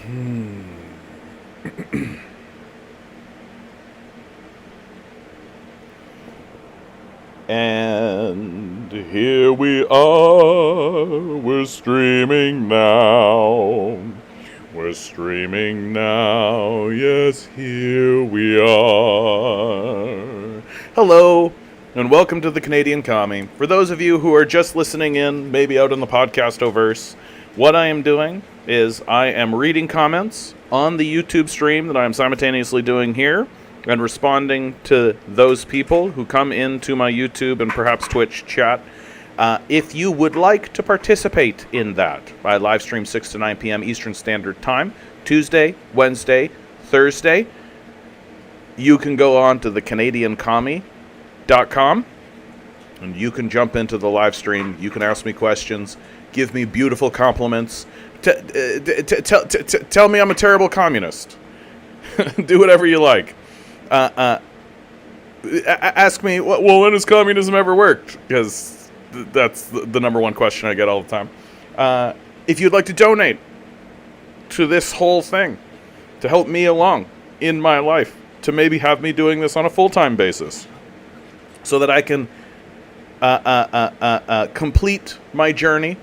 And here we are, we're streaming now. We're streaming now, yes, here we are. Hello, and welcome to the Canadian Commie. For those of you who are just listening in, maybe out in the podcast-overse, what I am doing is I am reading comments on the YouTube stream that I am simultaneously doing here, and responding to those people who come into my YouTube and perhaps Twitch chat. If you would like to participate in that, I live stream 6 to 9 p.m. Eastern Standard Time, Tuesday, Wednesday, Thursday. You can go on to thecanadiancommie.com and you can jump into the live stream. You can ask me questions, give me beautiful compliments. Tell me I'm a terrible communist. Do whatever you like. Ask me, well, when has communism ever worked? Because that's the number one question I get all the time. If you'd like to donate to this whole thing, to help me along in my life, to maybe have me doing this on a full-time basis, so that I can complete my journey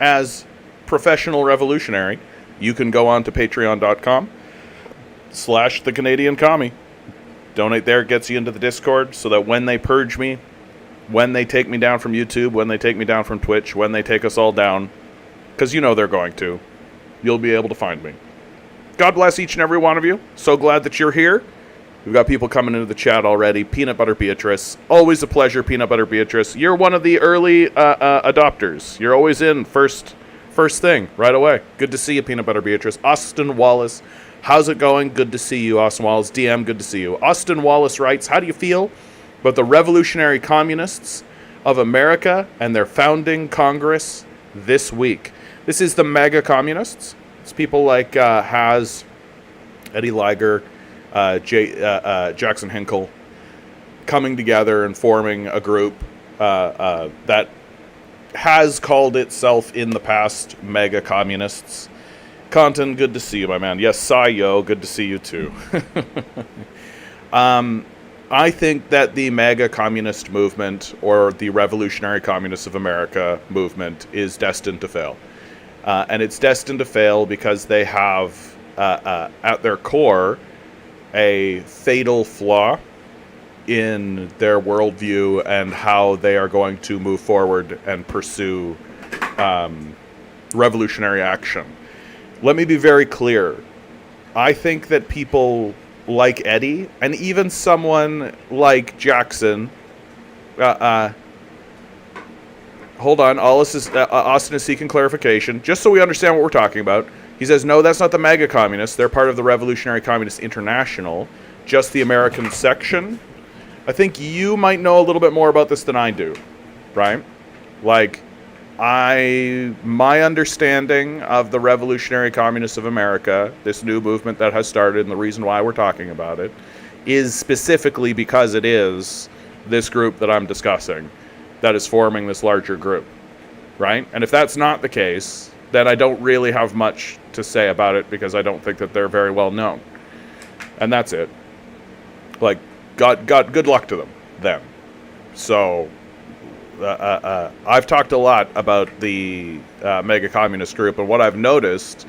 as professional revolutionary, you can go on to patreon.com/thecanadiancommie. Donate there, gets you into the Discord, so that when they purge me, when they take me down from YouTube, when they take me down from Twitch, when they take us all down, because you know they're going to, you'll be able to find me. God bless each and every one of you. So glad that you're here. We've got people coming into the chat already. Peanut Butter Beatrice. Always a pleasure, Peanut Butter Beatrice. You're one of the early adopters. You're always in first thing, right away. Good to see you, Peanut Butter Beatrice. Austin Wallace. How's it going? Good to see you, Austin Wallace. DM, good to see you. Austin Wallace writes, how do you feel about the revolutionary communists of America and their founding Congress this week? This is the Mega Communists. It's people like Has, Eddie Liger, Jackson Hinkle coming together and forming a group that has called itself in the past Mega Communists. Conton, good to see you, my man. Yes, Sayo, good to see you too. I think that the Mega Communist movement, or the Revolutionary Communists of America movement, is destined to fail. And it's destined to fail because they have, at their core, a fatal flaw in their worldview and how they are going to move forward and pursue revolutionary action. Let me be very clear. I think that people like Eddie, and even someone like Jackson, hold on, Austin is seeking clarification, just so we understand what we're talking about. He says, no, that's not the Mega Communists. They're part of the Revolutionary Communist International, just the American section. I think you might know a little bit more about this than I do, right? Like, my understanding of the Revolutionary Communists of America, this new movement that has started, and the reason why we're talking about it, is specifically because it is this group that I'm discussing that is forming this larger group, right? And if that's not the case, then I don't really have much to say about it because I don't think that they're very well known. And that's it. Like, good luck to them then. So I've talked a lot about the Mega Communist group, and what I've noticed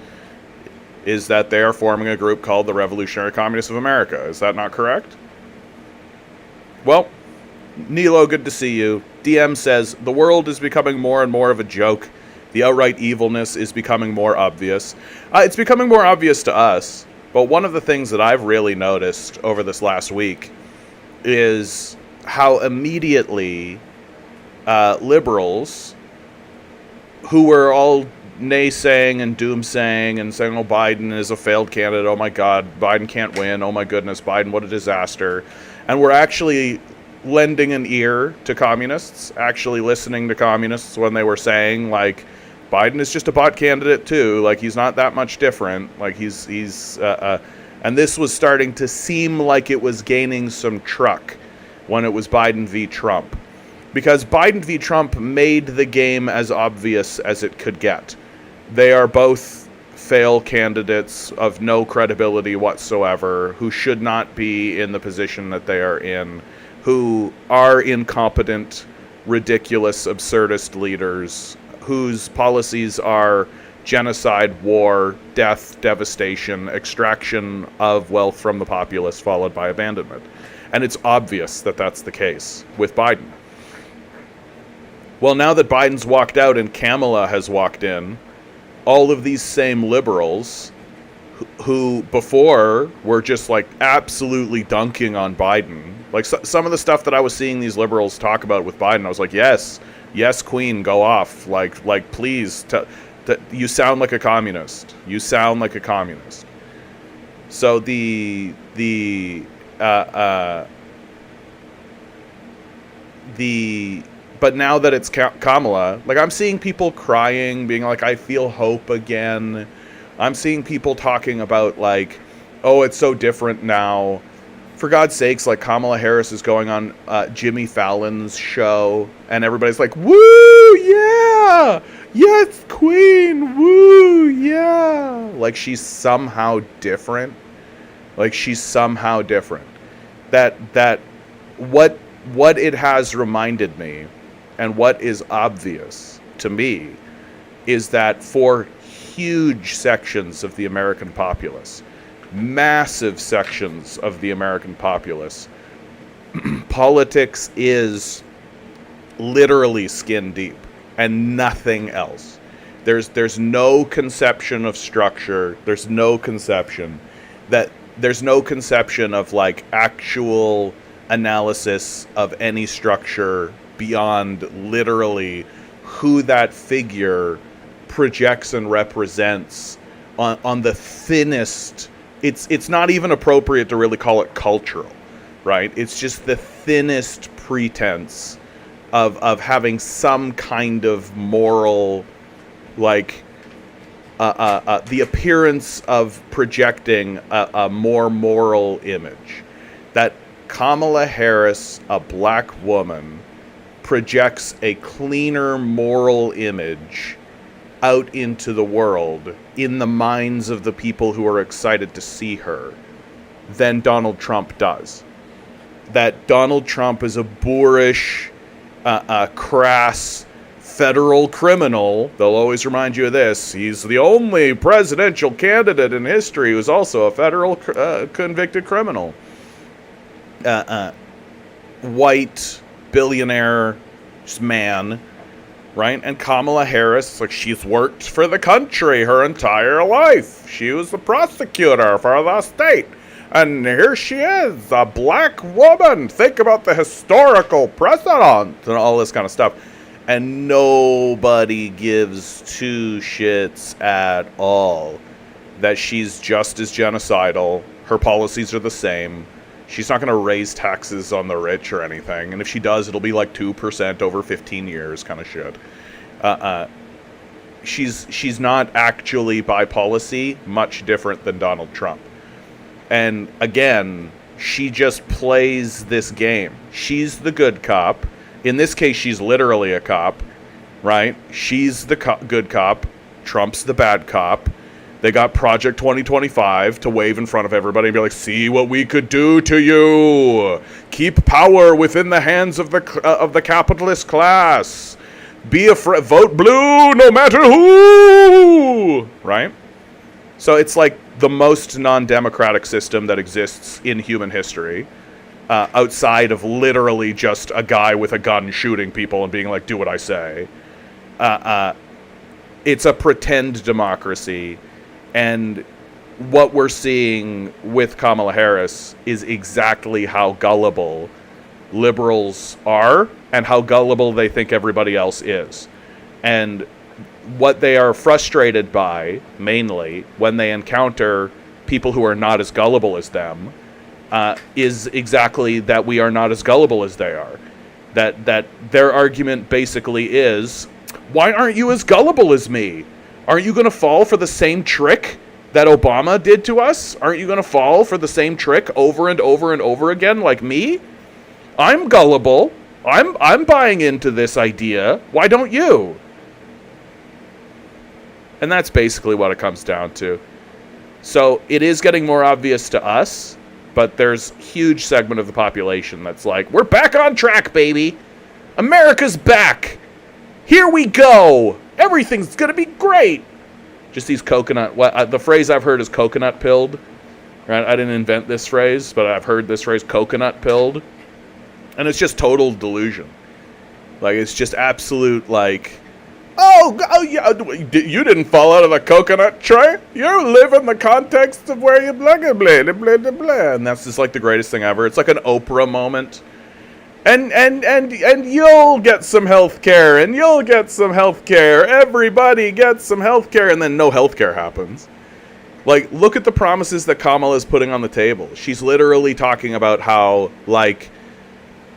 is that they are forming a group called the Revolutionary Communists of America. Is that not correct? Well, Nilo, good to see you. DM says, the world is becoming more and more of a joke. The outright evilness is becoming more obvious. It's becoming more obvious to us, but one of the things that I've really noticed over this last week is how immediately liberals who were all naysaying and doomsaying and saying, oh, Biden is a failed candidate, oh my God, Biden can't win, oh my goodness, Biden, what a disaster. And we're actually lending an ear to communists, actually listening to communists when they were saying, like, Biden is just a bot candidate too, like, he's not that much different, like, and this was starting to seem like it was gaining some truck when it was Biden v. Trump. Because Biden v. Trump made the game as obvious as it could get. They are both fail candidates of no credibility whatsoever, who should not be in the position that they are in, who are incompetent, ridiculous, absurdist leaders, whose policies are genocide, war, death, devastation, extraction of wealth from the populace, followed by abandonment. And it's obvious that that's the case with Biden. Well, now that Biden's walked out and Kamala has walked in, all of these same liberals who before were just like absolutely dunking on Biden, like some of the stuff that I was seeing these liberals talk about with Biden, I was like, yes, Queen, go off, like please, you sound like a communist. You sound like a communist. So but now that it's Kamala, like I'm seeing people crying, being like, I feel hope again. I'm seeing people talking about like, oh, it's so different now. For God's sakes, like Kamala Harris is going on Jimmy Fallon's show, and everybody's like, woo, yeah, yes, Queen, woo, yeah. Like she's somehow different. That what it has reminded me, and what is obvious to me, is that for huge sections of the American populace, massive sections of the American populace, politics is literally skin deep and nothing else. There's no conception of structure. There's no conception of like actual analysis of any structure beyond literally who that figure projects and represents on the thinnest. It's not even appropriate to really call it cultural, right? It's just the thinnest pretense of having some kind of moral, like the appearance of projecting a more moral image. That Kamala Harris, a black woman, projects a cleaner moral image out into the world in the minds of the people who are excited to see her than Donald Trump does. That Donald Trump is a boorish, crass federal criminal. They'll always remind you of this. He's the only presidential candidate in history who's also a federal convicted criminal. White billionaire man, right? And Kamala Harris, like, she's worked for the country her entire life. She was the prosecutor for the state. And here she is, a black woman. Think about the historical precedent and all this kind of stuff. And nobody gives two shits at all that she's just as genocidal. Her policies are the same. She's not going to raise taxes on the rich or anything. And if she does, it'll be like 2% over 15 years kind of shit. She's not actually, by policy, much different than Donald Trump. And again, she just plays this game. She's the good cop. In this case, she's literally a cop, right? She's the good cop. Trump's the bad cop. They got Project 2025 to wave in front of everybody and be like, see what we could do to you. Keep power within the hands of the capitalist class. Be afraid. Vote blue no matter who. Right? So it's like the most non-democratic system that exists in human history. Outside of literally just a guy with a gun shooting people and being like, do what I say. It's a pretend democracy. And what we're seeing with Kamala Harris is exactly how gullible liberals are and how gullible they think everybody else is. And what they are frustrated by, mainly, when they encounter people who are not as gullible as them, is exactly that we are not as gullible as they are. That their argument basically is, why aren't you as gullible as me? Aren't you going to fall for the same trick that Obama did to us? Aren't you going to fall for the same trick over and over and over again like me? I'm gullible. I'm buying into this idea. Why don't you? And that's basically what it comes down to. So it is getting more obvious to us, but there's a huge segment of the population that's like, we're back on track, baby. America's back. Here we go. Everything's going to be great. Just these the phrase I've heard is coconut pilled. Right? I didn't invent this phrase, but I've heard this phrase, coconut pilled. And it's just total delusion. Like, it's just absolute, like, oh yeah, you didn't fall out of the coconut tree. You live in the context of where you blah, blah, blah, blah, blah, blah. And that's just, like, the greatest thing ever. It's like an Oprah moment. And you'll get some health care, and you'll get some health care. Everybody gets some health care, and then no health care happens. Like, look at the promises that Kamala is putting on the table. She's literally talking about how, like,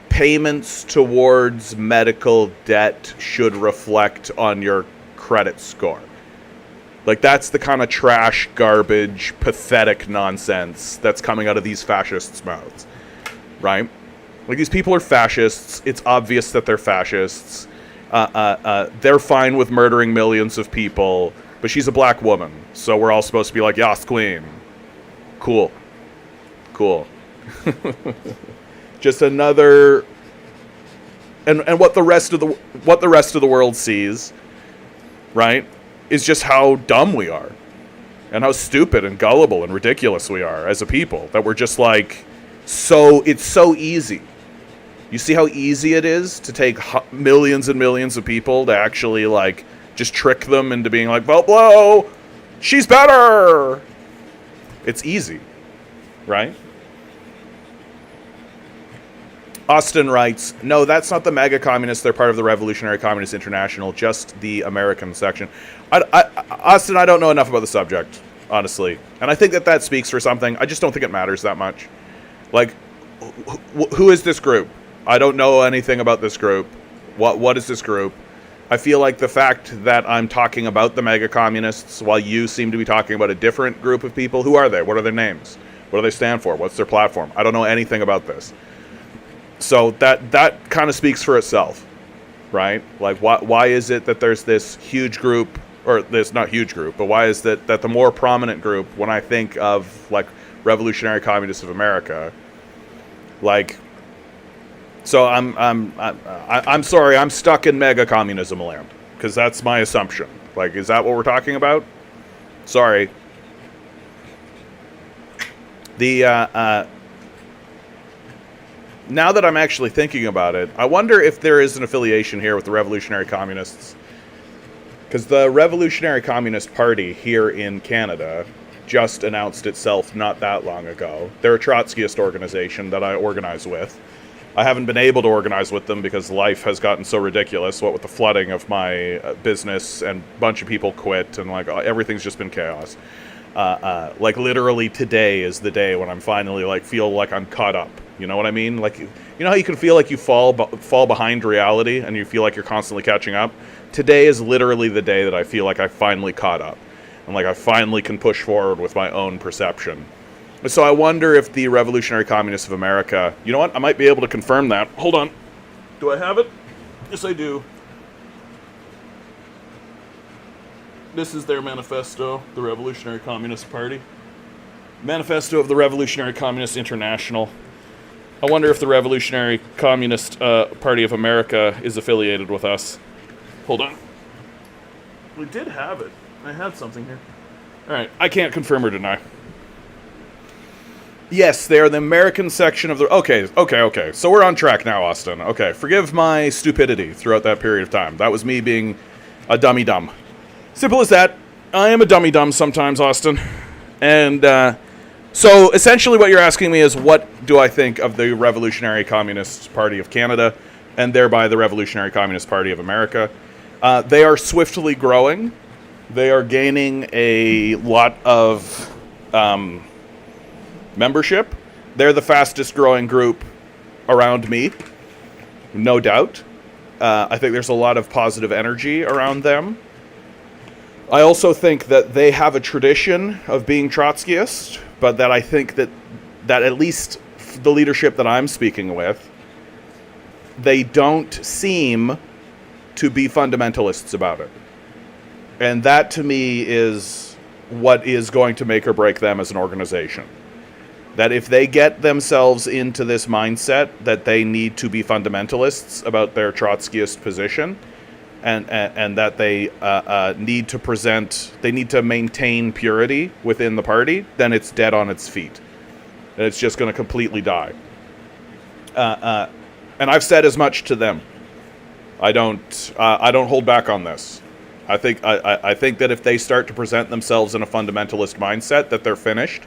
payments towards medical debt should reflect on your credit score. Like, that's the kind of trash, garbage, pathetic nonsense that's coming out of these fascists' mouths, right? Like, these people are fascists. It's obvious that they're fascists. They're fine with murdering millions of people, but she's a black woman, so we're all supposed to be like, yas, queen. Cool. Just another, and what the rest of the world sees, right, is just how dumb we are, and how stupid and gullible and ridiculous we are as a people. That we're just like, it's so easy. You see how easy it is to take millions and millions of people to actually, like, just trick them into being like, vote blow, she's better. It's easy, right? Austin writes, no, that's not the Mega Communists. They're part of the Revolutionary Communist International, just the American section. Austin, I don't know enough about the subject, honestly. And I think that speaks for something. I just don't think it matters that much. Like, who is this group? I don't know anything about this group. What is this group? I feel like the fact that I'm talking about the Mega Communists while you seem to be talking about a different group of people. Who are they? What are their names? What do they stand for? What's their platform? I don't know anything about this. So that kind of speaks for itself, right? Like, why is it that there's this huge group, or this not huge group, but why is that the more prominent group, when I think of, like, Revolutionary Communists of America, like, so I'm sorry, I'm stuck in Mega Communism land, because that's my assumption. Like, is that what we're talking about? Sorry. Now that I'm actually thinking about it, I wonder if there is an affiliation here with the Revolutionary Communists. Because the Revolutionary Communist Party here in Canada just announced itself not that long ago. They're a Trotskyist organization that I organize with. I haven't been able to organize with them because life has gotten so ridiculous, what with the flooding of my business, and a bunch of people quit, and, like, everything's just been chaos. Like, literally today is the day when I'm finally, like, feel like I'm caught up. You know what I mean? Like, you know how you can feel like you fall behind reality and you feel like you're constantly catching up? Today is literally the day that I feel like I finally caught up. And, like, I finally can push forward with my own perception. So I wonder if the Revolutionary Communists of America... You know what? I might be able to confirm that. Hold on. Do I have it? Yes, I do. This is their manifesto, the Revolutionary Communist Party. Manifesto of the Revolutionary Communist International. I wonder if the Revolutionary Communist Party of America is affiliated with us. Hold on. We did have it. I had something here. All right. I can't confirm or deny. Yes, they are the American section of the... Okay. So we're on track now, Austin. Okay, forgive my stupidity throughout that period of time. That was me being a dummy-dumb. Simple as that. I am a dummy-dumb sometimes, Austin. And, so essentially what you're asking me is, what do I think of the Revolutionary Communist Party of Canada, and thereby the Revolutionary Communist Party of America? They are swiftly growing. They are gaining a lot of... membership. They're the fastest growing group around me, no doubt. I think there's a lot of positive energy around them. I also think that they have a tradition of being Trotskyist, but that I think that at least the leadership that I'm speaking with, they don't seem to be fundamentalists about it. And that, to me, is what is going to make or break them as an organization. That if they get themselves into this mindset that they need to be fundamentalists about their Trotskyist position, and that they need to maintain purity within the party, then it's dead on its feet. And it's just going to completely die. And I've said as much to them. I don't hold back on this. I think that if they start to present themselves in a fundamentalist mindset, that they're finished.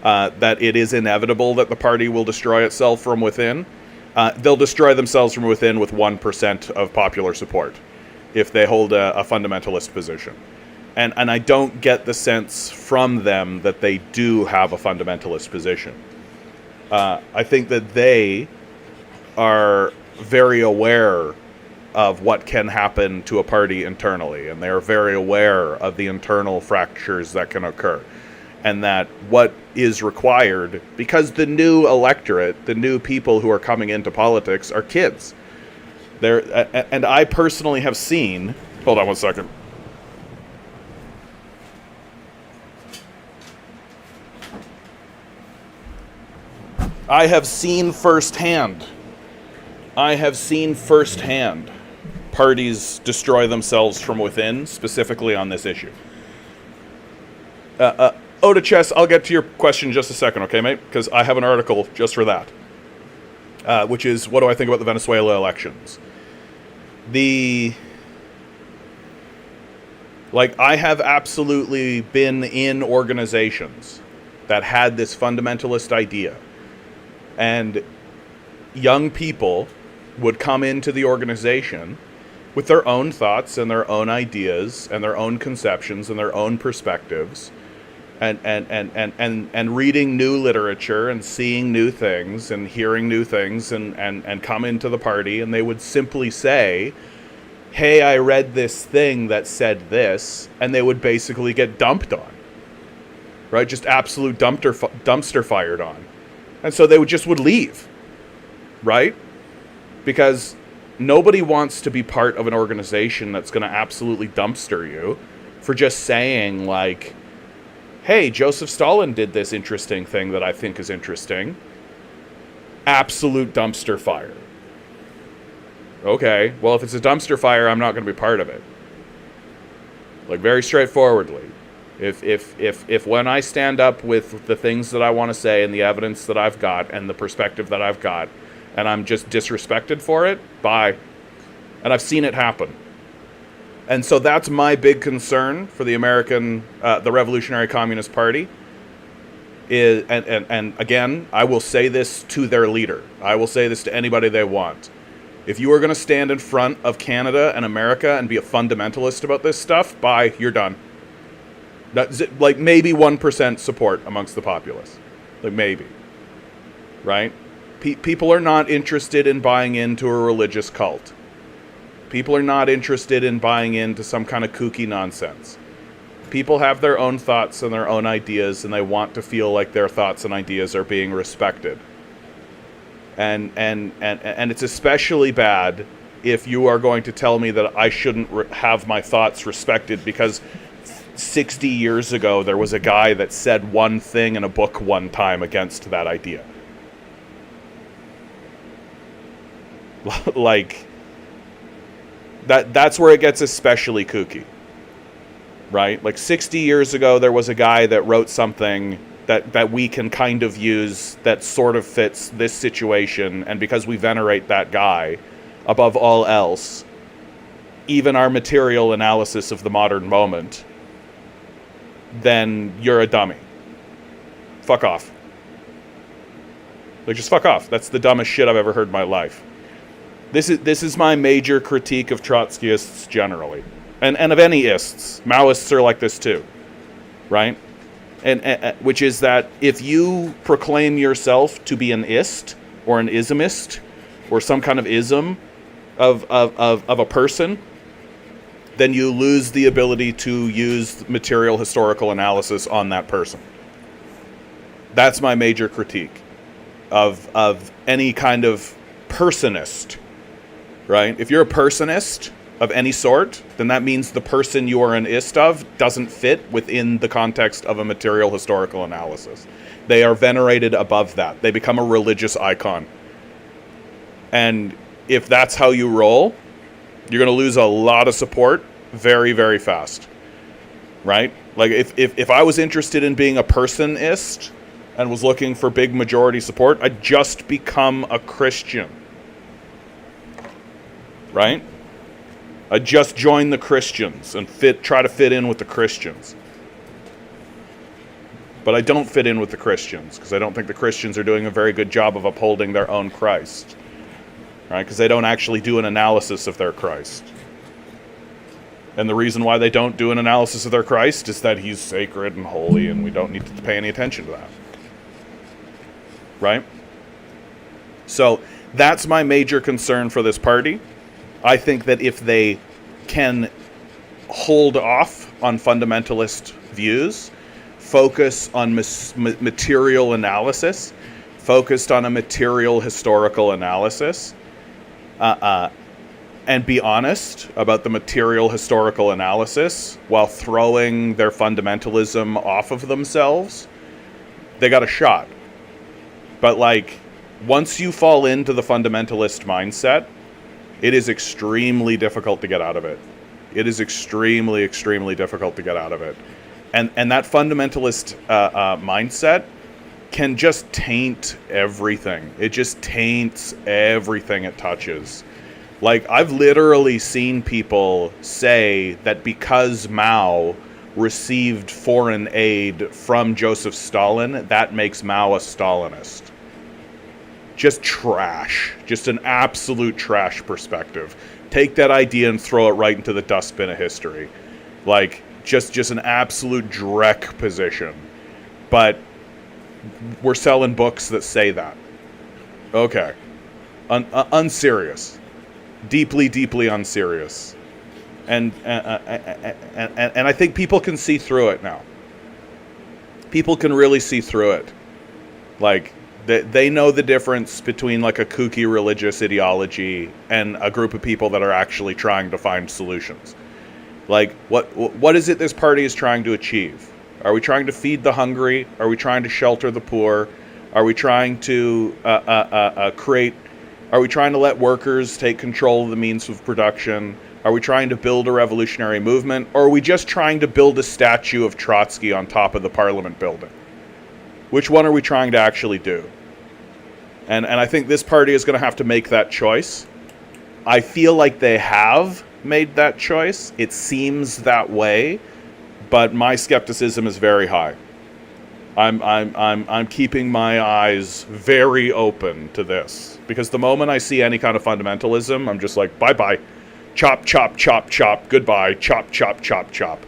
That it is inevitable that the party will destroy itself from within. They'll destroy themselves from within with 1% of popular support if they hold a fundamentalist position. And I don't get the sense from them that they do have a fundamentalist position. I think that they are very aware of what can happen to a party internally, and they are very aware of the internal fractures that can occur. And that what is required, because the new electorate, the new people who are coming into politics are kids. And I personally have seen... Hold on one second. I have seen firsthand parties destroy themselves from within, specifically on this issue. Oda Chess, I'll get to your question in just a second, okay, mate? Because I have an article just for that, which is, what do I think about the Venezuela elections? I have absolutely been in organizations that had this fundamentalist idea, and young people would come into the organization with their own thoughts and their own ideas and their own conceptions and their own perspectives, and reading new literature and seeing new things and hearing new things, and come into the party, and they would simply say, hey, I read this thing that said this, and they would basically get dumped on, right? Just absolute dumpster fired on. And so they would leave, right? Because nobody wants to be part of an organization that's going to absolutely dumpster you for just saying, like, hey, Joseph Stalin did this interesting thing that I think is interesting. Absolute dumpster fire. Okay, well, if it's a dumpster fire, I'm not going to be part of it. Like, very straightforwardly. If when I stand up with the things that I want to say and the evidence that I've got and the perspective that I've got, and I'm just disrespected for it, bye. And I've seen it happen. And so that's my big concern for the the Revolutionary Communist Party. And again, I will say this to their leader. I will say this to anybody they want. If you are going to stand in front of Canada and America and be a fundamentalist about this stuff, bye, you're done. That's like maybe 1% support amongst the populace. Like maybe. Right? People are not interested in buying into a religious cult. People are not interested in buying into some kind of kooky nonsense. People have their own thoughts and their own ideas, and they want to feel like their thoughts and ideas are being respected. And it's especially bad if you are going to tell me that I shouldn't have my thoughts respected because 60 years ago there was a guy that said one thing in a book one time against that idea. Like, that's where it gets especially kooky, right? Like 60 years ago there was a guy that wrote something that we can kind of use that sort of fits this situation, and because we venerate that guy above all else, even our material analysis of the modern moment, then you're a dummy. Fuck off. Like, just fuck off. That's the dumbest shit I've ever heard in my life. This is my major critique of Trotskyists generally, and of any ists. Maoists are like this too, right? And which is that if you proclaim yourself to be an ist or an ismist or some kind of ism of a person, then you lose the ability to use material historical analysis on that person. That's my major critique of any kind of personist, right? If you're a personist, of any sort, then that means the person you are an ist of doesn't fit within the context of a material historical analysis. They are venerated above that. They become a religious icon. And if that's how you roll, you're going to lose a lot of support very, very fast. Right? Like, if I was interested in being a personist and was looking for big majority support, I'd just become a Christian. Right? I'd just join the Christians and try to fit in with the Christians. But I don't fit in with the Christians because I don't think the Christians are doing a very good job of upholding their own Christ. Right? Because they don't actually do an analysis of their Christ. And the reason why they don't do an analysis of their Christ is that he's sacred and holy and we don't need to pay any attention to that. Right? So that's my major concern for this party. I think that if they can hold off on fundamentalist views, focus on material analysis, focused on a material historical analysis, and be honest about the material historical analysis while throwing their fundamentalism off of themselves, they got a shot. But like, once you fall into the fundamentalist mindset, it is extremely difficult to get out of it. It is extremely, extremely difficult to get out of it. And that fundamentalist mindset can just taint everything. It just taints everything it touches. Like, I've literally seen people say that because Mao received foreign aid from Joseph Stalin, that makes Mao a Stalinist. Just trash. Just an absolute trash perspective. Take that idea and throw it right into the dustbin of history. Like, just an absolute dreck position. But we're selling books that say that. Okay. Unserious. Deeply, deeply unserious. And I think people can see through it now. People can really see through it. Like, they know the difference between like a kooky religious ideology and a group of people that are actually trying to find solutions. Like, what is it this party is trying to achieve? Are we trying to feed the hungry? Are we trying to shelter the poor? Are we trying to Are we trying to let workers take control of the means of production? Are we trying to build a revolutionary movement? Or are we just trying to build a statue of Trotsky on top of the Parliament building? Which one are we trying to actually do? And I think this party is going to have to make that choice. I feel like they have made that choice. It seems that way, but my skepticism is very high. I'm keeping my eyes very open to this, because the moment I see any kind of fundamentalism, I'm just like, bye-bye. Chop, chop, chop, chop, goodbye, chop, chop, chop, chop.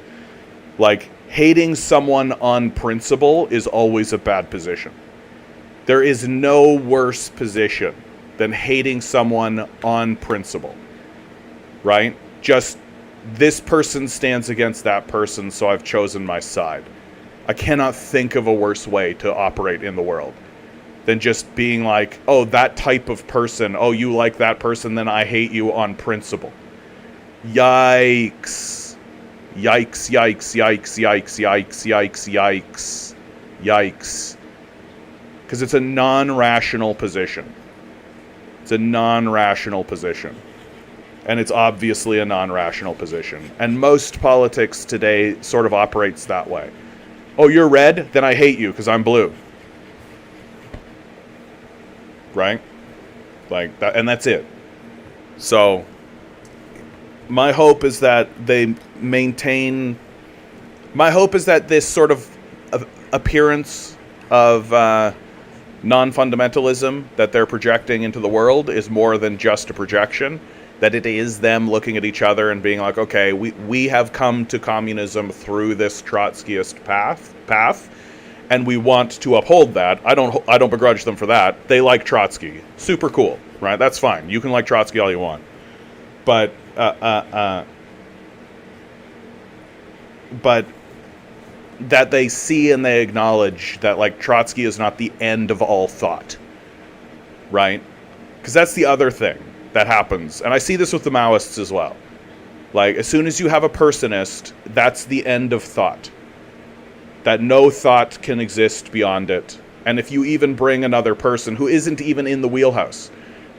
Like, hating someone on principle is always a bad position. There is no worse position than hating someone on principle, right? Just, this person stands against that person, so I've chosen my side. I cannot think of a worse way to operate in the world than just being like, oh, that type of person, oh, you like that person, then I hate you on principle. Yikes. Yikes, yikes, yikes, yikes, yikes, yikes, yikes, yikes. Because it's a non-rational position. It's a non-rational position. And it's obviously a non-rational position. And most politics today sort of operates that way. Oh, you're red? Then I hate you because I'm blue. Right? Like that, and that's it. So my hope is that they maintain... My hope is that this sort of appearance of non-fundamentalism that they're projecting into the world is more than just a projection. That it is them looking at each other and being like, okay, we have come to communism through this Trotskyist path, and we want to uphold that. I don't begrudge them for that. They like Trotsky. Super cool, right? That's fine. You can like Trotsky all you want. But that they see and they acknowledge that, like, Trotsky is not the end of all thought, right? Because that's the other thing that happens. And I see this with the Maoists as well. Like, as soon as you have a personist, that's the end of thought. That no thought can exist beyond it. And if you even bring another person who isn't even in the wheelhouse,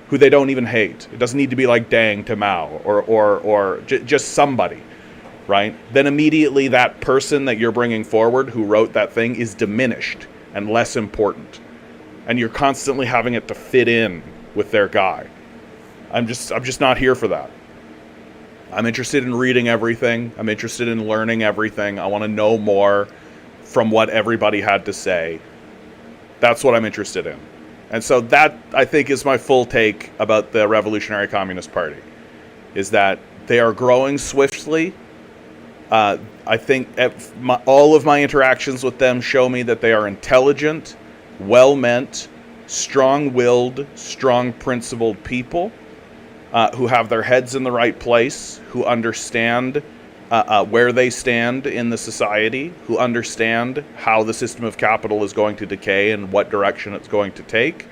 who they don't even hate, it doesn't need to be like Deng to Mao or just somebody, right? Then immediately that person that you're bringing forward who wrote that thing is diminished and less important. And you're constantly having it to fit in with their guy. I'm just not here for that. I'm interested in reading everything. I'm interested in learning everything. I want to know more from what everybody had to say. That's what I'm interested in. And so that, I think, is my full take about the Revolutionary Communist Party, is that they are growing swiftly. I think all of my interactions with them show me that they are intelligent, well-meant, strong-willed, strong-principled people who have their heads in the right place, who understand where they stand in the society, who understand how the system of capital is going to decay and what direction it's going to take,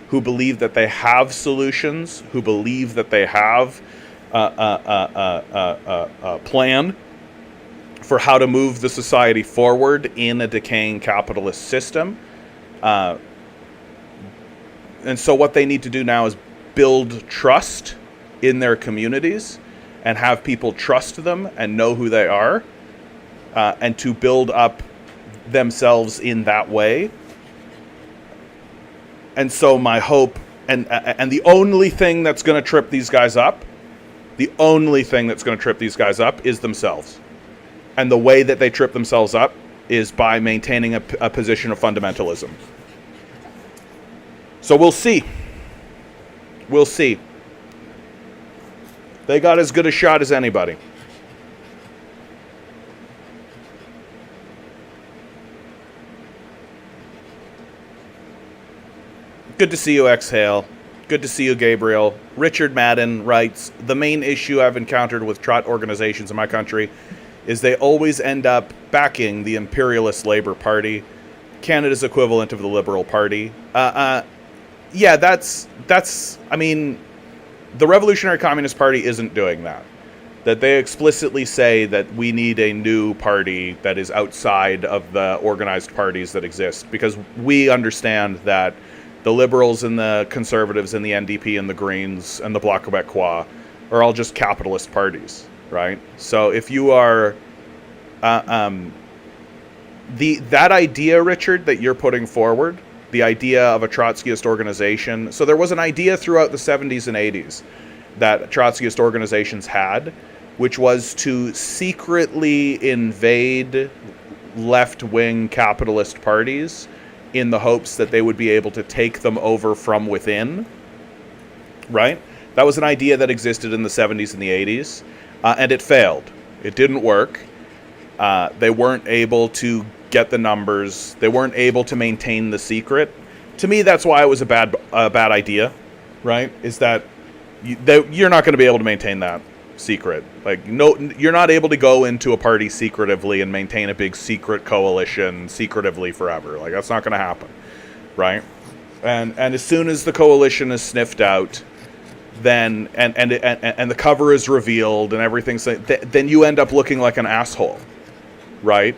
who believe that they have solutions, who believe that they have a plan for how to move the society forward in a decaying capitalist system. And so what they need to do now is build trust in their communities and have people trust them and know who they are, and to build up themselves in that way. And so my hope, and the only thing that's going to trip these guys up, is themselves. And the way that they trip themselves up is by maintaining a position of fundamentalism. So we'll see. We'll see. They got as good a shot as anybody. Good to see you, Exhale. Good to see you, Gabriel. Richard Madden writes, the main issue I've encountered with trot organizations in my country is they always end up backing the imperialist Labour Party, Canada's equivalent of the Liberal Party. Yeah, that's, I mean, the Revolutionary Communist Party isn't doing that. That they explicitly say that we need a new party that is outside of the organized parties that exist, because we understand that the Liberals and the Conservatives and the NDP and the Greens and the Bloc Québécois are all just capitalist parties, right? So if you are... that idea, Richard, that you're putting forward, the idea of a Trotskyist organization. So there was an idea throughout the 70s and 80s that Trotskyist organizations had, which was to secretly invade left-wing capitalist parties in the hopes that they would be able to take them over from within, right? That was an idea that existed in the 70s and the 80s, and it failed. It didn't work. They weren't able to get the numbers. They weren't able to maintain the secret. To me, that's why it was a bad idea, right? Is that you're not going to be able to maintain that secret. Like, no, you're not able to go into a party secretively and maintain a big secret coalition secretively forever. Like, that's not going to happen, right? And as soon as the coalition is sniffed out, then and the cover is revealed and everything's, then you end up looking like an asshole, right?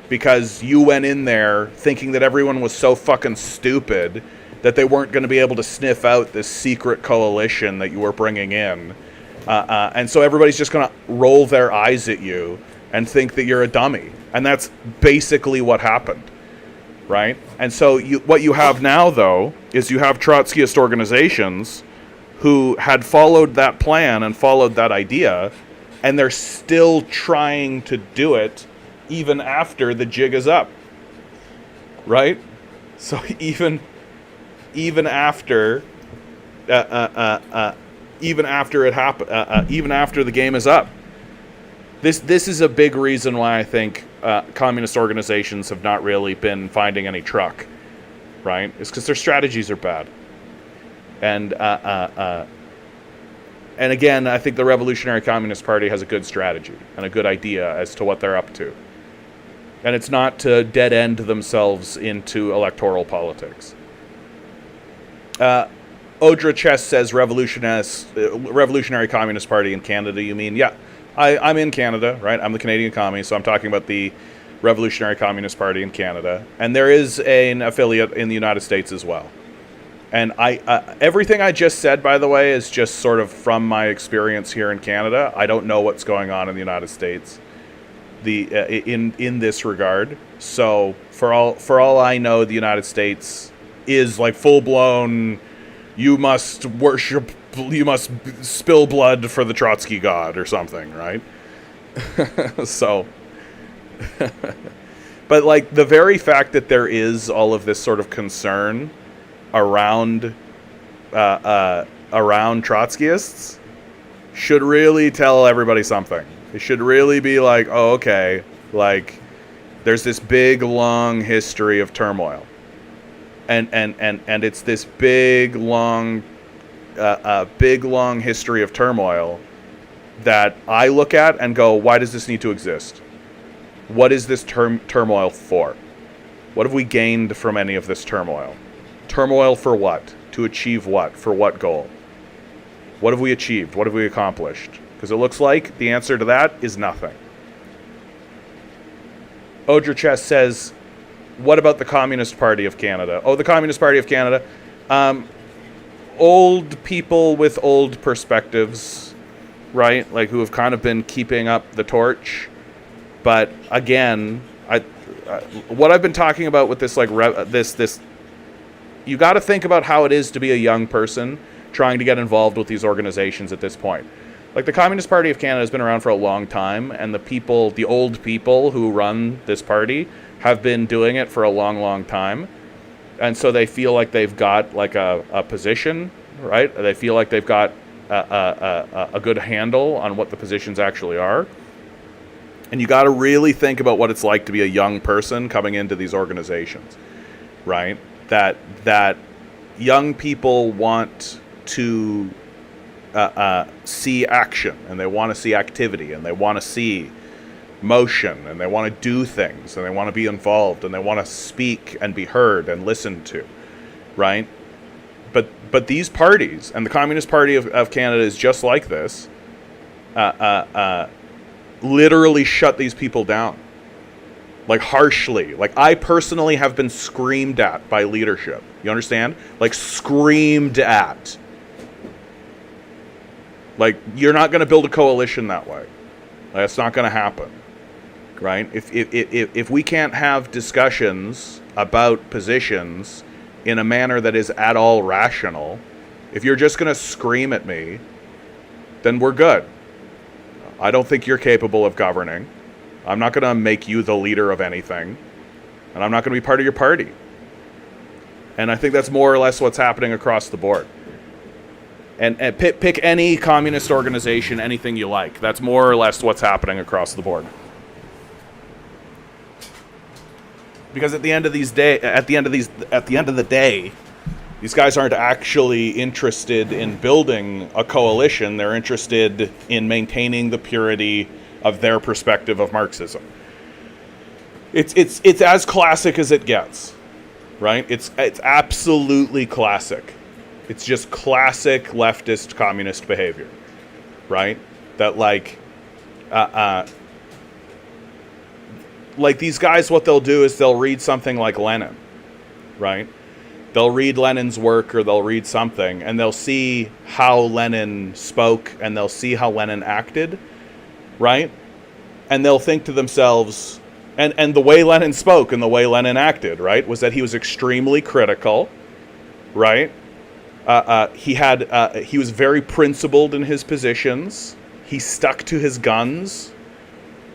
Because you went in there thinking that everyone was so fucking stupid that they weren't going to be able to sniff out this secret coalition that you were bringing in. And so everybody's just going to roll their eyes at you and think that you're a dummy. And that's basically what happened, right? And so what you have now, though, is you have Trotskyist organizations who had followed that plan and followed that idea, and they're still trying to do it even after the jig is up, right? So even after it happen, even after the game is up, this is a big reason why I think communist organizations have not really been finding any truck, right? It's because their strategies are bad, and again, I think the Revolutionary Communist Party has a good strategy and a good idea as to what they're up to. And it's not to dead end themselves into electoral politics. Odra Chess says Revolutionary Communist Party in Canada, you mean? Yeah. I'm in Canada, right? I'm the Canadian commie, so I'm talking about the Revolutionary Communist Party in Canada, and there is an affiliate in the United States as well. And everything I just said, by the way, is just sort of from my experience here in Canada. I don't know what's going on in the United States, in this regard. So for all I know, the United States is like full blown. You must worship. You must spill blood for the Trotsky god or something, right? So. But like the very fact that there is all of this sort of concern around Trotskyists should really tell everybody something. It should really be like, oh, okay, like there's this big long history of turmoil, and it's this big long history of turmoil that I look at and go, why does this need to exist? What is this turmoil for? What have we gained from any of this turmoil? Turmoil for what? To achieve what? For what goal? What have we achieved? What have we accomplished? Because it looks like the answer to that is nothing. Odrachess says, what about the Communist Party of Canada? Oh, the Communist Party of Canada. Old people with old perspectives, right? Like who have kind of been keeping up the torch. But again, what I've been talking about with this, like this, you got to think about how it is to be a young person trying to get involved with these organizations at this point. Like the Communist Party of Canada has been around for a long time, and the old people who run this party have been doing it for a long, long time, and so they feel like they've got like a position, right? They feel like they've got a good handle on what the positions actually are. And you got to really think about what it's like to be a young person coming into these organizations, right? That young people want to see action, and they want to see activity, and they want to see motion, and they want to do things, and they want to be involved, and they want to speak and be heard and listened to, right? But these parties, and the Communist Party of Canada is just like this, literally shut these people down, like harshly. Like I personally have been screamed at by leadership. You understand? Like screamed at. Like you're not going to build a coalition that way. That's not going to happen, right? If we can't have discussions about positions in a manner that is at all rational, if you're just going to scream at me, then we're good. I don't think you're capable of governing. I'm not going to make you the leader of anything. And I'm not going to be part of your party. And I think that's more or less what's happening across the board. And pick any communist organization, anything you like. That's more or less what's happening across the board. Because at the end of the day, these guys aren't actually interested in building a coalition. They're interested in maintaining the purity of their perspective of Marxism. It's as classic as it gets, right? It's absolutely classic. It's just classic leftist communist behavior, right? That like these guys, what they'll do is they'll read something like Lenin, right? They'll read Lenin's work, or they'll read something, and they'll see how Lenin spoke, and they'll see how Lenin acted, right? And they'll think to themselves, and the way Lenin spoke and the way Lenin acted, right, was that he was extremely critical, right? He was very principled in his positions. He stuck to his guns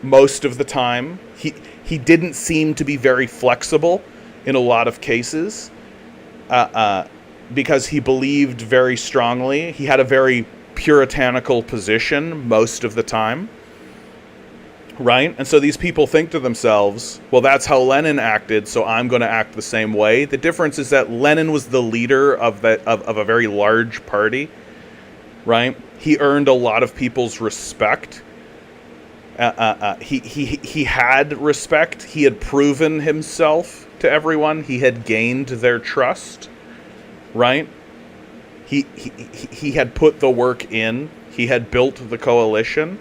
most of the time. He didn't seem to be very flexible in a lot of cases. Because he believed very strongly. He had a very puritanical position most of the time, right? And so these people think to themselves, well, that's how Lenin acted, so I'm going to act the same way. The difference is that Lenin was the leader of a very large party, right? He earned a lot of people's respect. He had respect. He had proven himself to everyone. He had gained their trust, right? He had put the work in. He had built the coalition.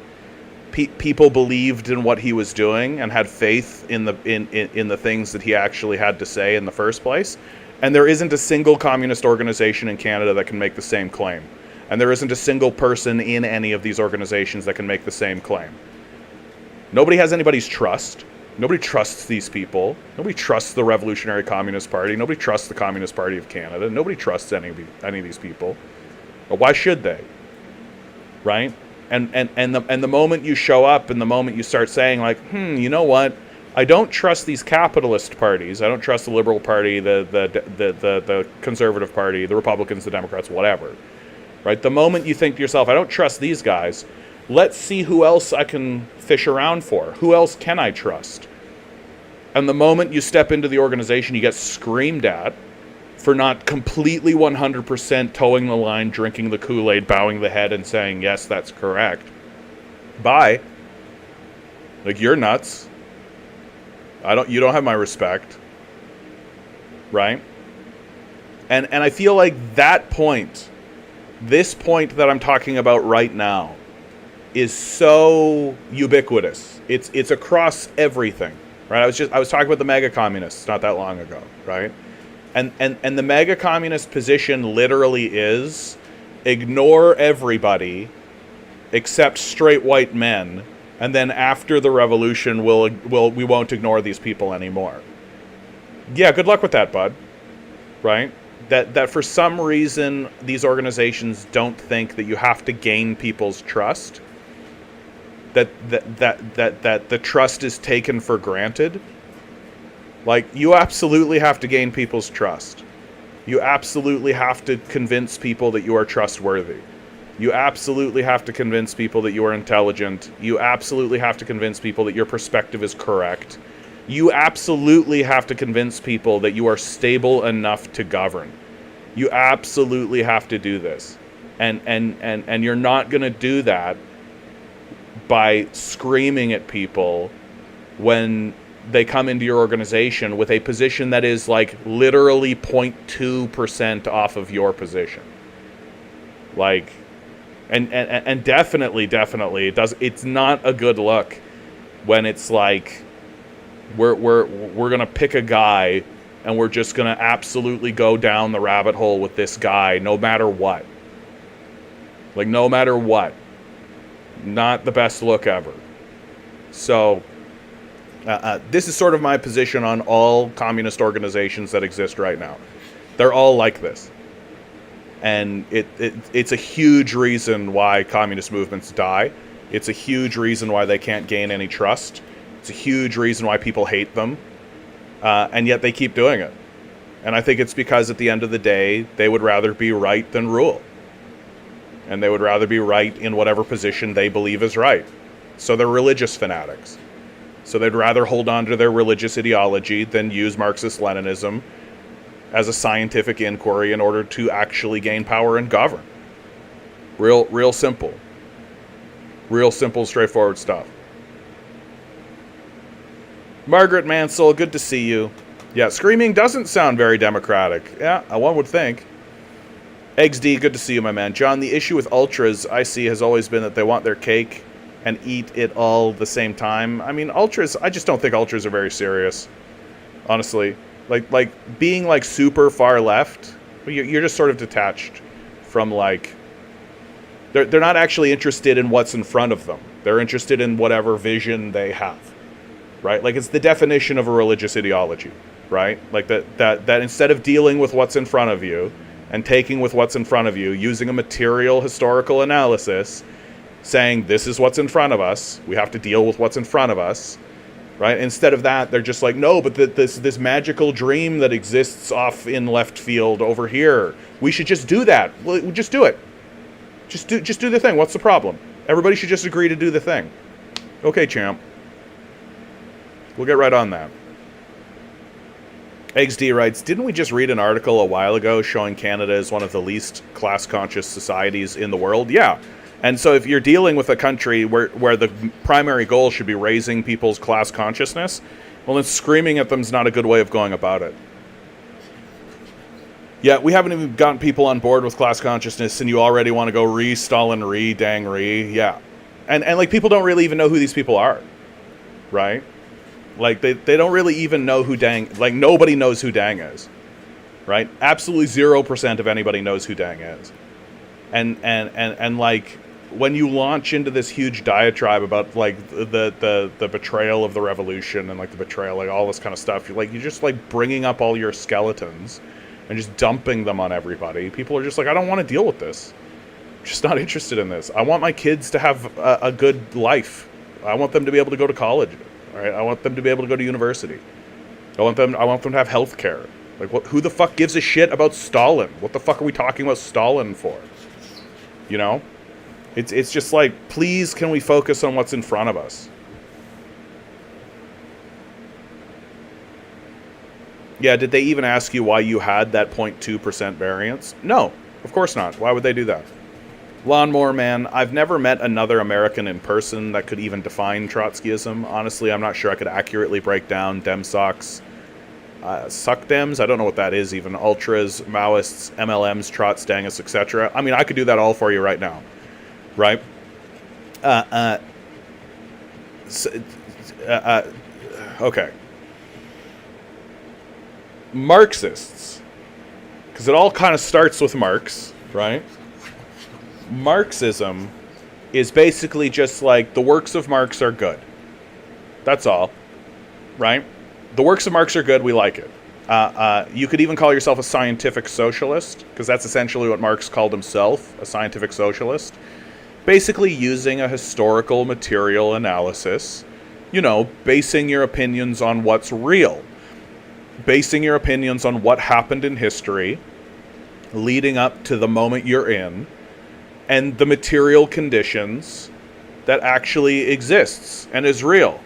people believed in what he was doing and had faith in the things that he actually had to say in the first place. And there isn't a single communist organization in Canada that can make the same claim. And there isn't a single person in any of these organizations that can make the same claim. Nobody has anybody's trust. Nobody trusts these people. Nobody trusts the Revolutionary Communist Party. Nobody trusts the Communist Party of Canada. Nobody trusts any of these people. But why should they? Right? And the moment you show up and the moment you start saying like, you know what? I don't trust these capitalist parties. I don't trust the Liberal Party, the Conservative Party, the Republicans, the Democrats, whatever. Right? The moment you think to yourself, I don't trust these guys, let's see who else I can fish around for. Who else can I trust? And the moment you step into the organization, you get screamed at for not completely 100% towing the line, drinking the Kool-Aid, bowing the head, and saying, yes, that's correct. Bye. Like, you're nuts. You don't have my respect. Right? And I feel like that point, this point that I'm talking about right now, is so ubiquitous. It's across everything. Right? I was talking about the Mega Communists not that long ago, right? And the Mega Communist position literally is ignore everybody except straight white men, and then after the revolution we won't ignore these people anymore. Yeah, good luck with that, bud. Right? That for some reason these organizations don't think that you have to gain people's trust. That the trust is taken for granted. Like, you absolutely have to gain people's trust. You absolutely have to convince people that you are trustworthy. You absolutely have to convince people that you are intelligent. You absolutely have to convince people that your perspective is correct. You absolutely have to convince people that you are stable enough to govern. You absolutely have to do this. And you're not going to do that by screaming at people when they come into your organization with a position that is like literally 0.2% off of your position. Like, and definitely it's not a good look when it's like we're gonna pick a guy and we're just gonna absolutely go down the rabbit hole with this guy no matter what. Like, no matter what. Not the best look ever. So this is sort of my position on all communist organizations that exist right now. They're all like this. And it's a huge reason why communist movements die. It's a huge reason why they can't gain any trust. It's a huge reason why people hate them. And yet they keep doing it. And I think it's because at the end of the day, they would rather be right than rule. And they would rather be right in whatever position they believe is right. So they're religious fanatics. So they'd rather hold on to their religious ideology than use Marxist-Leninism as a scientific inquiry in order to actually gain power and govern. Real simple. Real simple, straightforward stuff. Margaret Mansell, good to see you. Yeah, screaming doesn't sound very democratic. Yeah, one would think. Eggs D, good to see you, my man. John, the issue with ultras I see has always been that they want their cake and eat it all the same time. I mean, ultras, I just don't think ultras are very serious, honestly. Like being like super far left, you're just sort of detached from like, they're not actually interested in what's in front of them. They're interested in whatever vision they have, right? Like, it's the definition of a religious ideology, right? Like that instead of dealing with what's in front of you and taking with what's in front of you, using a material historical analysis, saying this is what's in front of us, we have to deal with what's in front of us, right? Instead of that, they're just like, no, but this magical dream that exists off in left field over here, we should just do that. We'll just do it. Just do the thing. What's the problem? Everybody should just agree to do the thing. Okay, champ. We'll get right on that. Eggs D writes, didn't we just read an article a while ago showing Canada is one of the least class-conscious societies in the world? Yeah. And so if you're dealing with a country where the primary goal should be raising people's class consciousness, well, then screaming at them is not a good way of going about it. Yeah, we haven't even gotten people on board with class consciousness, and you already want to go re-Stalin, re-Dang, re. Yeah. And like, people don't really even know who these people are, right? Like, they don't really even know who Deng, like, nobody knows who Deng is, right? Absolutely 0% of anybody knows who Deng is. And like, when you launch into this huge diatribe about like the betrayal of the revolution and like the betrayal, like all this kind of stuff, you're just like bringing up all your skeletons and just dumping them on everybody. People are just like, I don't want to deal with this. I'm just not interested in this. I want my kids to have a good life. I want them to be able to go to college. All right. I want them to be able to go to university. I want them to have health care. Like, who the fuck gives a shit about Stalin? What the fuck are we talking about Stalin for? You know? It's just like, please, can we focus on what's in front of us? Yeah, did they even ask you why you had that 0.2% variance? No, of course not. Why would they do that? Lawnmower Man, I've never met another American in person that could even define Trotskyism. Honestly, I'm not sure I could accurately break down Dem socks. Suck Dems? I don't know what that is even. Ultras, Maoists, MLMs, Trots, Dangus, etc. I mean, I could do that all for you right now. Right? Okay. Marxists. Because it all kind of starts with Marx, right? Marxism is basically just like, the works of Marx are good. That's all. Right? The works of Marx are good, we like it. You could even call yourself a scientific socialist, because that's essentially what Marx called himself, a scientific socialist. Basically using a historical material analysis, you know, basing your opinions on what's real, basing your opinions on what happened in history, leading up to the moment you're in, and the material conditions that actually exists and is real.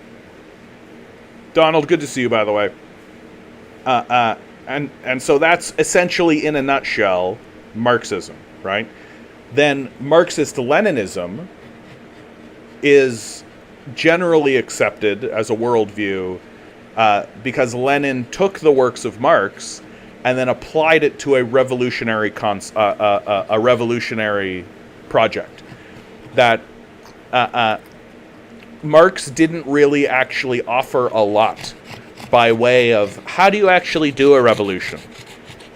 Donald, good to see you, by the way. And so that's essentially, in a nutshell, Marxism, right? Then Marxist-Leninism is generally accepted as a worldview because Lenin took the works of Marx and then applied it to a revolutionary project that Marx didn't really actually offer a lot by way of, how do you actually do a revolution?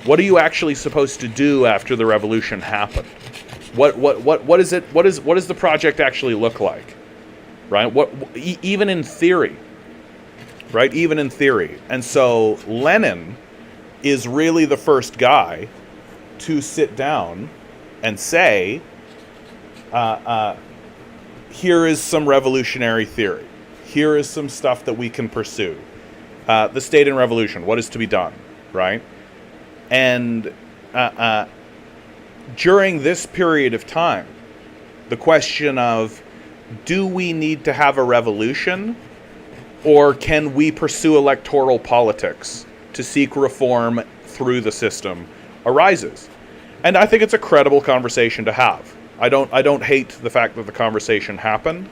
What are you actually supposed to do after the revolution happened? What is it? What does the project actually look like? Right? Even in theory. Right? Even in theory. And so Lenin is really the first guy to sit down and say, here is some revolutionary theory. Here is some stuff that we can pursue. The state and revolution, what is to be done, right? And during this period of time, the question of, do we need to have a revolution, or can we pursue electoral politics to seek reform through the system, arises. And I think it's a credible conversation to have. I don't hate the fact that the conversation happened,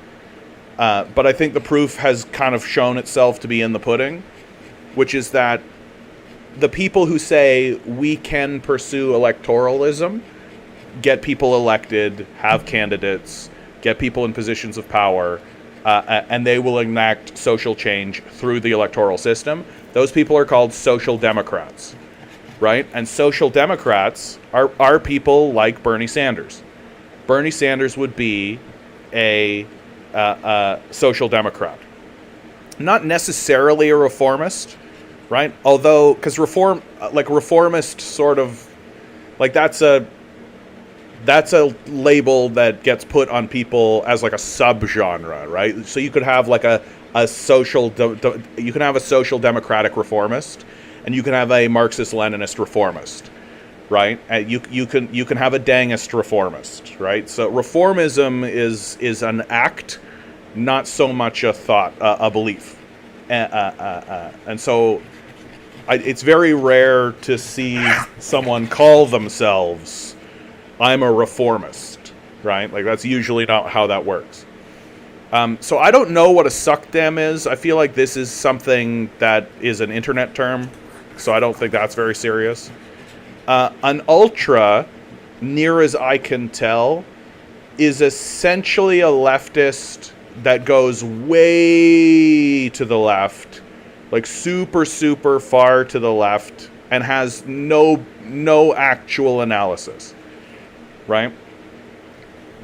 but I think the proof has kind of shown itself to be in the pudding, which is that the people who say we can pursue electoralism, get people elected, have candidates, get people in positions of power, and they will enact social change through the electoral system. Those people are called social democrats, right? And social democrats are people like Bernie Sanders. Bernie Sanders would be a social democrat. Not necessarily a reformist, right? Although, because reformist sort of, like that's a label that gets put on people as like a subgenre, right? So you could have like a social democratic reformist, and you can have a Marxist-Leninist reformist, right? And you can have a Dengist reformist, right? So reformism is an act, not so much a thought, a belief, and so it's very rare to see someone call themselves, I'm a reformist, right? Like, that's usually not how that works. So I don't know what a suck dem is. I feel like this is something that is an internet term, so I don't think that's very serious. An ultra, near as I can tell, is essentially a leftist that goes way to the left, like super, super far to the left, and has no actual analysis, right?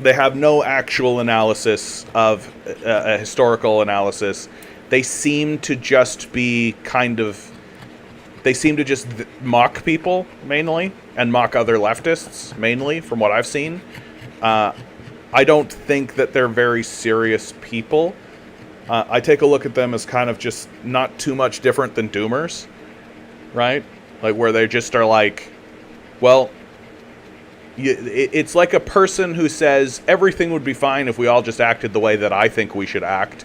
They have no actual analysis of a historical analysis. They seem to just be they seem to just mock people, mainly, and mock other leftists, mainly, from what I've seen. I don't think that they're very serious people. I take a look at them as kind of just not too much different than doomers, right? Like, where they just are like, well, it's like a person who says everything would be fine if we all just acted the way that I think we should act,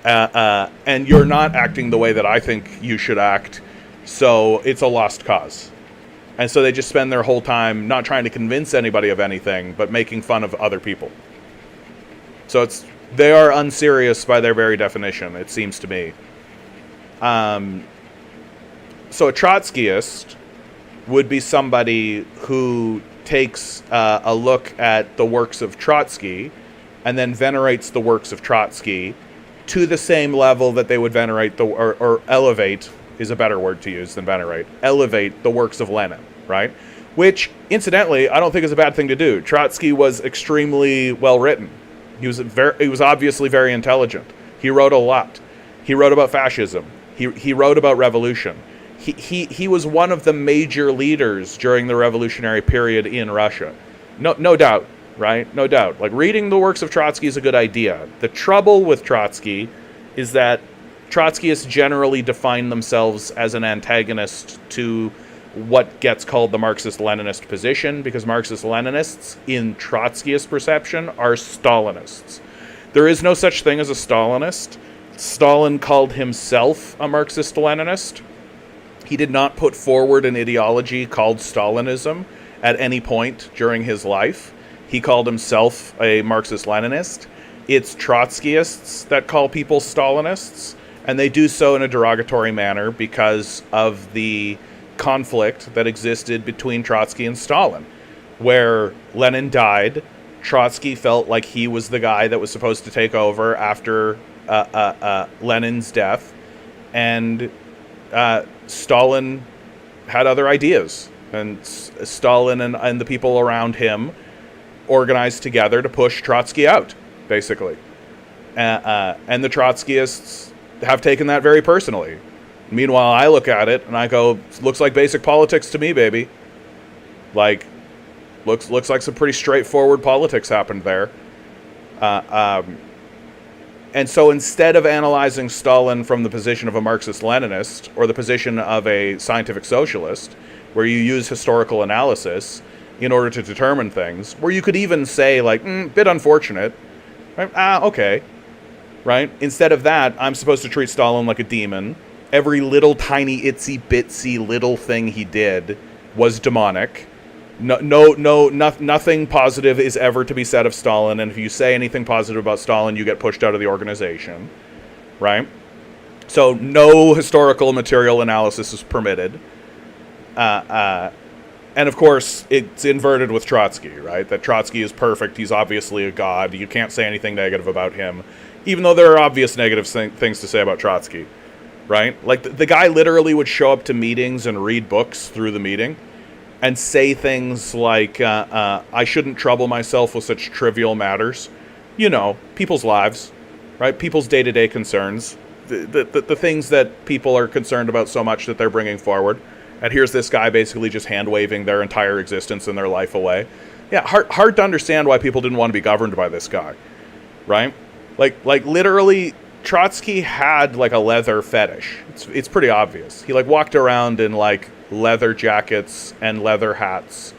and you're not acting the way that I think you should act, so it's a lost cause. And so they just spend their whole time not trying to convince anybody of anything, but making fun of other people. So they are unserious by their very definition, it seems to me. So a Trotskyist would be somebody who takes a look at the works of Trotsky and then venerates the works of Trotsky to the same level that they would venerate or elevate is a better word to use than venerate. Elevate the works of Lenin, right? Which, incidentally, I don't think is a bad thing to do. Trotsky was extremely well written. He was obviously very intelligent. He wrote a lot. He wrote about fascism. He wrote about revolution. He was one of the major leaders during the revolutionary period in Russia. No doubt, right? No doubt. Like, reading the works of Trotsky is a good idea. The trouble with Trotsky is that Trotskyists generally define themselves as an antagonist to what gets called the Marxist-Leninist position, because Marxist-Leninists, in Trotskyist perception, are Stalinists. There is no such thing as a Stalinist. Stalin called himself a Marxist-Leninist. He did not put forward an ideology called Stalinism at any point during his life. He called himself a Marxist-Leninist. It's Trotskyists that call people Stalinists, and they do so in a derogatory manner because of the conflict that existed between Trotsky and Stalin. Where Lenin died, Trotsky felt like he was the guy that was supposed to take over after Lenin's death, and Stalin had other ideas, and Stalin and the people around him organized together to push Trotsky out, basically. And the Trotskyists have taken that very personally. Meanwhile, I look at it and I go, looks like basic politics to me, baby. Like, looks like some pretty straightforward politics happened there. And so instead of analyzing Stalin from the position of a Marxist-Leninist or the position of a scientific socialist, where you use historical analysis in order to determine things, where you could even say, like, bit unfortunate, right? Okay. Right? Instead of that, I'm supposed to treat Stalin like a demon. Every little tiny itsy bitsy little thing he did was demonic. Nothing positive is ever to be said of Stalin, and if you say anything positive about Stalin, you get pushed out of the organization. Right? So no historical material analysis is permitted. And of course, it's inverted with Trotsky, right? That Trotsky is perfect. He's obviously a god. You can't say anything negative about him, even though there are obvious negative things to say about Trotsky, right? Like, the guy literally would show up to meetings and read books through the meeting and say things like, I shouldn't trouble myself with such trivial matters. You know, people's lives, right? People's day-to-day concerns, the things that people are concerned about so much that they're bringing forward. And here's this guy basically just hand-waving their entire existence and their life away. Yeah, hard to understand why people didn't want to be governed by this guy, right? Like literally, Trotsky had, like, a leather fetish. It's pretty obvious. He, like, walked around in, like, leather jackets and leather hats.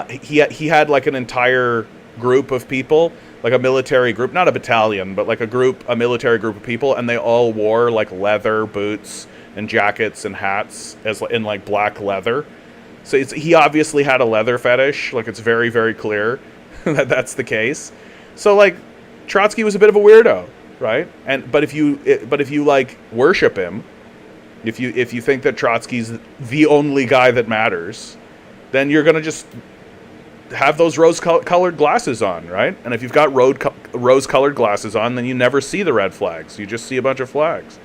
He had, like, an entire group of people, like a military group, not a battalion, but like a military group of people, and they all wore, like, leather boots and jackets and hats in, like, black leather. So he obviously had a leather fetish. Like, it's very, very clear that that's the case. So, like, Trotsky was a bit of a weirdo, right? But if you like worship him, if you think that Trotsky's the only guy that matters, then you're gonna just have those rose-colored glasses on, right? And if you've got rose-colored glasses on, then you never see the red flags. You just see a bunch of flags.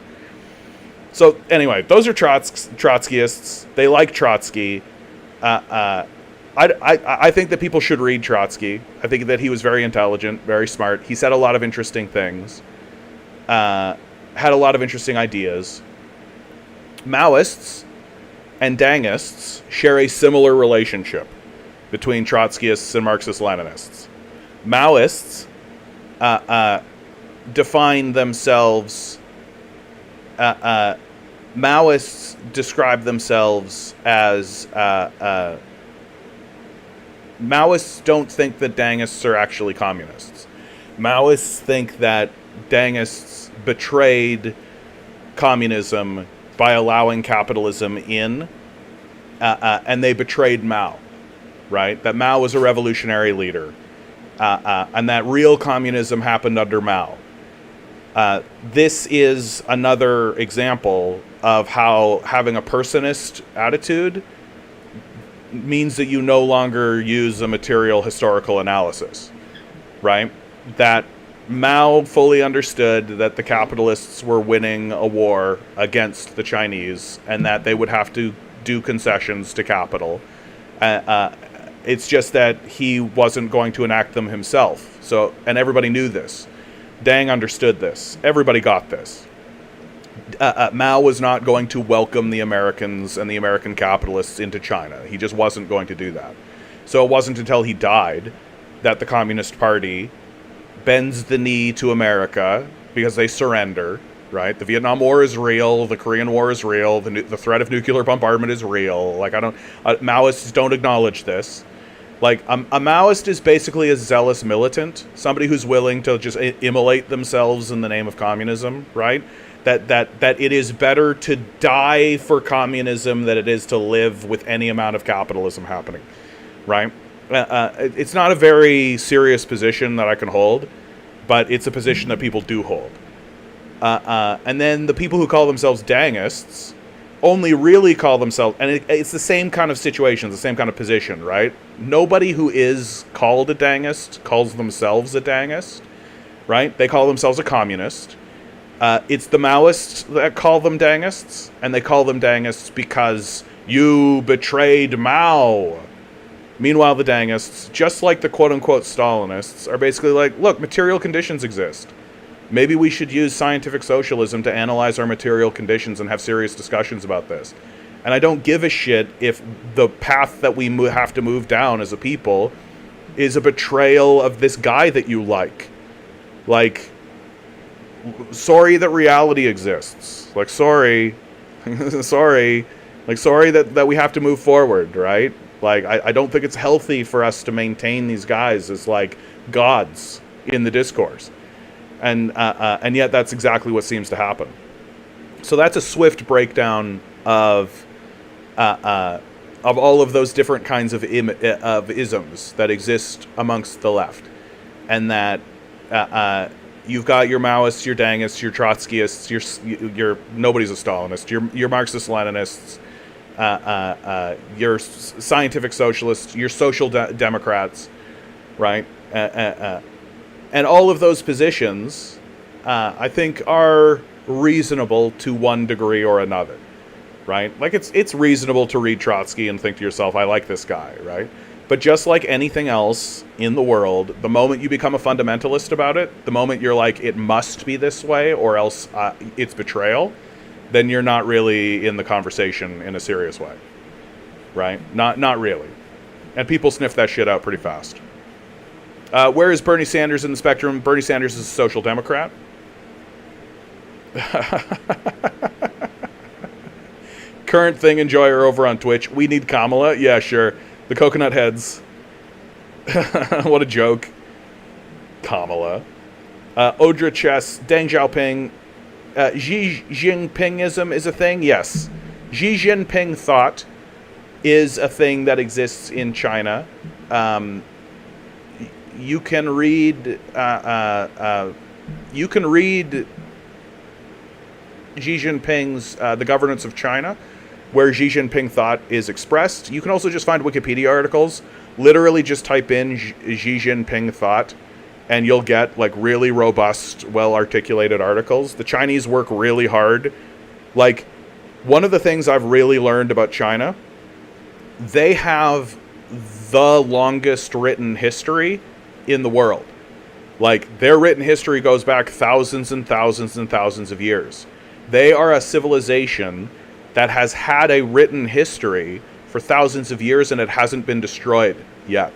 So anyway, those are Trotskyists. They like Trotsky. I think that people should read Trotsky. I think that he was very intelligent, very smart. He said a lot of interesting things. Had a lot of interesting ideas. Maoists and Dangists share a similar relationship between Trotskyists and Marxist-Leninists. Maoists define themselves... Maoists describe themselves as... Maoists don't think that Dangists are actually communists. Maoists think that Dangists betrayed communism by allowing capitalism in, and they betrayed Mao, right? That Mao was a revolutionary leader, and that real communism happened under Mao. This is another example of how having a personist attitude means that you no longer use a material historical analysis, right? That Mao fully understood that the capitalists were winning a war against the Chinese and that they would have to do concessions to capital. It's just that he wasn't going to enact them himself. So, and everybody knew this. Deng understood this. Everybody got this. Mao was not going to welcome the Americans and the American capitalists into China. He just wasn't going to do that. So it wasn't until he died that the Communist Party bends the knee to America because they surrender, right? The Vietnam War is real. The Korean War is real. The threat of nuclear bombardment is real. Like, Maoists don't acknowledge this. Like, a Maoist is basically a zealous militant, somebody who's willing to just immolate themselves in the name of communism, right? That it is better to die for communism than it is to live with any amount of capitalism happening, right? It's not a very serious position that I can hold, but it's a position that people do hold. And then the people who call themselves Dangists only really call themselves, and it's the same kind of situation, the same kind of position, right? Nobody who is called a Dangist calls themselves a Dangist, right? They call themselves a communist. It's the Maoists that call them Dangists, and they call them Dangists because you betrayed Mao. Meanwhile, the Dangists, just like the quote-unquote Stalinists, are basically like, look, material conditions exist. Maybe we should use scientific socialism to analyze our material conditions and have serious discussions about this. And I don't give a shit if the path that we have to move down as a people is a betrayal of this guy that you like. Like, sorry that reality exists. Like, sorry. sorry. Like, sorry that we have to move forward, right? Like, I don't think it's healthy for us to maintain these guys as, like, gods in the discourse. And yet that's exactly what seems to happen. So that's a swift breakdown of all of those different kinds of isms that exist amongst the left. And that you've got your Maoists, your Dangists, your Trotskyists, your nobody's a Stalinist, your Marxist-Leninists, your scientific socialists, your social democrats, right? And all of those positions, I think, are reasonable to one degree or another, right? Like, it's reasonable to read Trotsky and think to yourself, I like this guy, right? But just like anything else in the world, the moment you become a fundamentalist about it, the moment you're like, it must be this way or else it's betrayal, then you're not really in the conversation in a serious way, right? Not really. And people sniff that shit out pretty fast. Where is Bernie Sanders in the spectrum? Bernie Sanders is a social democrat. Current thing enjoyer over on Twitch. We need Kamala. Yeah, sure. The coconut heads. What a joke. Kamala. Odra Chess. Deng Xiaoping. Xi Jinpingism is a thing? Yes. Xi Jinping Thought is a thing that exists in China. You can read Xi Jinping's The Governance of China, where Xi Jinping Thought is expressed. You can also just find Wikipedia articles literally just type in Xi Jinping Thought, and you'll get like really robust, well-articulated articles. The Chinese work really hard. Like, one of the things I've really learned about China, they have the longest written history in the world. Like, their written history goes back thousands and thousands and thousands of years. They are a civilization that has had a written history for thousands of years, and it hasn't been destroyed yet,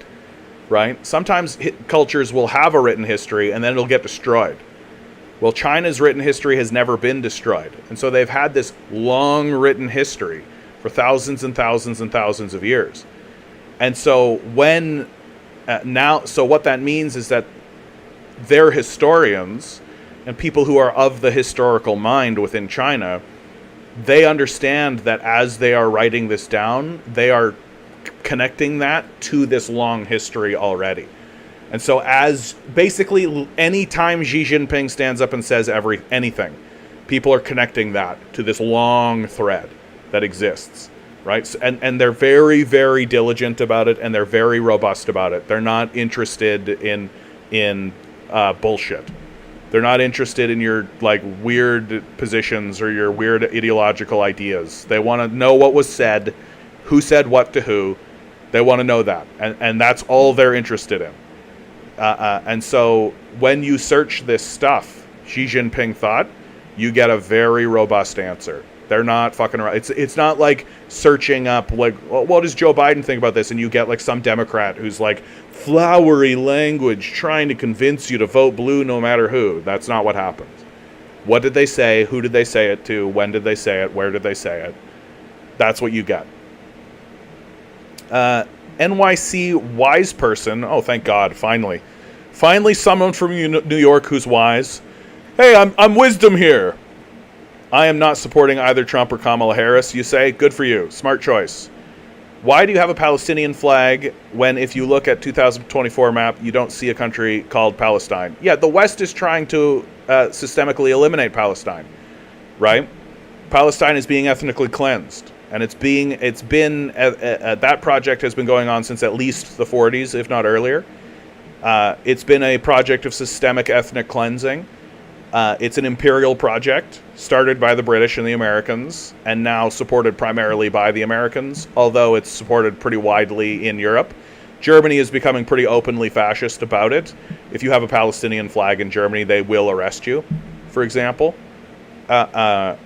right? Sometimes cultures will have a written history, and then it'll get destroyed. Well, China's written history has never been destroyed. And so they've had this long written history for thousands and thousands and thousands of years. And so so what that means is that their historians and people who are of the historical mind within China, they understand that as they are writing this down, they are connecting that to this long history already. And so as basically any time Xi Jinping stands up and says anything, people are connecting that to this long thread that exists, right? So, and they're very, very diligent about it, and they're very robust about it. They're not interested in bullshit. They're not interested in your like weird positions or your weird ideological ideas. They want to know what was said, who said what to who. They want to know that, and that's all they're interested in. And so when you search this stuff, Xi Jinping Thought, you get a very robust answer. They're not fucking around. It's not like searching up like, well, what does Joe Biden think about this? And you get like some Democrat who's like flowery language trying to convince you to vote blue no matter who. That's not what happens. What did they say? Who did they say it to? When did they say it? Where did they say it? That's what you get. NYC wise person. Oh, thank God. Finally someone from New York who's wise. Hey, I'm wisdom here. I am not supporting either Trump or Kamala Harris. You say, good for you. Smart choice. Why do you have a Palestinian flag when, if you look at 2024 map, you don't see a country called Palestine? Yeah, the West is trying to systemically eliminate Palestine, right? Palestine is being ethnically cleansed, and that project has been going on since at least the 40s, if not earlier. It's been a project of systemic ethnic cleansing. It's an imperial project started by the British and the Americans, and now supported primarily by the Americans, although it's supported pretty widely in Europe. Germany is becoming pretty openly fascist about it. If you have a Palestinian flag in Germany, they will arrest you, for example. And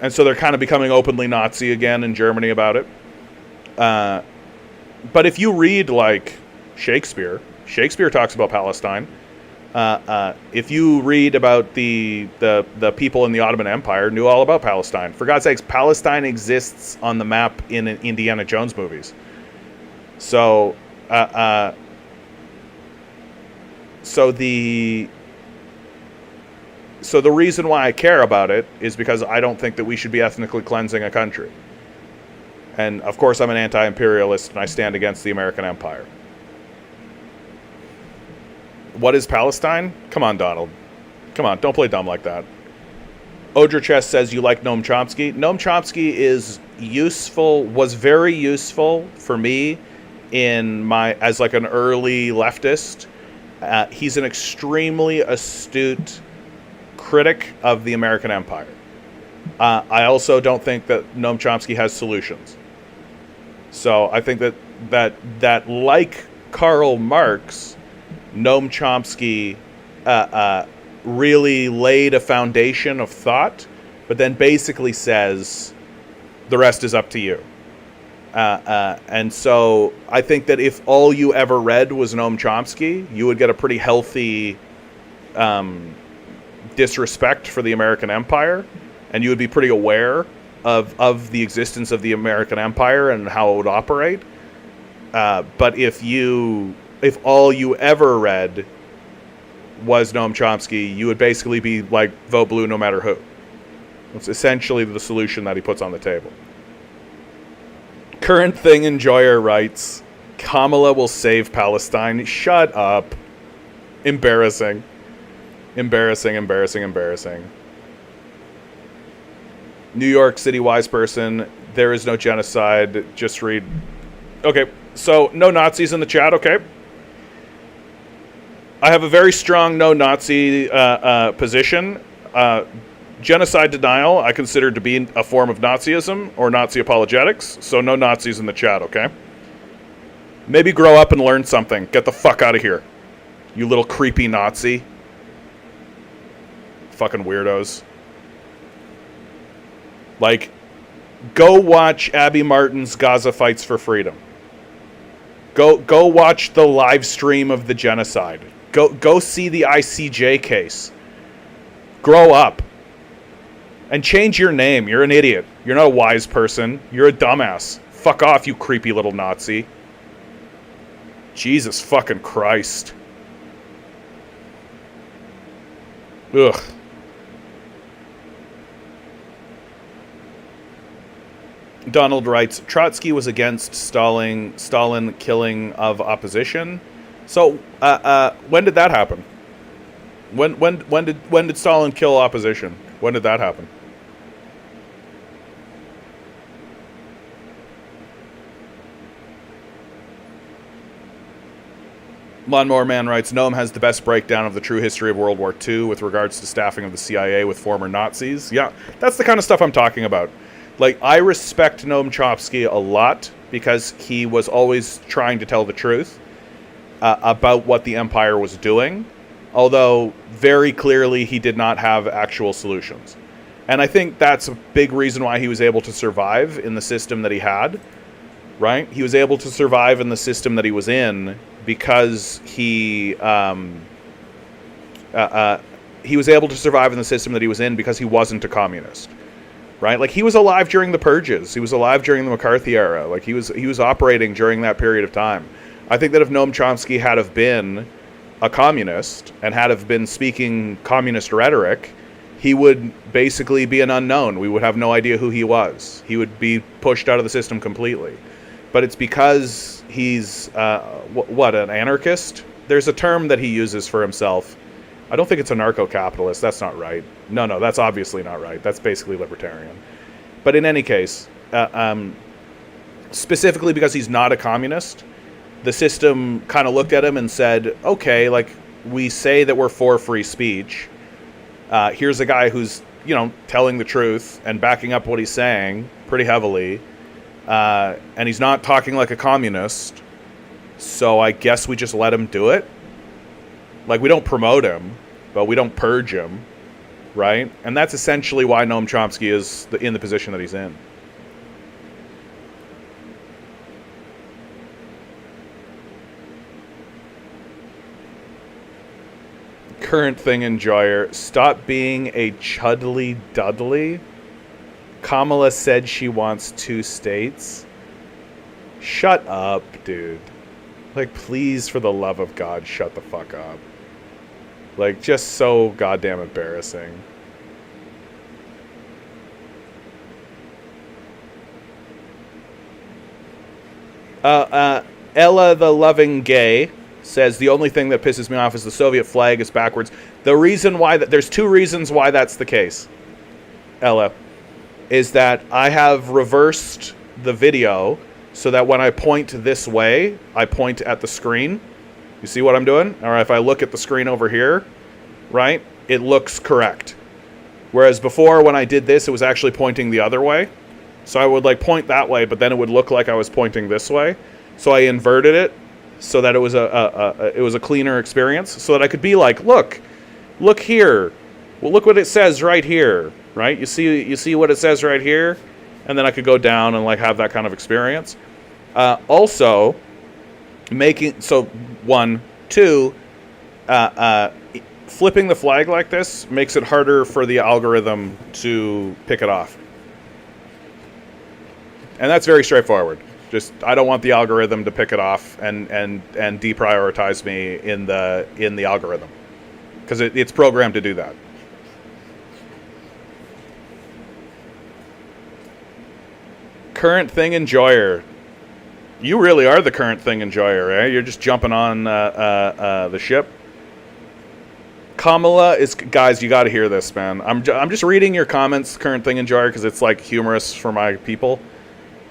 so they're kind of becoming openly Nazi again in Germany about it. But if you read, like, Shakespeare talks about Palestine. If you read about the people in the Ottoman Empire, knew all about Palestine. For God's sakes, Palestine exists on the map in Indiana Jones movies. So the reason why I care about it is because I don't think that we should be ethnically cleansing a country. And of course, I'm an anti-imperialist, and I stand against the American empire. What is Palestine? Come on, Donald. Come on, don't play dumb like that. Odra Chess says you like Nom Chomsky. Nom Chomsky was very useful for me as like an early leftist. He's an extremely astute critic of the American empire. I also don't think that Noam Chomsky has solutions. So I think that like Karl Marx, Noam Chomsky really laid a foundation of thought, but then basically says the rest is up to you. And so I think that if all you ever read was Noam Chomsky, you would get a pretty healthy disrespect for the American empire, and you would be pretty aware of the existence of the American empire and how it would operate. But if all you ever read was Noam Chomsky, you would basically be like, vote blue no matter who. It's essentially the solution that he puts on the table. Current Thing Enjoyer writes, Kamala will save Palestine. Shut up. Embarrassing. Embarrassing. New York City wise person, there is no genocide. Just read. Okay. So, no Nazis in the chat, okay. I have a very strong no-Nazi position. Genocide denial I consider to be a form of Nazism or Nazi apologetics, so no Nazis in the chat, okay? Maybe grow up and learn something. Get the fuck out of here, you little creepy Nazi. Fucking weirdos. Like, go watch Abby Martin's Gaza Fights for Freedom. Go watch the live stream of the genocide. Go see the ICJ case. Grow up. And change your name. You're an idiot. You're not a wise person. You're a dumbass. Fuck off, you creepy little Nazi. Jesus fucking Christ. Ugh. Donald writes, Trotsky was against Stalin killing of opposition. So, when did that happen? When did Stalin kill opposition? When did that happen? Lawnmower Man writes, Noam has the best breakdown of the true history of World War II with regards to staffing of the CIA with former Nazis. Yeah, that's the kind of stuff I'm talking about. Like, I respect Noam Chomsky a lot because he was always trying to tell the truth about what the empire was doing, although very clearly he did not have actual solutions. And I think that's a big reason why he was able to survive in the system that he had, right? He was able to survive in the system that he was in because he was able to survive in the system that he was in because he wasn't a communist, right? Like, he was alive during the purges. He was alive during the McCarthy era. Like, he was operating during that period of time. I think that if Noam Chomsky had have been a communist and had have been speaking communist rhetoric, he would basically be an unknown. We would have no idea who he was. He would be pushed out of the system completely. But it's because he's, an anarchist? There's a term that he uses for himself. I don't think it's anarcho-capitalist. That's not right. No, that's obviously not right. That's basically libertarian. But in any case, specifically because he's not a communist, the system kind of looked at him and said, okay, like, we say that we're for free speech. Here's a guy who's, telling the truth and backing up what he's saying pretty heavily. And he's not talking like a communist. So I guess we just let him do it. Like, we don't promote him, but we don't purge him, right? And that's essentially why Noam Chomsky is in the position that he's in. Current thing enjoyer, stop being a Chudley Dudley. Kamala said she wants 2 states. Shut up, dude. Like, please, for the love of God, shut the fuck up. Like, just so goddamn embarrassing. Ella the Loving Gay says, the only thing that pisses me off is the Soviet flag is backwards. The reason why there's 2 reasons why that's the case, Ella, is that I have reversed the video so that when I point this way, I point at the screen. You see what I'm doing? Or if I look at the screen over here, right, it looks correct. Whereas before, when I did this, it was actually pointing the other way. So I would like point that way, but then it would look like I was pointing this way. So I inverted it so that it was a cleaner experience, so that I could be like, look here. Well, look what it says right here, right? You see what it says right here, and then I could go down and like have that kind of experience. Also, flipping the flag like this makes it harder for the algorithm to pick it off, and that's very straightforward. Just, I don't want the algorithm to pick it off and deprioritize me in the algorithm, because it's programmed to do that. Current thing enjoyer. You really are the current thing enjoyer, eh? You're just jumping on the ship. Kamala is, guys, you got to hear this, man. I'm just reading your comments, current thing enjoyer, because it's like humorous for my people.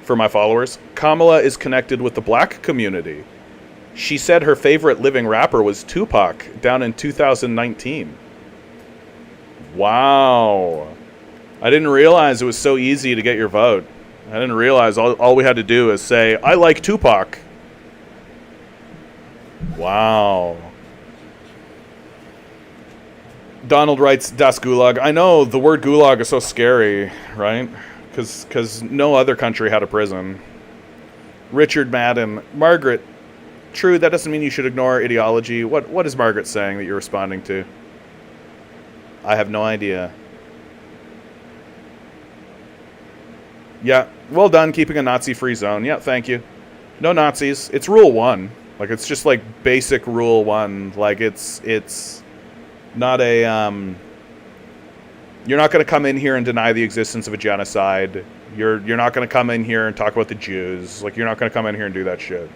for my followers, Kamala is connected with the black community. She said her favorite living rapper was Tupac down in 2019. Wow. I didn't realize it was so easy to get your vote. I didn't realize all we had to do is say, I like Tupac. Wow. Donald writes, Das Gulag. I know, the word gulag is so scary, right? Because no other country had a prison. Richard Madden. Margaret, true, that doesn't mean you should ignore ideology. What is Margaret saying that you're responding to? I have no idea. Yeah, well done keeping a Nazi-free zone. Yeah, thank you. No Nazis. It's Rule 1. Like, it's just like basic Rule 1. Like, it's not a... You're not going to come in here and deny the existence of a genocide. You're not going to come in here and talk about the Jews. Like, you're not going to come in here and do that shit.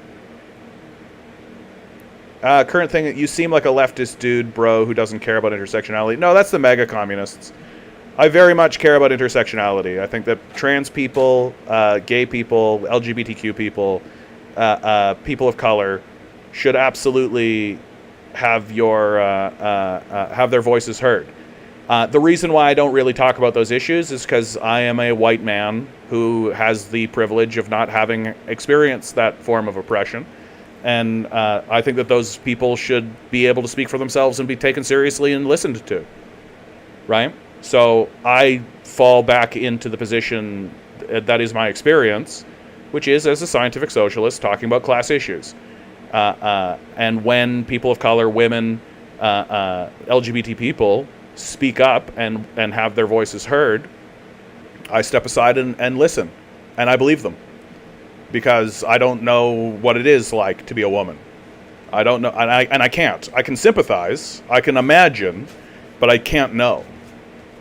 Current thing, you seem like a leftist dude, bro, who doesn't care about intersectionality. No, that's the Mega Communists. I very much care about intersectionality. I think that trans people, gay people, LGBTQ people, people of color should absolutely have have their voices heard. The reason why I don't really talk about those issues is because I am a white man who has the privilege of not having experienced that form of oppression. And I think that those people should be able to speak for themselves and be taken seriously and listened to. Right? So I fall back into the position that is my experience, which is as a scientific socialist talking about class issues. And when people of color, women, LGBT people speak up and have their voices heard, I step aside and listen. And I believe them. Because I don't know what it is like to be a woman. I don't know, and I can't. I can sympathize, I can imagine, but I can't know.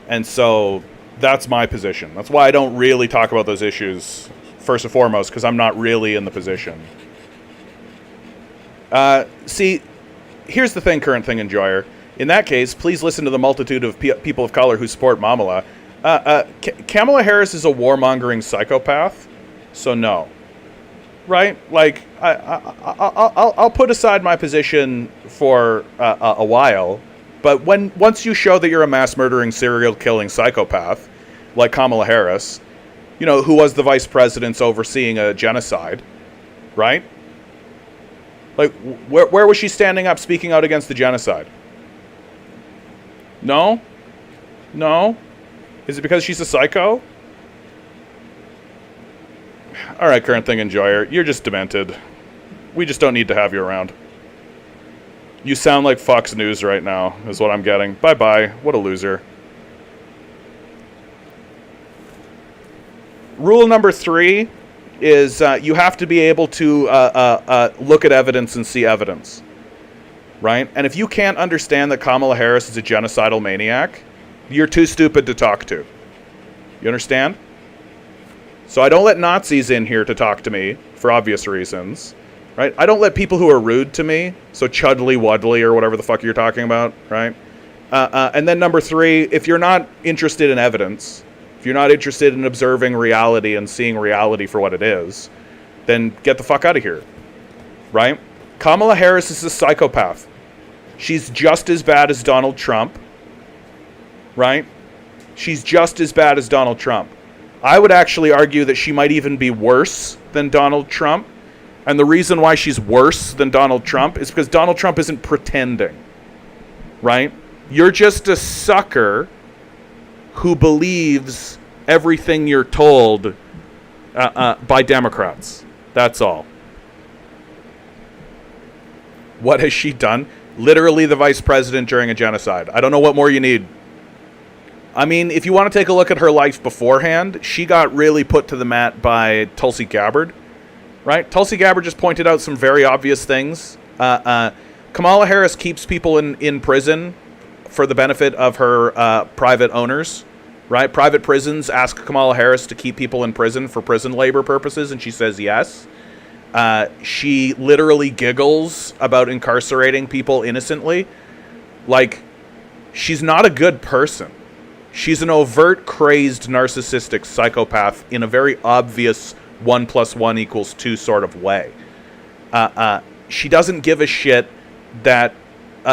And so that's my position. That's why I don't really talk about those issues first and foremost, because I'm not really in the position. See, here's the thing, current thing enjoyer. In that case, please listen to the multitude of people of color who support Kamala. Kamala Harris is a warmongering psychopath, so no. Right? Like, I'll put aside my position for a while, but once you show that you're a mass murdering, serial killing psychopath, like Kamala Harris, you know, who was the vice president overseeing a genocide, right? Like, where was she standing up speaking out against the genocide? No? No? Is it because she's a psycho? All right, current thing enjoyer, you're just demented. We just don't need to have you around. You sound like Fox News right now, is what I'm getting. Bye-bye. What a loser. Rule number 3 is you have to be able to look at evidence and see evidence. Right? And if you can't understand that Kamala Harris is a genocidal maniac, you're too stupid to talk to. You understand? So I don't let Nazis in here to talk to me, for obvious reasons, right? I don't let people who are rude to me, so Chudley Wudley or whatever the fuck you're talking about, right? And then number 3, if you're not interested in evidence, if you're not interested in observing reality and seeing reality for what it is, then get the fuck out of here, right? Kamala Harris is a psychopath. She's just as bad as Donald Trump, right? She's just as bad as Donald Trump. I would actually argue that she might even be worse than Donald Trump. And the reason why she's worse than Donald Trump is because Donald Trump isn't pretending, right? You're just a sucker who believes everything you're told by Democrats. That's all. What has she done? Literally the vice president during a genocide. I don't know what more you need. I mean, if you want to take a look at her life beforehand, she got really put to the mat by Tulsi Gabbard, right? Tulsi Gabbard just pointed out some very obvious things. Kamala Harris keeps people in prison for the benefit of her private owners, right? Private prisons ask Kamala Harris to keep people in prison for prison labor purposes, and she says yes. She literally giggles about incarcerating people innocently. Like, she's not a good person. She's an overt, crazed, narcissistic psychopath in a very obvious 1 + 1 = 2 sort of way. She doesn't give a shit that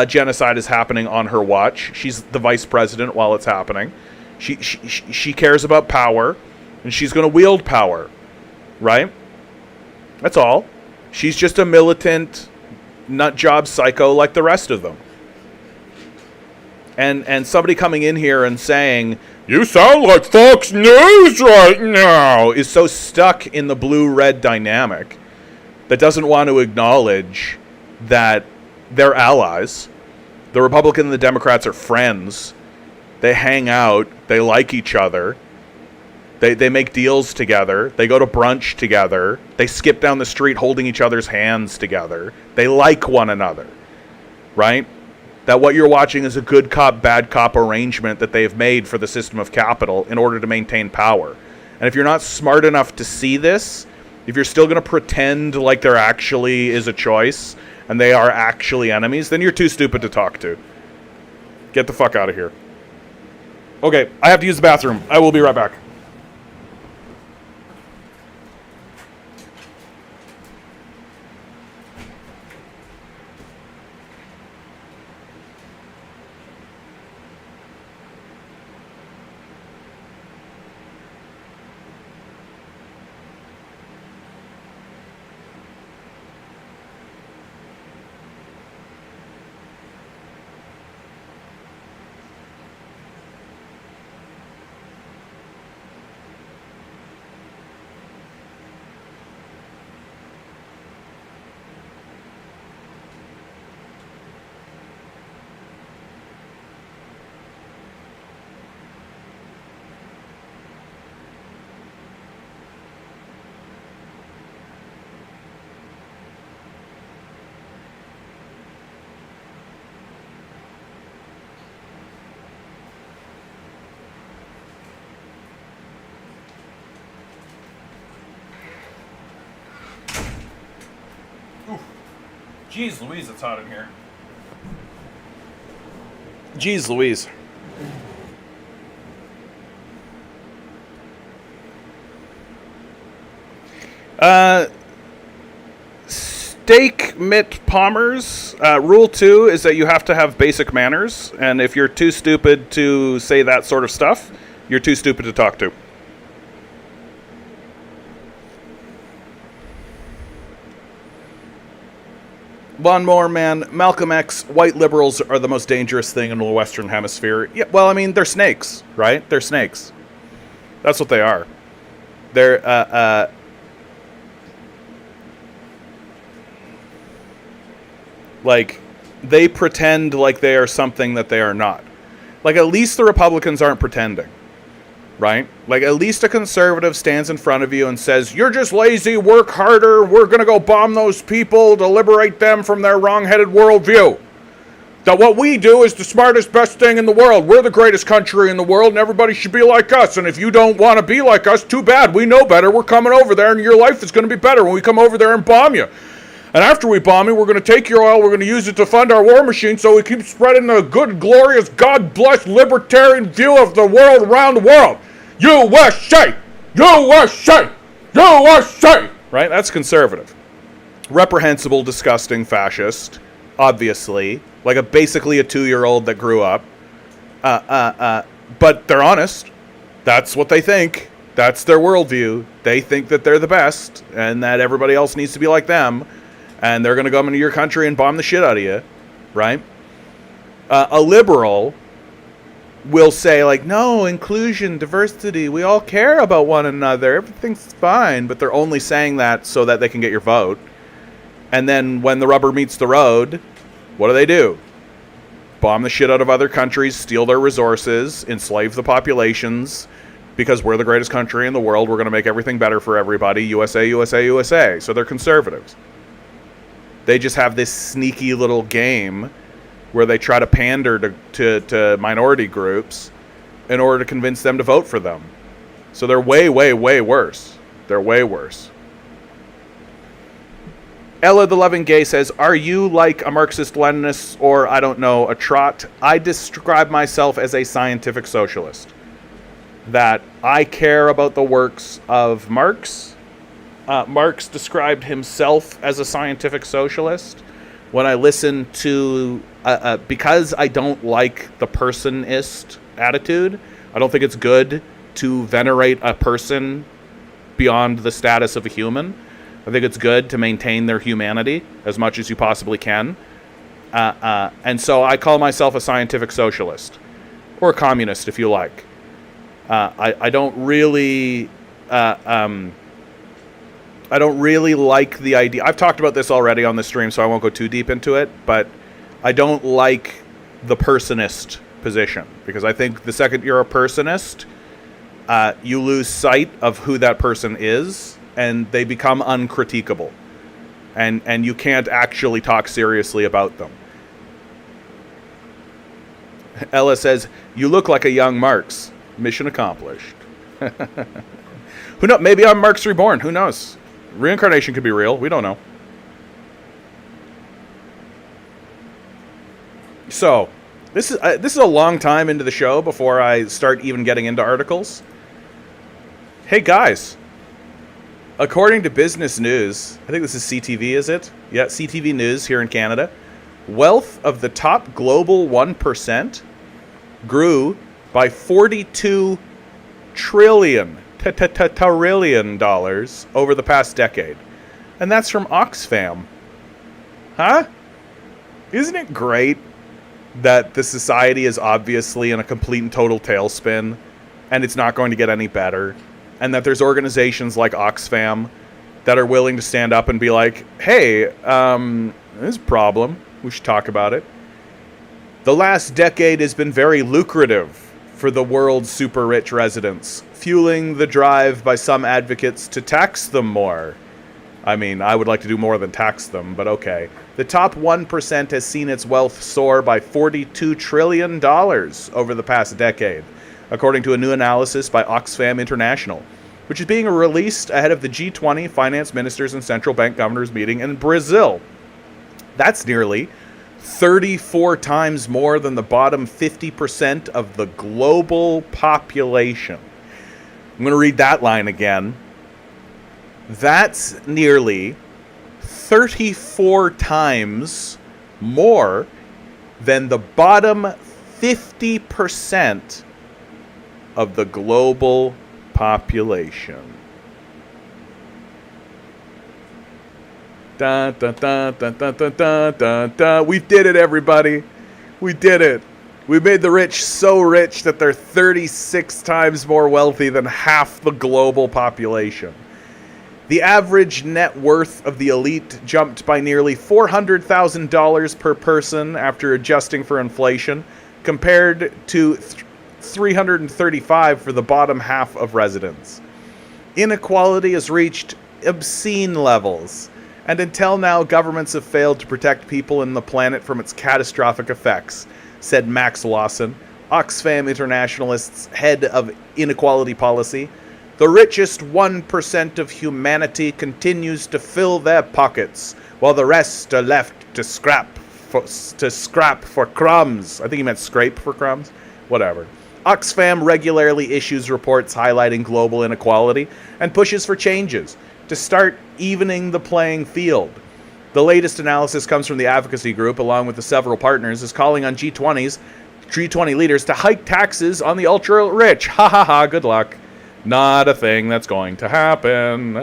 genocide is happening on her watch. She's the vice president while it's happening. She cares about power, and she's going to wield power, right? That's all. She's just a militant nut job psycho like the rest of them. And somebody coming in here and saying, "You sound like Fox News right now," is so stuck in the blue-red dynamic that doesn't want to acknowledge that they're allies. The Republican and the Democrats are friends. They hang out. They like each other. They make deals together. They go to brunch together. They skip down the street holding each other's hands together. They like one another, right? That what you're watching is a good cop, bad cop arrangement that they've made for the system of capital in order to maintain power. And if you're not smart enough to see this, if you're still going to pretend like there actually is a choice and they are actually enemies, then you're too stupid to talk to. Get the fuck out of here. Okay, I have to use the bathroom. I will be right back. Jeez Louise, it's hot in here. Jeez Louise. Steak mit Palmers. Rule 2 is that you have to have basic manners, and if you're too stupid to say that sort of stuff, you're too stupid to talk to. One more, man. Malcolm X, white liberals are the most dangerous thing in the Western Hemisphere. Yeah, well, I mean, they're snakes, right? They're snakes. That's what they are. They're, like, they pretend like they are something that they are not. Like, at least the Republicans aren't pretending, right? Like, at least a conservative stands in front of you and says, "You're just lazy, work harder, we're going to go bomb those people to liberate them from their wrong-headed worldview. That what we do is the smartest, best thing in the world. We're the greatest country in the world, and everybody should be like us. And if you don't want to be like us, too bad. We know better. We're coming over there, and your life is going to be better when we come over there and bomb you. And after we bomb you, we're going to take your oil, we're going to use it to fund our war machine so we keep spreading the good, glorious, God-blessed, libertarian view of the world around the world. USA! USA! USA! Right? That's conservative. Reprehensible, disgusting, fascist, obviously. Like basically a 2-year-old that grew up. But they're honest. That's what they think. That's their worldview. They think that they're the best and that everybody else needs to be like them. And they're going to come into your country and bomb the shit out of you. Right? A liberal will say, like, no, inclusion, diversity, we all care about one another, everything's fine, but they're only saying that so that they can get your vote. And then when the rubber meets the road, what do? Bomb the shit out of other countries, steal their resources, enslave the populations, because we're the greatest country in the world, we're going to make everything better for everybody, USA, USA, USA. So they're conservatives. They just have this sneaky little game where they try to pander to minority groups in order to convince them to vote for them. So they're way, way, way worse. They're way worse. Ella the Loving Gay says, are you like a Marxist-Leninist or, I don't know, a trot? I describe myself as a scientific socialist. That I care about the works of Marx Marx described himself as a scientific socialist. When I listen to, because I don't like the personist attitude, I don't think it's good to venerate a person beyond the status of a human. I think it's good to maintain their humanity as much as you possibly can. And so I call myself a scientific socialist, or a communist if you like. I don't really like the idea. I've talked about this already on the stream, so I won't go too deep into it, but I don't like the personist position, because I think the second you're a personist, you lose sight of who that person is, and they become uncritiquable. And you can't actually talk seriously about them. Ella says, "You look like a young Marx." Mission accomplished. Who knows? Maybe I'm Marx reborn. Who knows? Reincarnation could be real. We don't know. So, this is a long time into the show before I start even getting into articles. Hey guys, according to Business News, I think this is CTV, is it? Yeah, CTV News here in Canada. Wealth of the top global 1% grew by $42 trillion dollars over the past decade. And that's from Oxfam. Huh? Isn't it great that the society is obviously in a complete and total tailspin, and it's not going to get any better, and that there's organizations like Oxfam that are willing to stand up and be like, hey, there's a problem. We should talk about it. The last decade has been very lucrative for the world's super rich residents, fueling the drive by some advocates to tax them more. I mean, I would like to do more than tax them, but okay. The top 1% has seen its wealth soar by $42 trillion over the past decade, according to a new analysis by Oxfam International, which is being released ahead of the G20 finance ministers and central bank governors meeting in Brazil. That's nearly 34 times more than the bottom 50% of the global population. I'm going to read that line again. That's nearly 34 times more than the bottom 50% of the global population. Dun, dun, dun, dun, dun, dun, dun, dun, dun. We did it, everybody. We did it. We made the rich so rich that they're 36 times more wealthy than half the global population. The average net worth of the elite jumped by nearly $400,000 per person after adjusting for inflation, compared to $335 for the bottom half of residents. Inequality has reached obscene levels, and until now, governments have failed to protect people and the planet from its catastrophic effects, said Max Lawson, Oxfam Internationalist's head of inequality policy. The richest 1% of humanity continues to fill their pockets, while the rest are left to scrap for crumbs. I think he meant scrape for crumbs. Whatever. Oxfam regularly issues reports highlighting global inequality and pushes for changes to start evening the playing field. The latest analysis comes from the advocacy group, along with the several partners, is calling on G20 leaders to hike taxes on the ultra-rich. Ha ha ha, good luck. Not a thing that's going to happen.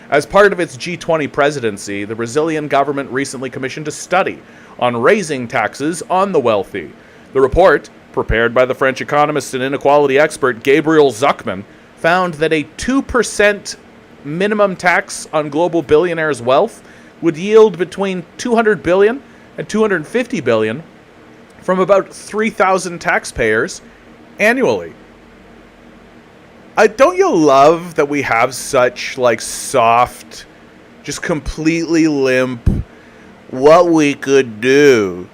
As part of its G20 presidency, the Brazilian government recently commissioned a study on raising taxes on the wealthy. The report, prepared by the French economist and inequality expert Gabriel Zuckman, found that a 2% minimum tax on global billionaires' wealth would yield between $200 billion and $250 billion from about 3,000 taxpayers annually. Don't you love that we have such, soft, just completely limp, what we could do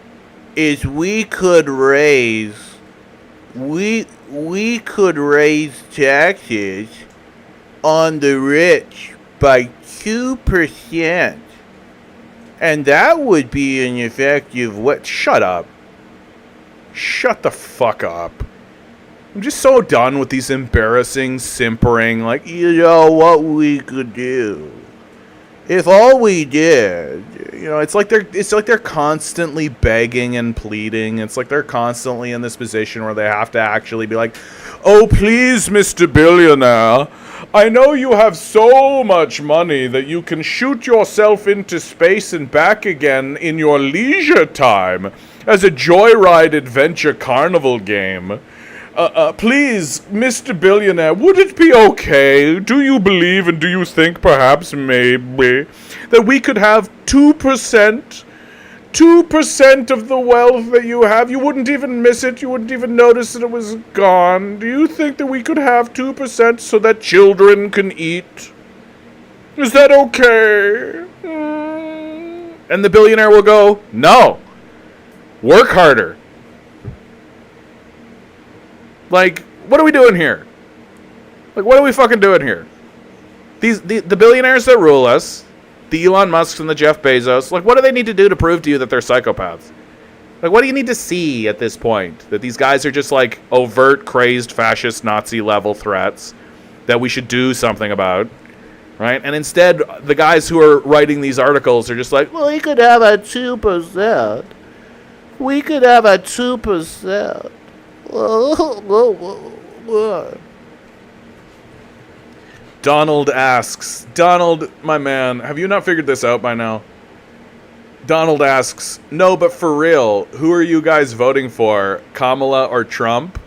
is we could raise taxes on the rich by 2%. And that would be an effective shut up. Shut the fuck up. I'm just so done with these embarrassing, simpering, what we could do. if all we did, it's like they're constantly begging and pleading. It's like they're constantly in this position where they have to actually be like, oh, please, Mr. Billionaire, I know you have so much money that you can shoot yourself into space and back again in your leisure time as a joyride adventure carnival game. Please, Mr. Billionaire, would it be okay? Do you believe and do you think perhaps maybe that we could have 2%? 2% of the wealth that you have? You wouldn't even miss it. You wouldn't even notice that it was gone. Do you think that we could have 2% so that children can eat? Is that okay? And the billionaire will go, no. Work harder. Like, what are we doing here? Like, what are we fucking doing here? The billionaires that rule us, the Elon Musks and the Jeff Bezos, like, what do they need to do to prove to you that they're psychopaths? Like, what do you need to see at this point? That these guys are just, like, overt, crazed, fascist, Nazi-level threats that we should do something about, right? And instead, the guys who are writing these articles are just like, well, we could have a 2%. We could have a 2%. Donald asks, Donald, my man, have you not figured this out by now? Donald asks, no, but for real, who are you guys voting for, Kamala or Trump?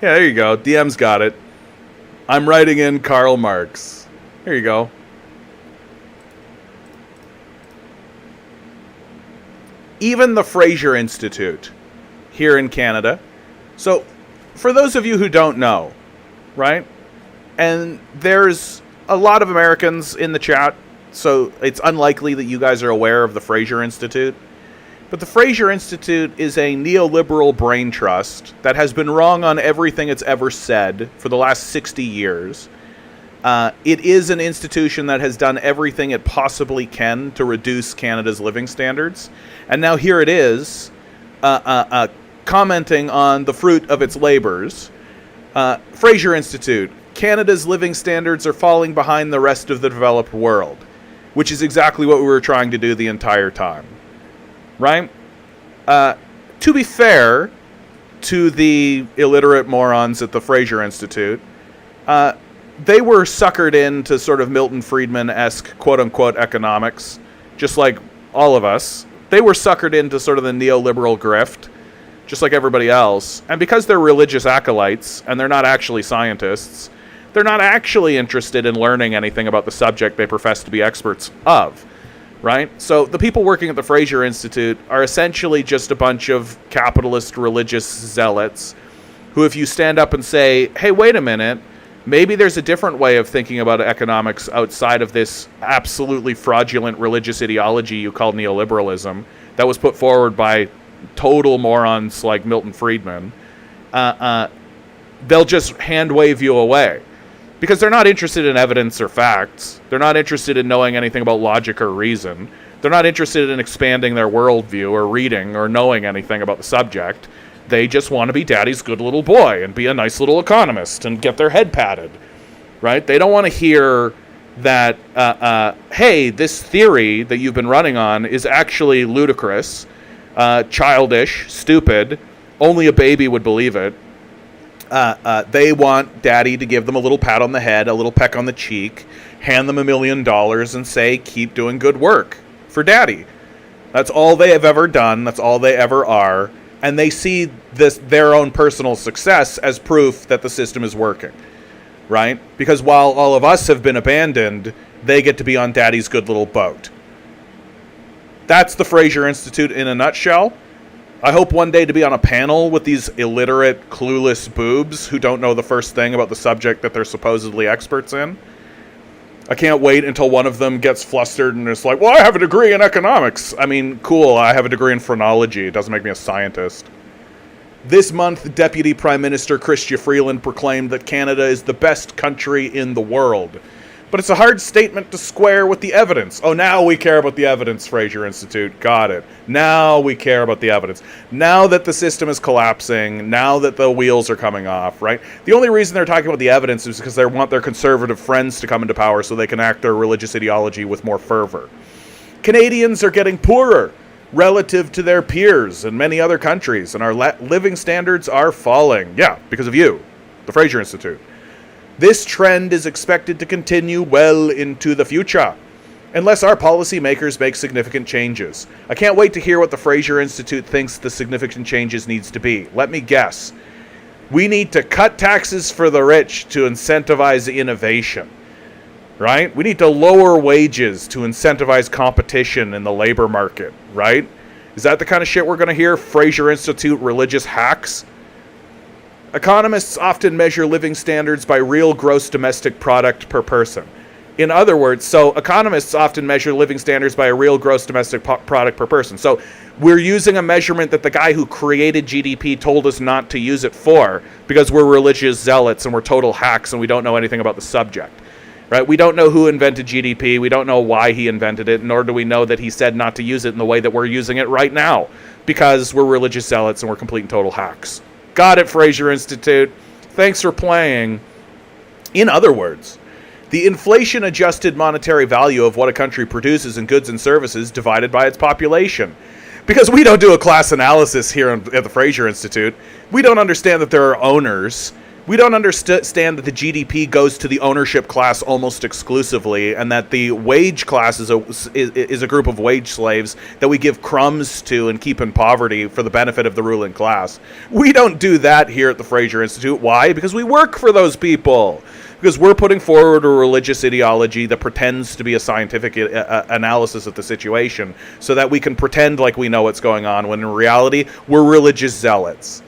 Yeah, there you go. DM's got it. I'm writing in Karl Marx. Here you go. Even the Fraser Institute here in Canada. So, for those of you who don't know, right? And there's a lot of Americans in the chat, so it's unlikely that you guys are aware of the Fraser Institute. But the Fraser Institute is a neoliberal brain trust that has been wrong on everything it's ever said for the last 60 years. It is an institution that has done everything it possibly can to reduce Canada's living standards. And now here it is, commenting on the fruit of its labors. Fraser Institute, Canada's living standards are falling behind the rest of the developed world, which is exactly what we were trying to do the entire time. Right? To be fair to the illiterate morons at the Fraser Institute, they were suckered into sort of Milton Friedman-esque quote-unquote economics, just like all of us. They were suckered into sort of the neoliberal grift, just like everybody else. And because they're religious acolytes, and they're not actually scientists, they're not actually interested in learning anything about the subject they profess to be experts of. Right? So the people working at the Fraser Institute are essentially just a bunch of capitalist religious zealots who, if you stand up and say, hey, wait a minute, maybe there's a different way of thinking about economics outside of this absolutely fraudulent religious ideology you call neoliberalism that was put forward by total morons like Milton Friedman, they'll just hand wave you away. Because they're not interested in evidence or facts. They're not interested in knowing anything about logic or reason. They're not interested in expanding their worldview or reading or knowing anything about the subject. They just want to be daddy's good little boy and be a nice little economist and get their head patted. Right? They don't want to hear that, hey, this theory that you've been running on is actually ludicrous, childish, stupid. Only a baby would believe it. They want daddy to give them a little pat on the head, a little peck on the cheek, hand them $1 million and say, keep doing good work for daddy. That's all they have ever done. That's all they ever are. And they see their own personal success as proof that the system is working, right? Because while all of us have been abandoned, they get to be on daddy's good little boat. That's the Fraser Institute in a nutshell. I hope one day to be on a panel with these illiterate, clueless boobs who don't know the first thing about the subject that they're supposedly experts in. I can't wait until one of them gets flustered and is like, well, I have a degree in economics. I mean, cool, I have a degree in phrenology. It doesn't make me a scientist. This month, Deputy Prime Minister Chrystia Freeland proclaimed that Canada is the best country in the world. But it's a hard statement to square with the evidence. Oh, now we care about the evidence, Fraser Institute. Got it. Now we care about the evidence. Now that the system is collapsing, now that the wheels are coming off, right? The only reason they're talking about the evidence is because they want their conservative friends to come into power so they can act their religious ideology with more fervor. Canadians are getting poorer relative to their peers in many other countries, and our living standards are falling. Yeah, because of you, the Fraser Institute. This trend is expected to continue well into the future, unless our policymakers make significant changes. I can't wait to hear what the Fraser Institute thinks the significant changes needs to be. Let me guess. We need to cut taxes for the rich to incentivize innovation, right? We need to lower wages to incentivize competition in the labor market, right? Is that the kind of shit we're going to hear? Fraser Institute religious hacks? Economists often measure living standards by real gross domestic product per person. In other words, economists often measure living standards by a real gross domestic product per person. So we're using a measurement that the guy who created GDP told us not to use it for because we're religious zealots and we're total hacks and we don't know anything about the subject. Right? We don't know who invented GDP. We don't know why he invented it, nor do we know that he said not to use it in the way that we're using it right now because we're religious zealots and we're complete and total hacks. Got it, Fraser Institute. Thanks for playing. In other words, the inflation-adjusted monetary value of what a country produces in goods and services divided by its population. Because we don't do a class analysis here at the Fraser Institute. We don't understand that there are owners. We don't understand that the GDP goes to the ownership class almost exclusively, and that the wage class is a group of wage slaves that we give crumbs to and keep in poverty for the benefit of the ruling class. We don't do that here at the Fraser Institute. Why? Because we work for those people. Because we're putting forward a religious ideology that pretends to be a scientific analysis of the situation so that we can pretend like we know what's going on when in reality we're religious zealots.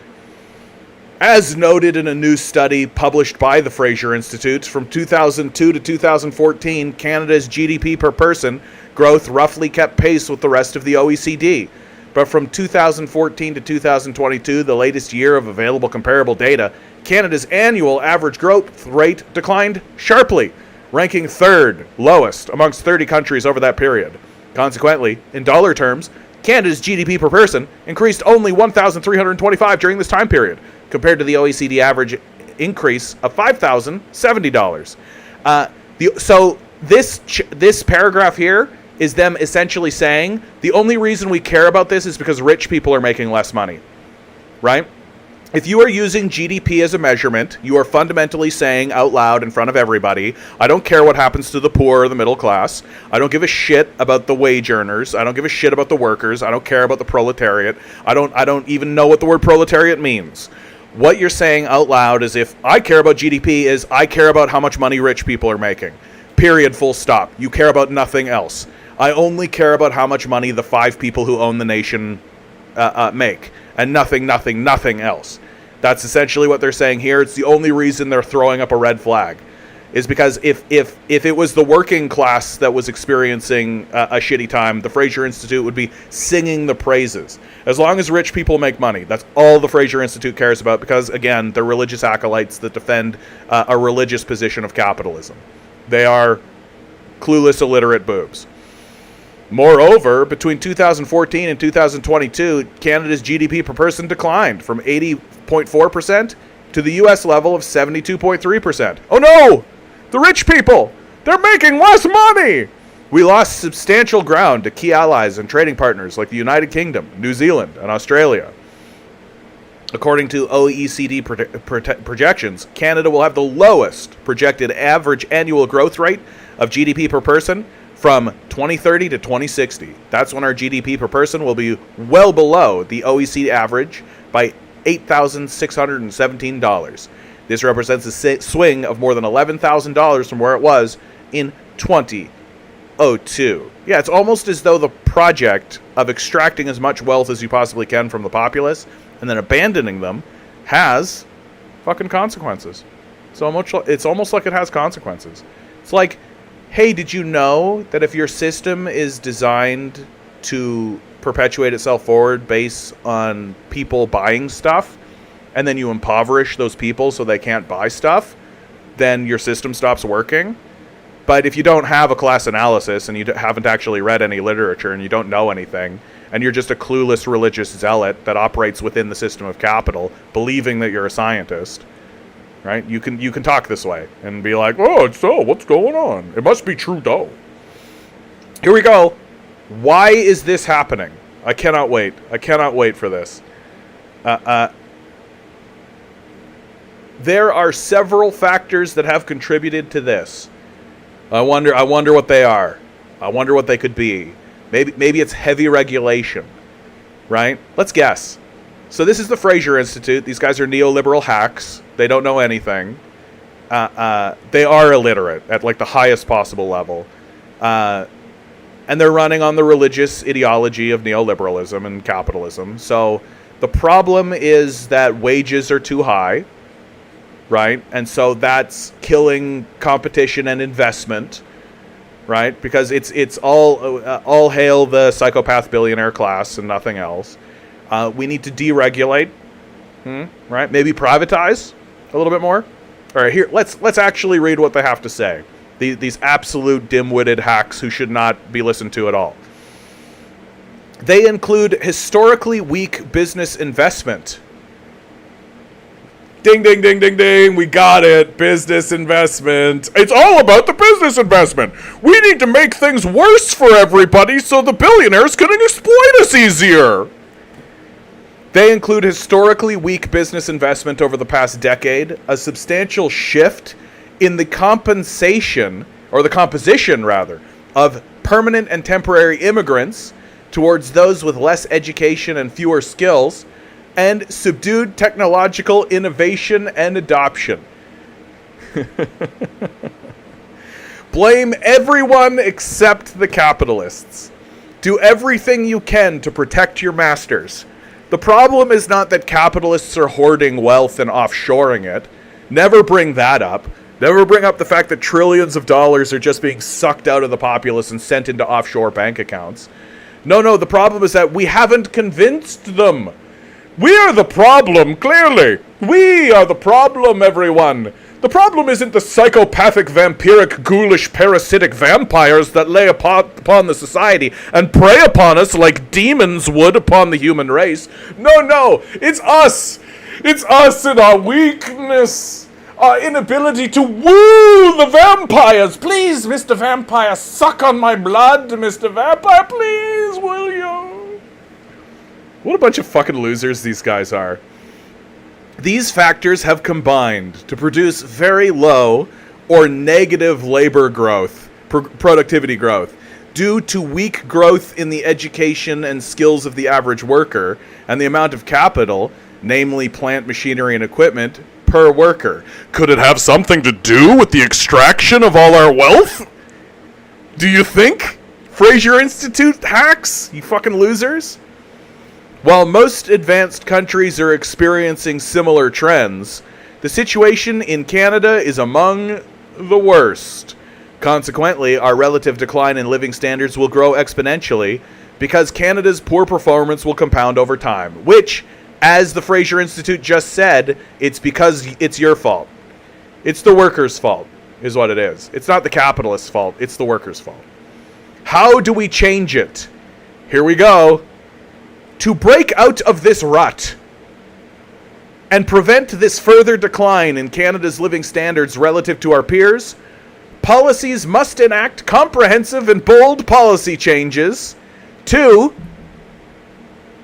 As noted in a new study published by the Fraser Institute, from 2002 to 2014, Canada's GDP per person growth roughly kept pace with the rest of the OECD. But from 2014 to 2022, the latest year of available comparable data, Canada's annual average growth rate declined sharply, ranking third lowest amongst 30 countries over that period. Consequently, in dollar terms, Canada's GDP per person increased only $1,325 during this time period, compared to the OECD average increase of $5,070. So this paragraph here is them essentially saying the only reason we care about this is because rich people are making less money, right? If you are using GDP as a measurement, you are fundamentally saying out loud in front of everybody, I don't care what happens to the poor or the middle class. I don't give a shit about the wage earners. I don't give a shit about the workers. I don't care about the proletariat. I don't even know what the word proletariat means. What you're saying out loud is, if I care about GDP, is I care about how much money rich people are making. Period, full stop. You care about nothing else. I only care about how much money the 5 people who own the nation make, and nothing else. That's essentially what they're saying here. It's the only reason they're throwing up a red flag, is because if it was the working class that was experiencing a shitty time, the Fraser Institute would be singing the praises. As long as rich people make money, that's all the Fraser Institute cares about, because, again, they're religious acolytes that defend a religious position of capitalism. They are clueless, illiterate boobs. Moreover, between 2014 and 2022, Canada's GDP per person declined from 80.4% to the U.S. level of 72.3%. Oh no! The rich people! They're making less money! We lost substantial ground to key allies and trading partners like the United Kingdom, New Zealand, and Australia. According to OECD projections, Canada will have the lowest projected average annual growth rate of GDP per person from 2030 to 2060. That's when our GDP per person will be well below the OECD average by $8,617. This represents a swing of more than $11,000 from where it was in 2002. Yeah, it's almost as though the project of extracting as much wealth as you possibly can from the populace and then abandoning them has fucking consequences. It's almost like it has consequences. It's like, hey, did you know that if your system is designed to perpetuate itself forward based on people buying stuff, and then you impoverish those people so they can't buy stuff, then your system stops working. But if you don't have a class analysis and you haven't actually read any literature and you don't know anything, and you're just a clueless religious zealot that operates within the system of capital, believing that you're a scientist, right? You can talk this way and be like, oh, so what's going on? It must be Trudeau. Here we go. Why is this happening? I cannot wait. I cannot wait for this. There are several factors that have contributed to this. I wonder what they are. I wonder what they could be. Maybe it's heavy regulation, right? Let's guess. So this is the Fraser Institute. These guys are neoliberal hacks. They don't know anything. They are illiterate at like the highest possible level. And they're running on the religious ideology of neoliberalism and capitalism. So the problem is that wages are too high, right? And so that's killing competition and investment, right? Because it's all hail the psychopath billionaire class and nothing else. We need to deregulate, right? Maybe privatize a little bit more. All right, here let's actually read what they have to say. These absolute dim-witted hacks who should not be listened to at all. They include historically weak business investment. Ding, ding, ding, ding, ding. We got it. Business investment. It's all about the business investment. We need to make things worse for everybody so the billionaires can exploit us easier. They include historically weak business investment over the past decade, a substantial shift in the composition, of permanent and temporary immigrants towards those with less education and fewer skills, and subdued technological innovation and adoption. Blame everyone except the capitalists. Do everything you can to protect your masters. The problem is not that capitalists are hoarding wealth and offshoring it. Never bring that up. Never bring up the fact that trillions of dollars are just being sucked out of the populace and sent into offshore bank accounts. No, the problem is that we haven't convinced them. We are the problem, clearly. We are the problem, everyone. The problem isn't the psychopathic, vampiric, ghoulish, parasitic vampires that lay upon the society and prey upon us like demons would upon the human race. No, it's us. It's us and our weakness. Our inability to woo the vampires. Please, Mr. Vampire, suck on my blood, Mr. Vampire, please, will you? What a bunch of fucking losers these guys are. These factors have combined to produce very low or negative labor growth, productivity growth, due to weak growth in the education and skills of the average worker and the amount of capital, namely plant, machinery, and equipment, per worker. Could it have something to do with the extraction of all our wealth? Do you think? Fraser Institute hacks? You fucking losers? While most advanced countries are experiencing similar trends, the situation in Canada is among the worst. Consequently, our relative decline in living standards will grow exponentially because Canada's poor performance will compound over time, which, as the Fraser Institute just said, it's because it's your fault. It's the workers' fault, is what it is. It's not the capitalists' fault, it's the workers' fault. How do we change it? Here we go. To break out of this rut and prevent this further decline in Canada's living standards relative to our peers, policies must enact comprehensive and bold policy changes to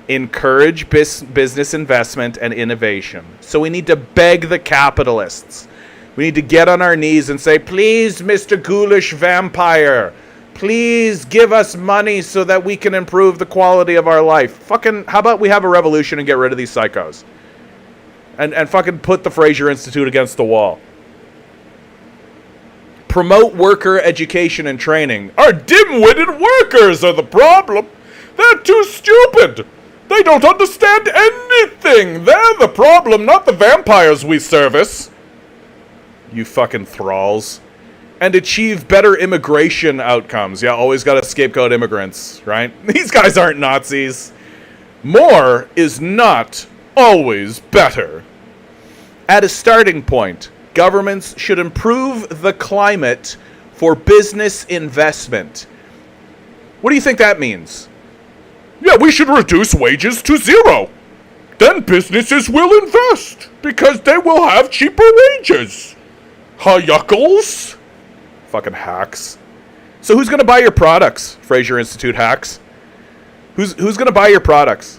encourage business investment and innovation. So we need to beg the capitalists. We need to get on our knees and say, please, Mr. Ghoulish Vampire, please give us money so that we can improve the quality of our life. Fucking, how about we have a revolution and get rid of these psychos? And fucking put the Fraser Institute against the wall. Promote worker education and training. Our dim-witted workers are the problem. They're too stupid. They don't understand anything. They're the problem, not the vampires we service. You fucking thralls. And achieve better immigration outcomes. Yeah, always gotta scapegoat immigrants, right? These guys aren't Nazis. More is not always better. At a starting point, governments should improve the climate for business investment. What do you think that means? Yeah, we should reduce wages to zero. Then businesses will invest because they will have cheaper wages. Yuckles. Fucking hacks. So who's going to buy your products, Fraser Institute hacks? Who's going to buy your products?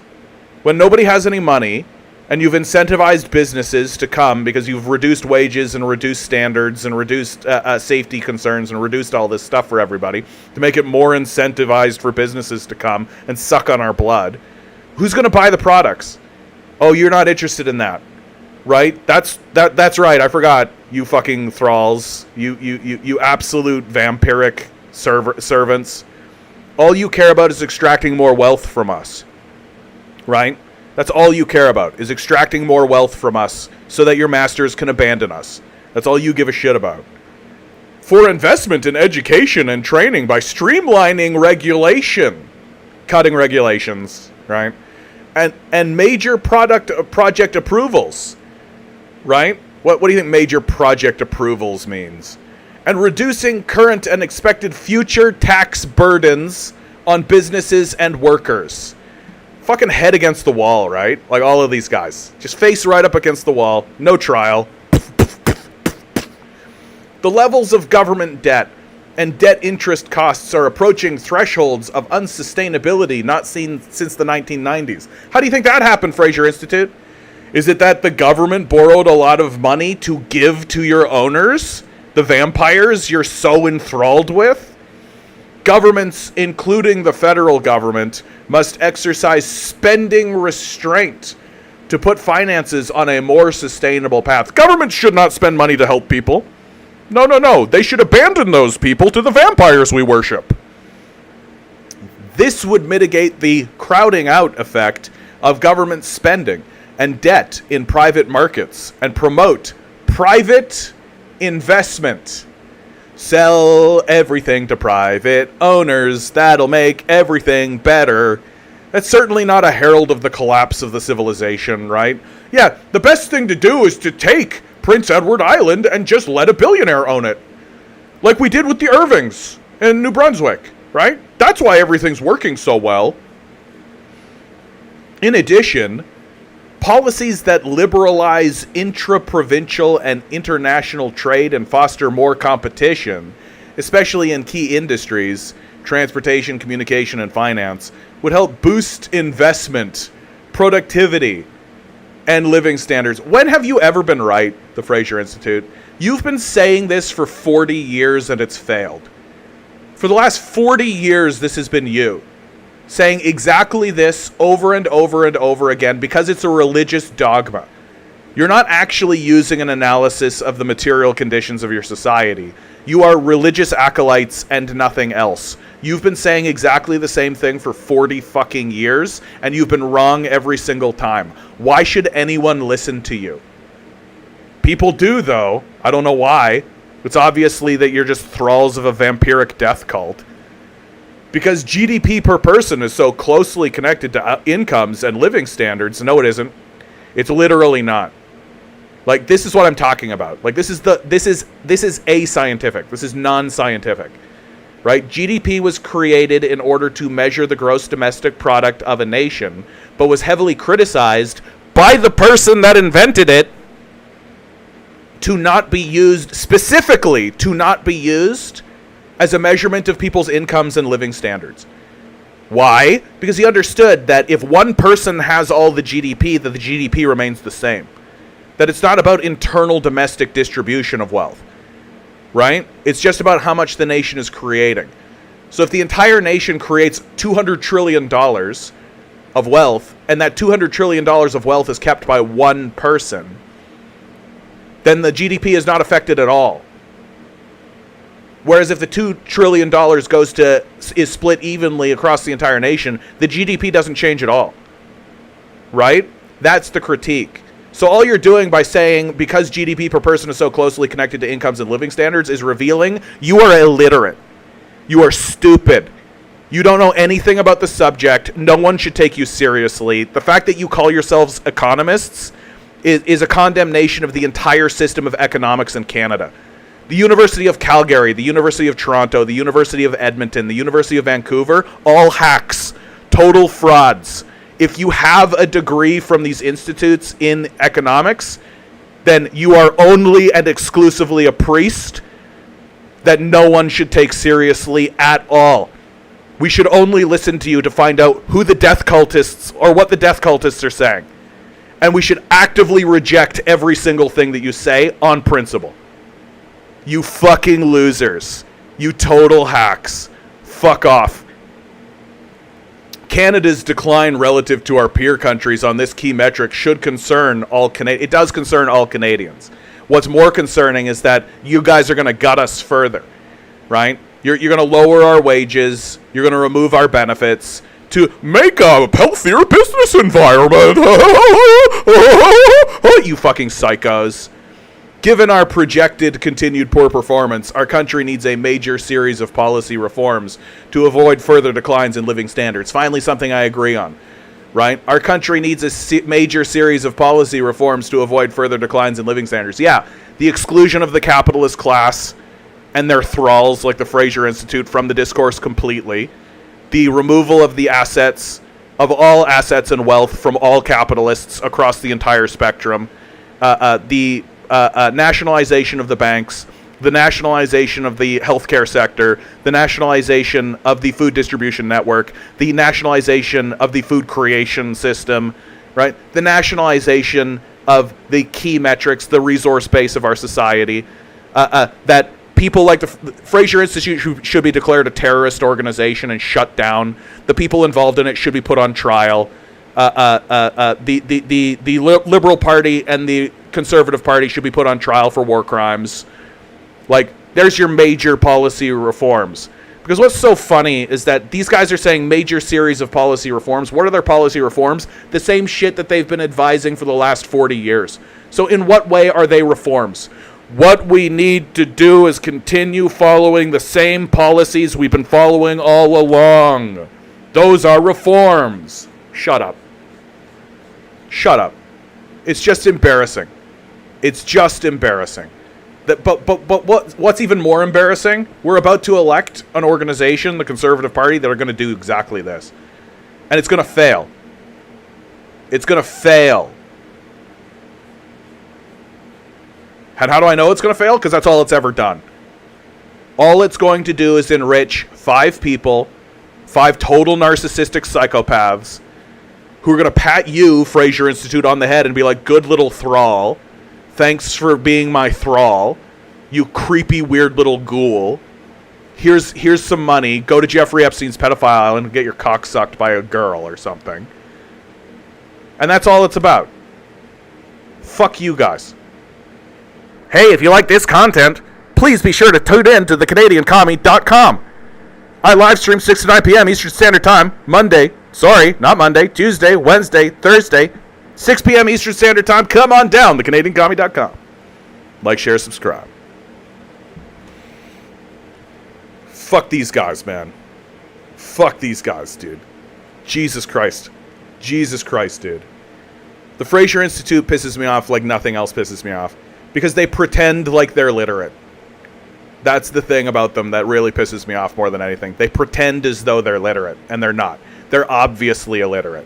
When nobody has any money, and you've incentivized businesses to come because you've reduced wages and reduced standards and reduced safety concerns and reduced all this stuff for everybody to make it more incentivized for businesses to come and suck on our blood. Who's going to buy the products? Oh, you're not interested in that, right? That's right. I forgot. You fucking thralls. You absolute vampiric servants. All you care about is extracting more wealth from us, right? That's all you care about, is extracting more wealth from us so that your masters can abandon us. That's all you give a shit about. For investment in education and training by streamlining regulation, cutting regulations, right? And major project approvals, right? What do you think major project approvals means? And reducing current and expected future tax burdens on businesses and workers. Fucking head against the wall, right? Like all of these guys. Just face right up against the wall. No trial. The levels of government debt and debt interest costs are approaching thresholds of unsustainability not seen since the 1990s. How do you think that happened, Fraser Institute? Is it that the government borrowed a lot of money to give to your owners? The vampires you're so enthralled with? Governments, including the federal government, must exercise spending restraint to put finances on a more sustainable path. Governments should not spend money to help people. No. They should abandon those people to the vampires we worship. This would mitigate the crowding out effect of government spending and debt in private markets and promote private investment. Sell everything to private owners. That'll make everything better. That's certainly not a herald of the collapse of the civilization, right? Yeah, the best thing to do is to take Prince Edward Island and just let a billionaire own it. Like we did with the Irvings in New Brunswick, right? That's why everything's working so well. In addition, policies that liberalize intra-provincial and international trade and foster more competition, especially in key industries, transportation, communication, and finance, would help boost investment, productivity, and living standards. When have you ever been right, the Fraser Institute? You've been saying this for 40 years and it's failed. For the last 40 years, this has been you. Saying exactly this over and over and over again because it's a religious dogma. You're not actually using an analysis of the material conditions of your society. You are religious acolytes and nothing else. You've been saying exactly the same thing for 40 fucking years, and you've been wrong every single time. Why should anyone listen to you? People do, though. I don't know why. It's obviously that you're just thralls of a vampiric death cult. Because GDP per person is so closely connected to incomes and living standards. No, it isn't. It's literally not. Like, this is what I'm talking about. Like, this is ascientific. This is non-scientific. Right? GDP was created in order to measure the gross domestic product of a nation, but was heavily criticized by the person that invented it to not be used, specifically to not be used as a measurement of people's incomes and living standards. Why? Because he understood that if one person has all the GDP, that the GDP remains the same. That it's not about internal domestic distribution of wealth. Right? It's just about how much the nation is creating. So if the entire nation creates $200 trillion of wealth, and that $200 trillion of wealth is kept by one person, then the GDP is not affected at all. Whereas if the $2 trillion is split evenly across the entire nation, the GDP doesn't change at all. Right? That's the critique. So all you're doing by saying because GDP per person is so closely connected to incomes and living standards is revealing you are illiterate. You are stupid. You don't know anything about the subject. No one should take you seriously. The fact that you call yourselves economists is a condemnation of the entire system of economics in Canada. The University of Calgary, the University of Toronto, the University of Edmonton, the University of Vancouver, all hacks, total frauds. If you have a degree from these institutes in economics, then you are only and exclusively a priest that no one should take seriously at all. We should only listen to you to find out who the death cultists or what the death cultists are saying. And we should actively reject every single thing that you say on principle. You fucking losers. You total hacks. Fuck off. Canada's decline relative to our peer countries on this key metric should concern all Canadians. It does concern all Canadians. What's more concerning is that you guys are going to gut us further, right? You're going to lower our wages. You're going to remove our benefits to make a healthier business environment. You fucking psychos. Given our projected continued poor performance, our country needs a major series of policy reforms to avoid further declines in living standards. Finally, something I agree on, right? Our country needs a major series of policy reforms to avoid further declines in living standards. Yeah, the exclusion of the capitalist class and their thralls like the Fraser Institute from the discourse completely. The removal of the assets, of all assets and wealth from all capitalists across the entire spectrum. The nationalization of the banks, the nationalization of the healthcare sector, the nationalization of the food distribution network, the nationalization of the food creation system, right? The nationalization of the key metrics, the resource base of our society, that people like the Fraser Institute should be declared a terrorist organization and shut down. The people involved in it should be put on trial. The Liberal Party and the Conservative Party should be put on trial for war crimes. Like, there's your major policy reforms. Because what's so funny is that these guys are saying major series of policy reforms. What are their policy reforms? The same shit that they've been advising for the last 40 years. So in what way are they reforms? What we need to do is continue following the same policies we've been following all along. Those are reforms. Shut up. Shut up. It's just embarrassing. It's just embarrassing. But what's even more embarrassing? We're about to elect an organization, the Conservative Party, that are going to do exactly this. And it's going to fail. It's going to fail. And how do I know it's going to fail? Because that's all it's ever done. All it's going to do is enrich 5 people, 5 total narcissistic psychopaths, who are going to pat you, Fraser Institute, on the head and be like, good little thrall. Thanks for being my thrall. You creepy, weird little ghoul. Here's some money. Go to Jeffrey Epstein's pedophile island and get your cock sucked by a girl or something. And that's all it's about. Fuck you guys. Hey, if you like this content, please be sure to tune in to thecanadiancommie.com. I live stream 6 to 9 p.m. Eastern Standard Time, Tuesday, Wednesday, Thursday, 6 p.m. Eastern Standard Time. Come on down, thecanadiancommie.com. Like, share, subscribe. Fuck these guys, man. Fuck these guys, dude. Jesus Christ. Jesus Christ, dude. The Fraser Institute pisses me off like nothing else pisses me off. Because they pretend like they're literate. That's the thing about them that really pisses me off more than anything. They pretend as though they're literate, and they're not. They're obviously illiterate.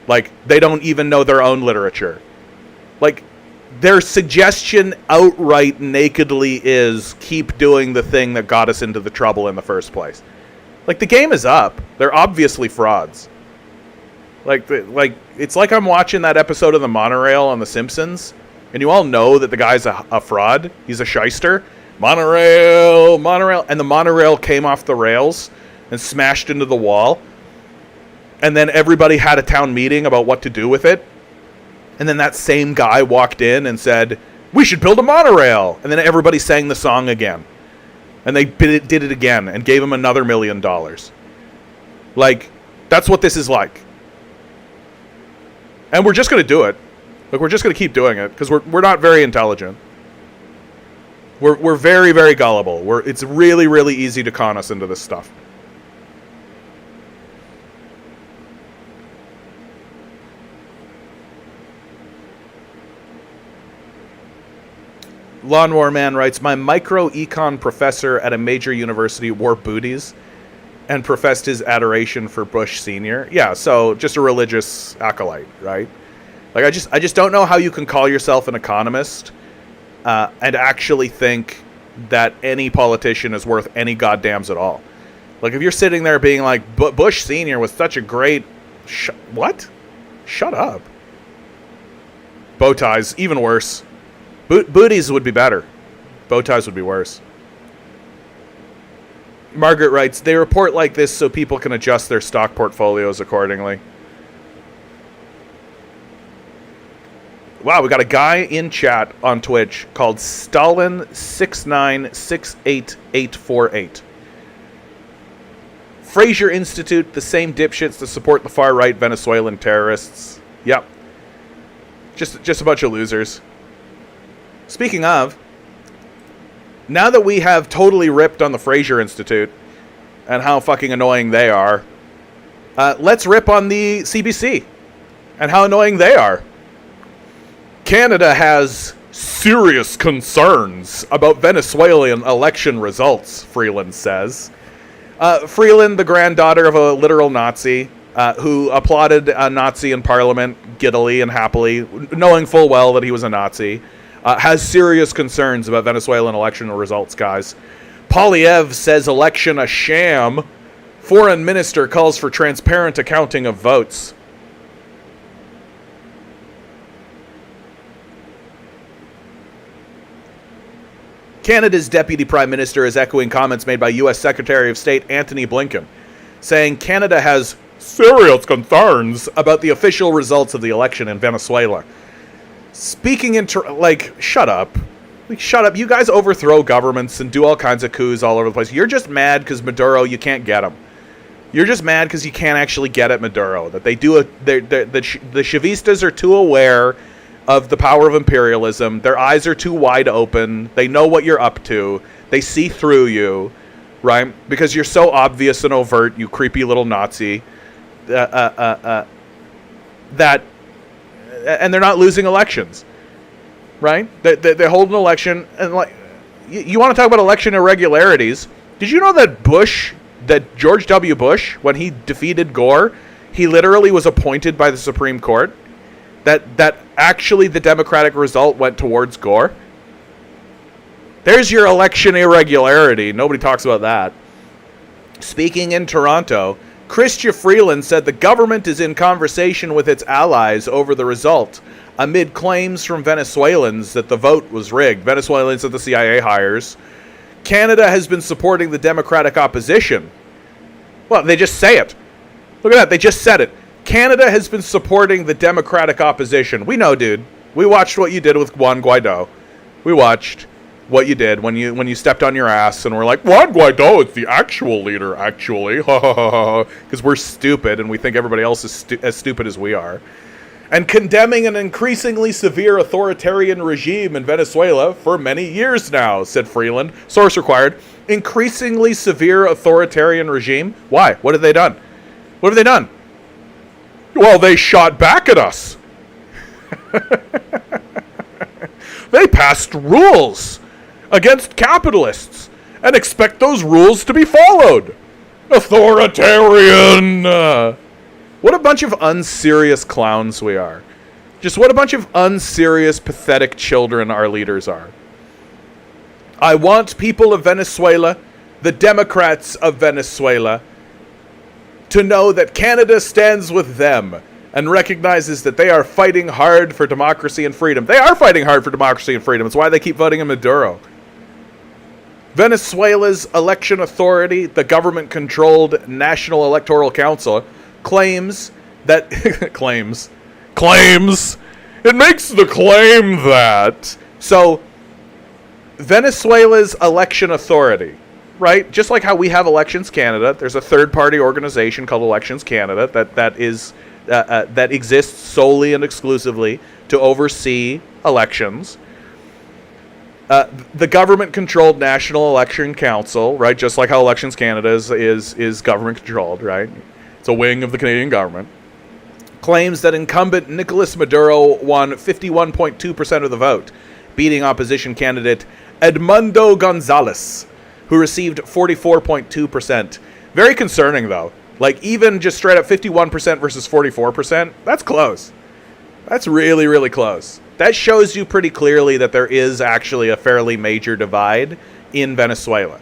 Like, they don't even know their own literature. Like, their suggestion outright nakedly is keep doing the thing that got us into the trouble in the first place. Like, the game is up. They're obviously frauds. Like it's like I'm watching that episode of The Monorail on The Simpsons, and you all know that the guy's a fraud. He's a shyster. Monorail. And the monorail came off the rails and smashed into the wall. And then everybody had a town meeting about what to do with it. And then that same guy walked in and said, we should build a monorail. And then everybody sang the song again. And they did it again and gave him another $1 million. Like, that's what this is like. And we're just going to do it. Like, we're just going to keep doing it because we're not very intelligent. We're very, very gullible. It's really, really easy to con us into this stuff. Lawnmower Man writes, my micro-econ professor at a major university wore booties and professed his adoration for Bush Sr. Yeah, so just a religious acolyte, right? Like, I just don't know how you can call yourself an economist and actually think that any politician is worth any goddams at all. Like, if you're sitting there being like, Bush Sr. was such a great... What? Shut up. Bow ties, even worse. Booties would be better. Bow ties would be worse. Margaret writes, they report like this so people can adjust their stock portfolios accordingly. Wow, we got a guy in chat on Twitch called Stalin6968848. Fraser Institute, the same dipshits that support the far-right Venezuelan terrorists. Yep. Just a bunch of losers. Speaking of, now that we have totally ripped on the Fraser Institute and how fucking annoying they are, let's rip on the CBC and how annoying they are. Canada has serious concerns about Venezuelan election results, Freeland says. Freeland, the granddaughter of a literal Nazi, who applauded a Nazi in Parliament giddily and happily, knowing full well that he was a Nazi, has serious concerns about Venezuelan election results, guys. Polyev says election a sham. Foreign minister calls for transparent accounting of votes. Canada's Deputy Prime Minister is echoing comments made by U.S. Secretary of State Antony Blinken, saying Canada has serious concerns about the official results of the election in Venezuela. Speaking shut up. Shut up. You guys overthrow governments and do all kinds of coups all over the place. You're just mad because Maduro, you can't get him. You're just mad because you can't actually get at Maduro. That the Chavistas are too aware of the power of imperialism. Their eyes are too wide open. They know what you're up to. They see through you, right? Because you're so obvious and overt, you creepy little Nazi. And they're not losing elections, right? They hold an election, and like, you want to talk about election irregularities? Did you know that George W. Bush, when he defeated Gore, he literally was appointed by the Supreme Court? That actually the Democratic result went towards Gore? There's your election irregularity. Nobody talks about that. Speaking in Toronto, Chrystia Freeland said the government is in conversation with its allies over the result, amid claims from Venezuelans that the vote was rigged. Venezuelans that the CIA hires. Canada has been supporting the Democratic opposition. Well, they just say it. Look at that. They just said it. Canada has been supporting the Democratic opposition. We know, dude. We watched what you did with Juan Guaido. We watched what you did when you stepped on your ass and we're like, Juan Guaido is the actual leader, actually. Because we're stupid and we think everybody else is as stupid as we are. And condemning an increasingly severe authoritarian regime in Venezuela for many years now, said Freeland. Source required. Increasingly severe authoritarian regime? Why? What have they done? What have they done? Well, they shot back at us. They passed rules against capitalists and expect those rules to be followed. Authoritarian. What a bunch of unserious clowns we are. Just what a bunch of unserious, pathetic children our leaders are. I want people of Venezuela, the Democrats of Venezuela, to know that Canada stands with them and recognizes that they are fighting hard for democracy and freedom. They are fighting hard for democracy and freedom. It's why they keep voting in Maduro. Venezuela's election authority, the government-controlled National Electoral Council, claims that... claims. It makes the claim that... So, Venezuela's election authority, right? Just like how we have Elections Canada, there's a third-party organization called Elections Canada that exists solely and exclusively to oversee elections. The government-controlled National Election Council, right? Just like how Elections Canada is government-controlled, right? It's a wing of the Canadian government. Claims that incumbent Nicolas Maduro won 51.2% of the vote beating opposition candidate Edmundo Gonzalez, who received 44.2%. Very concerning, though. Like, even just straight up 51% versus 44%, that's close. That's really, really close. That shows you pretty clearly that there is actually a fairly major divide in Venezuela.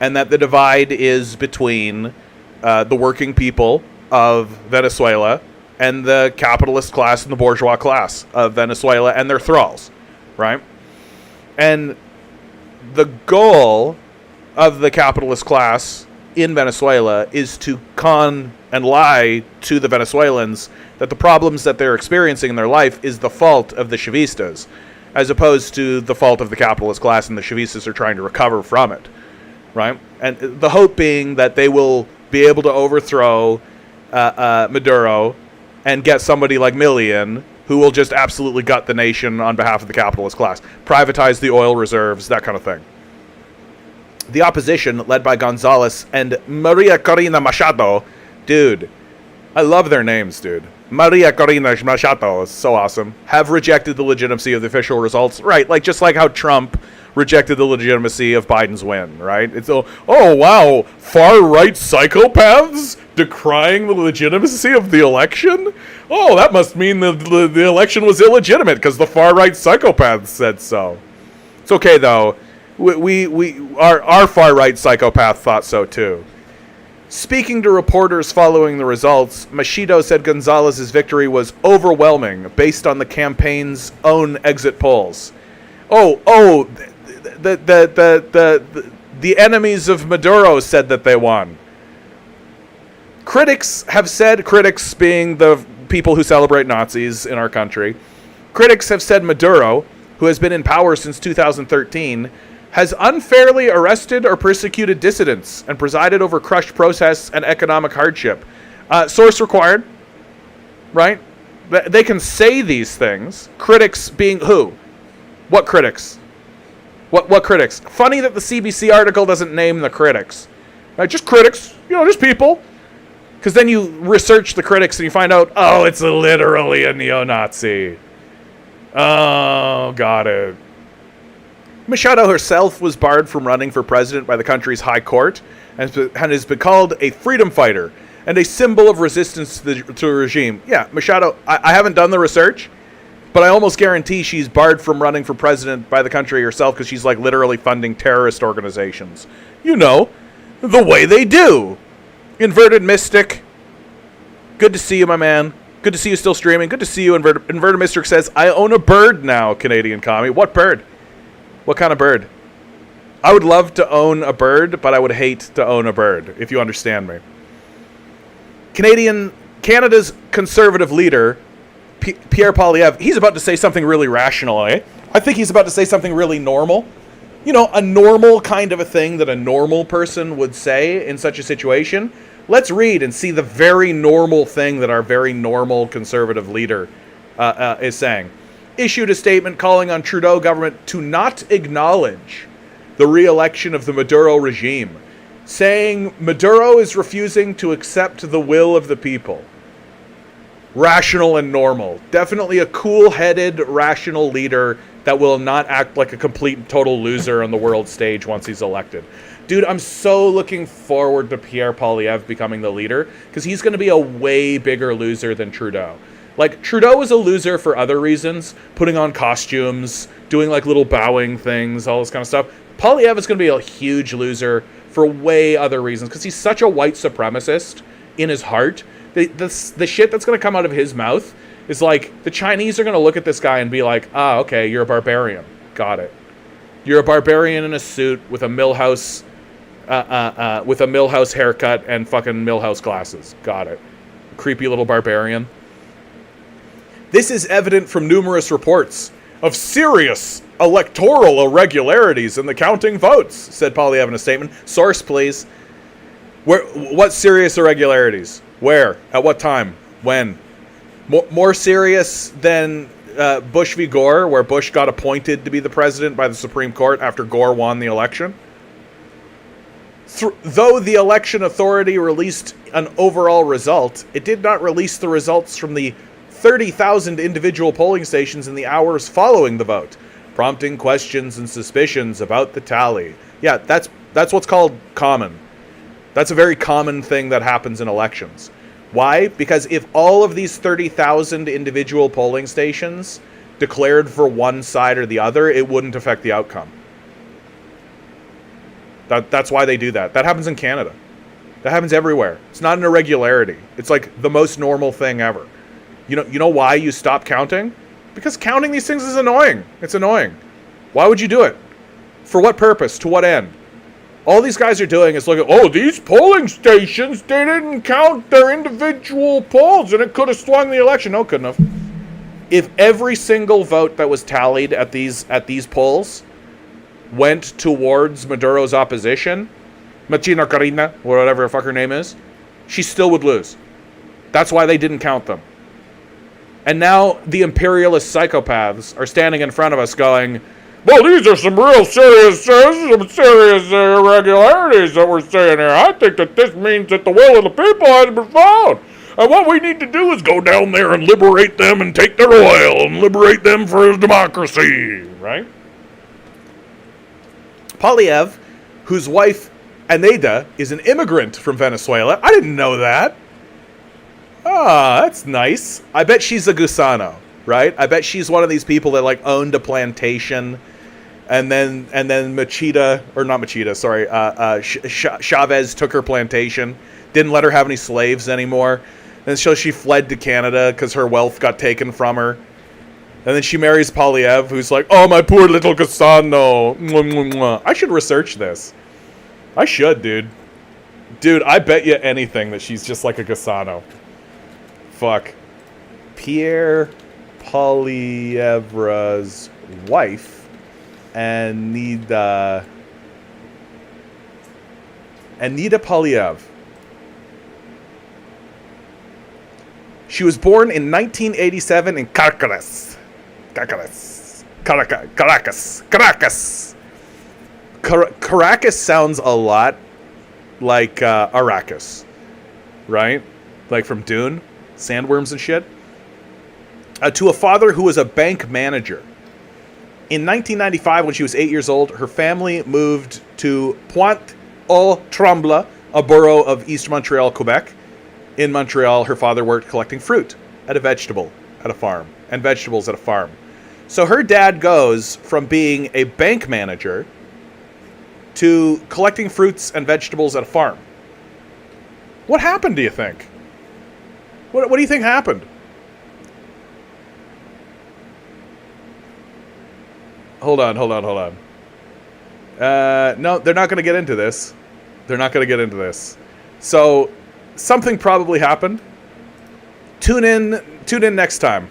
And that the divide is between the working people of Venezuela and the capitalist class and the bourgeois class of Venezuela and their thralls, right? And the goal of the capitalist class in Venezuela is to con and lie to the Venezuelans that the problems that they're experiencing in their life is the fault of the Chavistas, as opposed to the fault of the capitalist class, and the Chavistas are trying to recover from it, right? And the hope being that they will be able to overthrow Maduro and get somebody like Milian, who will just absolutely gut the nation on behalf of the capitalist class, privatize the oil reserves, that kind of thing. The opposition, led by Gonzalez and Maria Corina Machado, dude, I love their names, dude. Maria Corina Machado is so awesome. Have rejected the legitimacy of the official results. Right, like just like how Trump rejected the legitimacy of Biden's win, right? It's oh wow, far-right psychopaths decrying the legitimacy of the election? Oh, that must mean the election was illegitimate because the far-right psychopaths said so. It's okay, though. Our far-right psychopath thought so, too. Speaking to reporters following the results, Machido said Gonzalez's victory was overwhelming based on the campaign's own exit polls. The enemies of Maduro said that they won. Critics have said, critics being the people who celebrate Nazis in our country, critics have said Maduro, who has been in power since 2013, has unfairly arrested or persecuted dissidents and presided over crushed protests and economic hardship. Source required, right? They can say these things. Critics being who? What critics? What critics? Funny that the CBC article doesn't name the critics. Right? Just critics, just people. Because then you research the critics and you find out, oh, it's literally a neo-Nazi. Oh, got it. Machado herself was barred from running for president by the country's high court and has been called a freedom fighter and a symbol of resistance to the regime. Yeah, Machado, I haven't done the research, but I almost guarantee she's barred from running for president by the country herself because she's like literally funding terrorist organizations. The way they do. Inverted Mystic, good to see you, my man. Good to see you still streaming. Good to see you. Inverted Mystic says, I own a bird now, Canadian commie. What bird? What kind of bird? I would love to own a bird, but I would hate to own a bird, if you understand me. Canada's conservative leader, Pierre Poilievre, he's about to say something really rational, eh? I think he's about to say something really normal. A normal kind of a thing that a normal person would say in such a situation. Let's read and see the very normal thing that our very normal conservative leader is saying. Issued a statement calling on Trudeau government to not acknowledge the re-election of the Maduro regime, saying Maduro is refusing to accept the will of the people. Rational and normal. Definitely a cool-headed, rational leader that will not act like a complete and total loser on the world stage once he's elected. Dude, I'm so looking forward to Pierre Poilievre becoming the leader, because he's going to be a way bigger loser than Trudeau. Like, Trudeau was a loser for other reasons, putting on costumes, doing like little bowing things, all this kind of stuff. Poilievre is going to be a huge loser for way other reasons, because he's such a white supremacist in his heart. The shit that's going to come out of his mouth is like, the Chinese are going to look at this guy and be like, okay, you're a barbarian. Got it. You're a barbarian in a suit with a Millhouse, haircut and fucking Millhouse glasses. Got it. Creepy little barbarian. This is evident from numerous reports of serious electoral irregularities in the counting votes, said Poilievre in a statement. Source, please. What serious irregularities? Where? At what time? When? More serious than Bush v. Gore, where Bush got appointed to be the president by the Supreme Court after Gore won the election? Though the election authority released an overall result, it did not release the results from the 30,000 individual polling stations in the hours following the vote. prompting questions and suspicions about the tally. Yeah, that's what's called common. That's a very common thing that happens in elections. Why? Because if all of these 30,000 individual polling stations declared for one side or the other, it wouldn't affect the outcome. That's why they do that. That happens in Canada. That happens everywhere. It's not an irregularity. It's like the most normal thing ever. You know why you stop counting? Because counting these things is annoying. It's annoying. Why would you do it? For what purpose? To what end? All these guys are doing is looking, oh, these polling stations, they didn't count their individual polls and it could have swung the election. No, it couldn't have. If every single vote that was tallied at these polls went towards Maduro's opposition, Machina Karina, or whatever the fuck her name is, she still would lose. That's why they didn't count them. And now the imperialist psychopaths are standing in front of us going, well, these are some real serious irregularities that we're seeing here. I think that this means that the will of the people has been found. And what we need to do is go down there and liberate them and take their oil and liberate them for democracy, right? Polyev, whose wife, Aneda, is an immigrant from Venezuela. I didn't know that. Ah, that's nice. I bet she's a gusano, right? I bet she's one of these people that like owned a plantation, and then Chavez took her plantation, didn't let her have any slaves anymore, and so she fled to Canada because her wealth got taken from her. And then she marries Polyev, who's like, oh, my poor little gusano. I should research this. I should, dude. Dude, I bet you anything that she's just like a gusano. Fuck. Pierre Polyevra's wife, Anida Polyev. She was born in 1987 in Caracas. Caracas sounds a lot like Arrakis, right? Like from Dune, sandworms and shit. To a father who was a bank manager. In 1995, when she was 8 years old, her family moved to Pointe-aux-Trembles, a borough of East Montreal, Quebec. In Montreal, her father worked collecting fruit at a farm. So her dad goes from being a bank manager to collecting fruits and vegetables at a farm. What happened, do you think? What do you think happened? Hold on. No, they're not going to get into this. So, something probably happened. Tune in next time.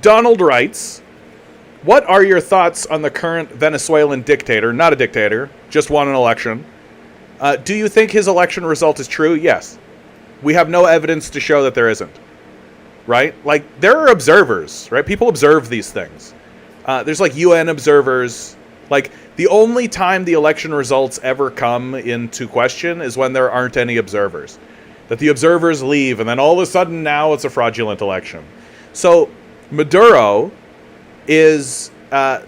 Donald writes, what are your thoughts on the current Venezuelan dictator? Not a dictator, just won an election. Do you think his election result is true? Yes. We have no evidence to show that there isn't. Right? Like, there are observers, right? People observe these things. There's like UN observers. Like, the only time the election results ever come into question is when there aren't any observers. That the observers leave, and then all of a sudden now it's a fraudulent election. So, Maduro is so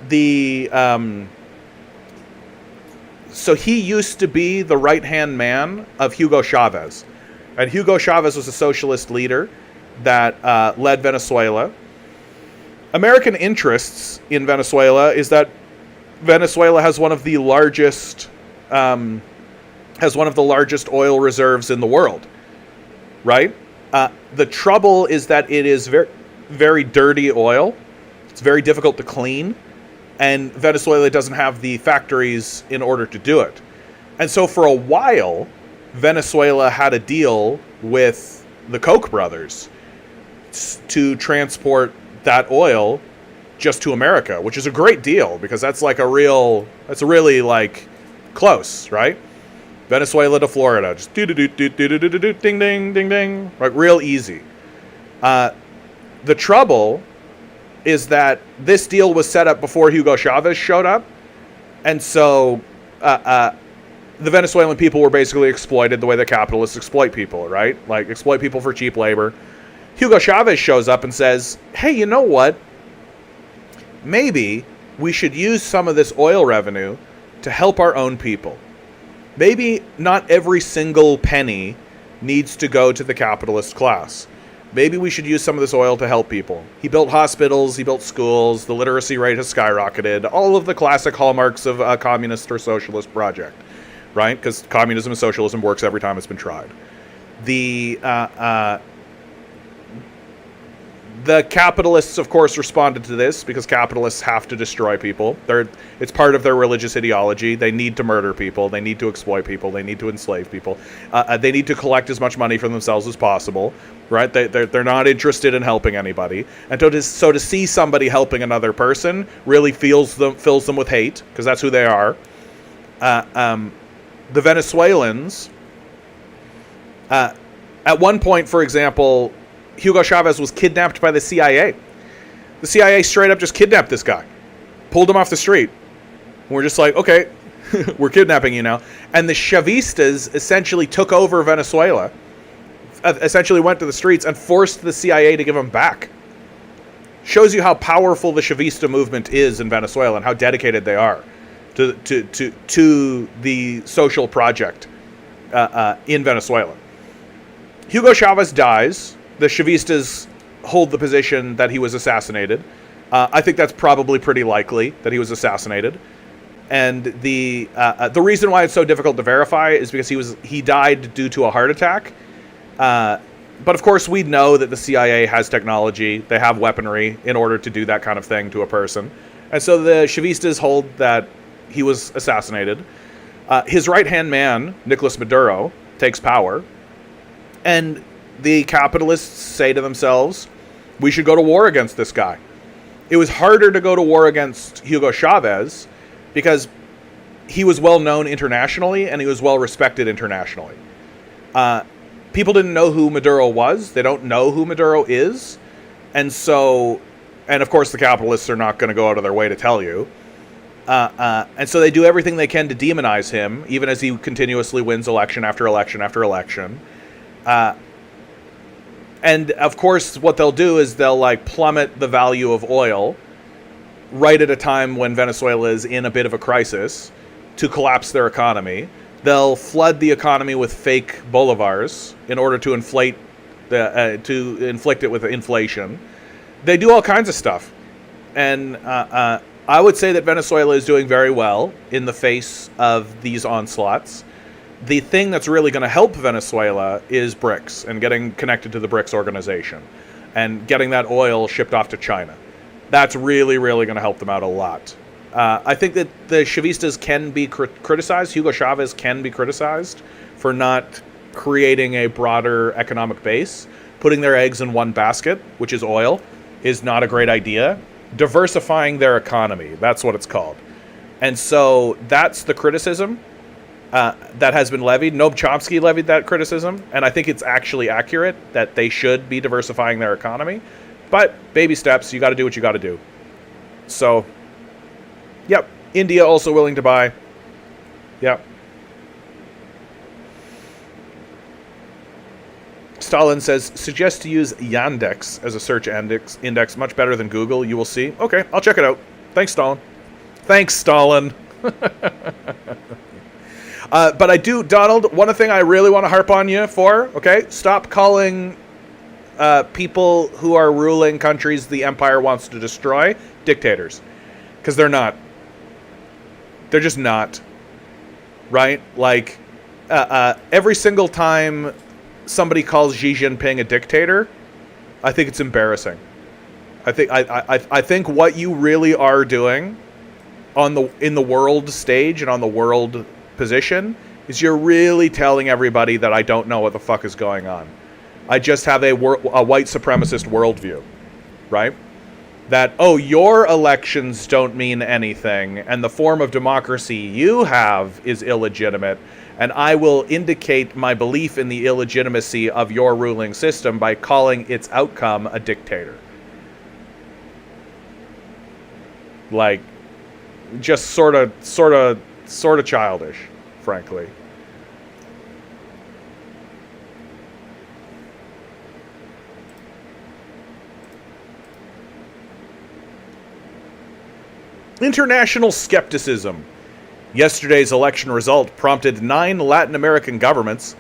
he used to be the right-hand man of Hugo Chavez. And Hugo Chavez was a socialist leader that led Venezuela. American interests in Venezuela is that Venezuela has one of the largest oil reserves in the world, right? The trouble is that it is very, very dirty oil. It's very difficult to clean, and Venezuela doesn't have the factories in order to do it. And so for a while, Venezuela had a deal with the Koch brothers to transport that oil just to America, which is a great deal because that's really like close, right? Venezuela to Florida, just ding ding ding ding, like real easy. The trouble is that this deal was set up before Hugo Chavez showed up, and so the Venezuelan people were basically exploited the way the capitalists exploit people, right? Like exploit people for cheap labor. Hugo Chavez shows up and says, hey, you know what? Maybe we should use some of this oil revenue to help our own people. Maybe not every single penny needs to go to the capitalist class. Maybe we should use some of this oil to help people. He built hospitals, he built schools, the literacy rate has skyrocketed, all of the classic hallmarks of a communist or socialist project, right? Because communism and socialism works every time it's been tried. The capitalists, of course, responded to this because capitalists have to destroy people. It's part of their religious ideology. They need to murder people. They need to exploit people. They need to enslave people. They need to collect as much money from themselves as possible, right? They're not interested in helping anybody. And so to see somebody helping another person really fills them with hate, because that's who they are. The Venezuelans, at one point, for example, Hugo Chavez was kidnapped by the CIA. The CIA straight up just kidnapped this guy, pulled him off the street. And we're just like, okay, we're kidnapping you now. And the Chavistas essentially took over Venezuela, essentially went to the streets and forced the CIA to give him back. Shows you how powerful the Chavista movement is in Venezuela and how dedicated they are to the social project in Venezuela. Hugo Chavez dies. The Chavistas hold the position that he was assassinated. I think that's probably pretty likely that he was assassinated. And the reason why it's so difficult to verify is because he died due to a heart attack. But of course, we know that the CIA has technology. They have weaponry in order to do that kind of thing to a person. And so the Chavistas hold that he was assassinated. His right-hand man, Nicolas Maduro, takes power. And the capitalists say to themselves, we should go to war against this guy. It was harder to go to war against Hugo Chavez because he was well known internationally and he was well respected internationally. People didn't know who Maduro was. They don't know who Maduro is. And of course the capitalists are not going to go out of their way to tell you. And so they do everything they can to demonize him, even as he continuously wins election after election after election. And of course, what they'll do is they'll plummet the value of oil right at a time when Venezuela is in a bit of a crisis to collapse their economy. They'll flood the economy with fake bolivars in order to inflate it with inflation. They do all kinds of stuff, and I would say that Venezuela is doing very well in the face of these onslaughts. The thing that's really going to help Venezuela is BRICS and getting connected to the BRICS organization and getting that oil shipped off to China. That's really, really going to help them out a lot. I think that the Chavistas can be criticized. Hugo Chavez can be criticized for not creating a broader economic base. Putting their eggs in one basket, which is oil, is not a great idea. Diversifying their economy, that's what it's called. And so that's the criticism that has been levied. Nom Chomsky levied that criticism, and I think it's actually accurate that they should be diversifying their economy. But baby steps, you got to do what you got to do. So, yep, India also willing to buy. Yep. Stalin says, suggest to use Yandex as a search index, much better than Google. You will see. Okay, I'll check it out. Thanks, Stalin. Thanks, Stalin. But I do, Donald, one thing I really want to harp on you for, okay? Stop calling people who are ruling countries the empire wants to destroy dictators. Because they're not. They're just not. Right? Every single time somebody calls Xi Jinping a dictator, I think it's embarrassing. I think what you really are doing in the world stage and on the world position is you're really telling everybody that I don't know what the fuck is going on. I just have a white supremacist worldview, right? That, your elections don't mean anything, and the form of democracy you have is illegitimate, and I will indicate my belief in the illegitimacy of your ruling system by calling its outcome a dictator. Just sort of childish, frankly. International skepticism. Yesterday's election result prompted 9 Latin American governments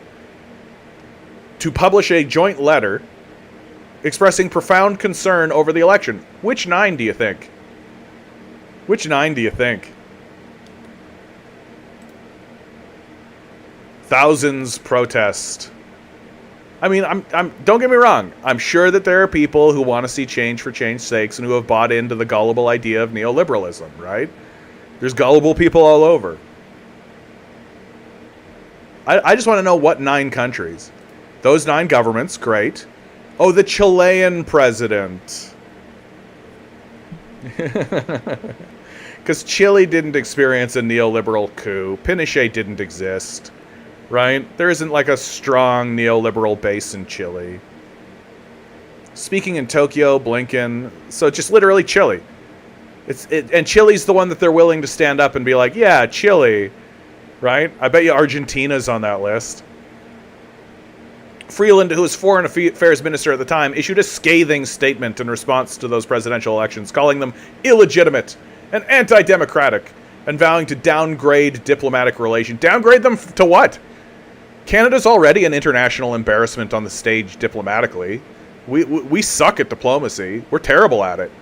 to publish a joint letter expressing profound concern over the election. Which 9 do you think? Which 9 do you think? Thousands protest. I mean, don't get me wrong. I'm sure that there are people who want to see change for change's sakes and who have bought into the gullible idea of neoliberalism, right? There's gullible people all over. I just want to know what 9 countries. Those 9 governments, great. Oh, the Chilean president. Because Chile didn't experience a neoliberal coup. Pinochet didn't exist. Right? There isn't like a strong neoliberal base in Chile. Speaking in Tokyo, Blinken. So just literally Chile. And Chile's the one that they're willing to stand up and be like, yeah, Chile. Right? I bet you Argentina's on that list. Freeland, who was Foreign Affairs Minister at the time, issued a scathing statement in response to those presidential elections, calling them illegitimate and anti-democratic, and vowing to downgrade diplomatic relations. Downgrade them to what? Canada's already an international embarrassment on the stage diplomatically. We suck at diplomacy. We're terrible at it.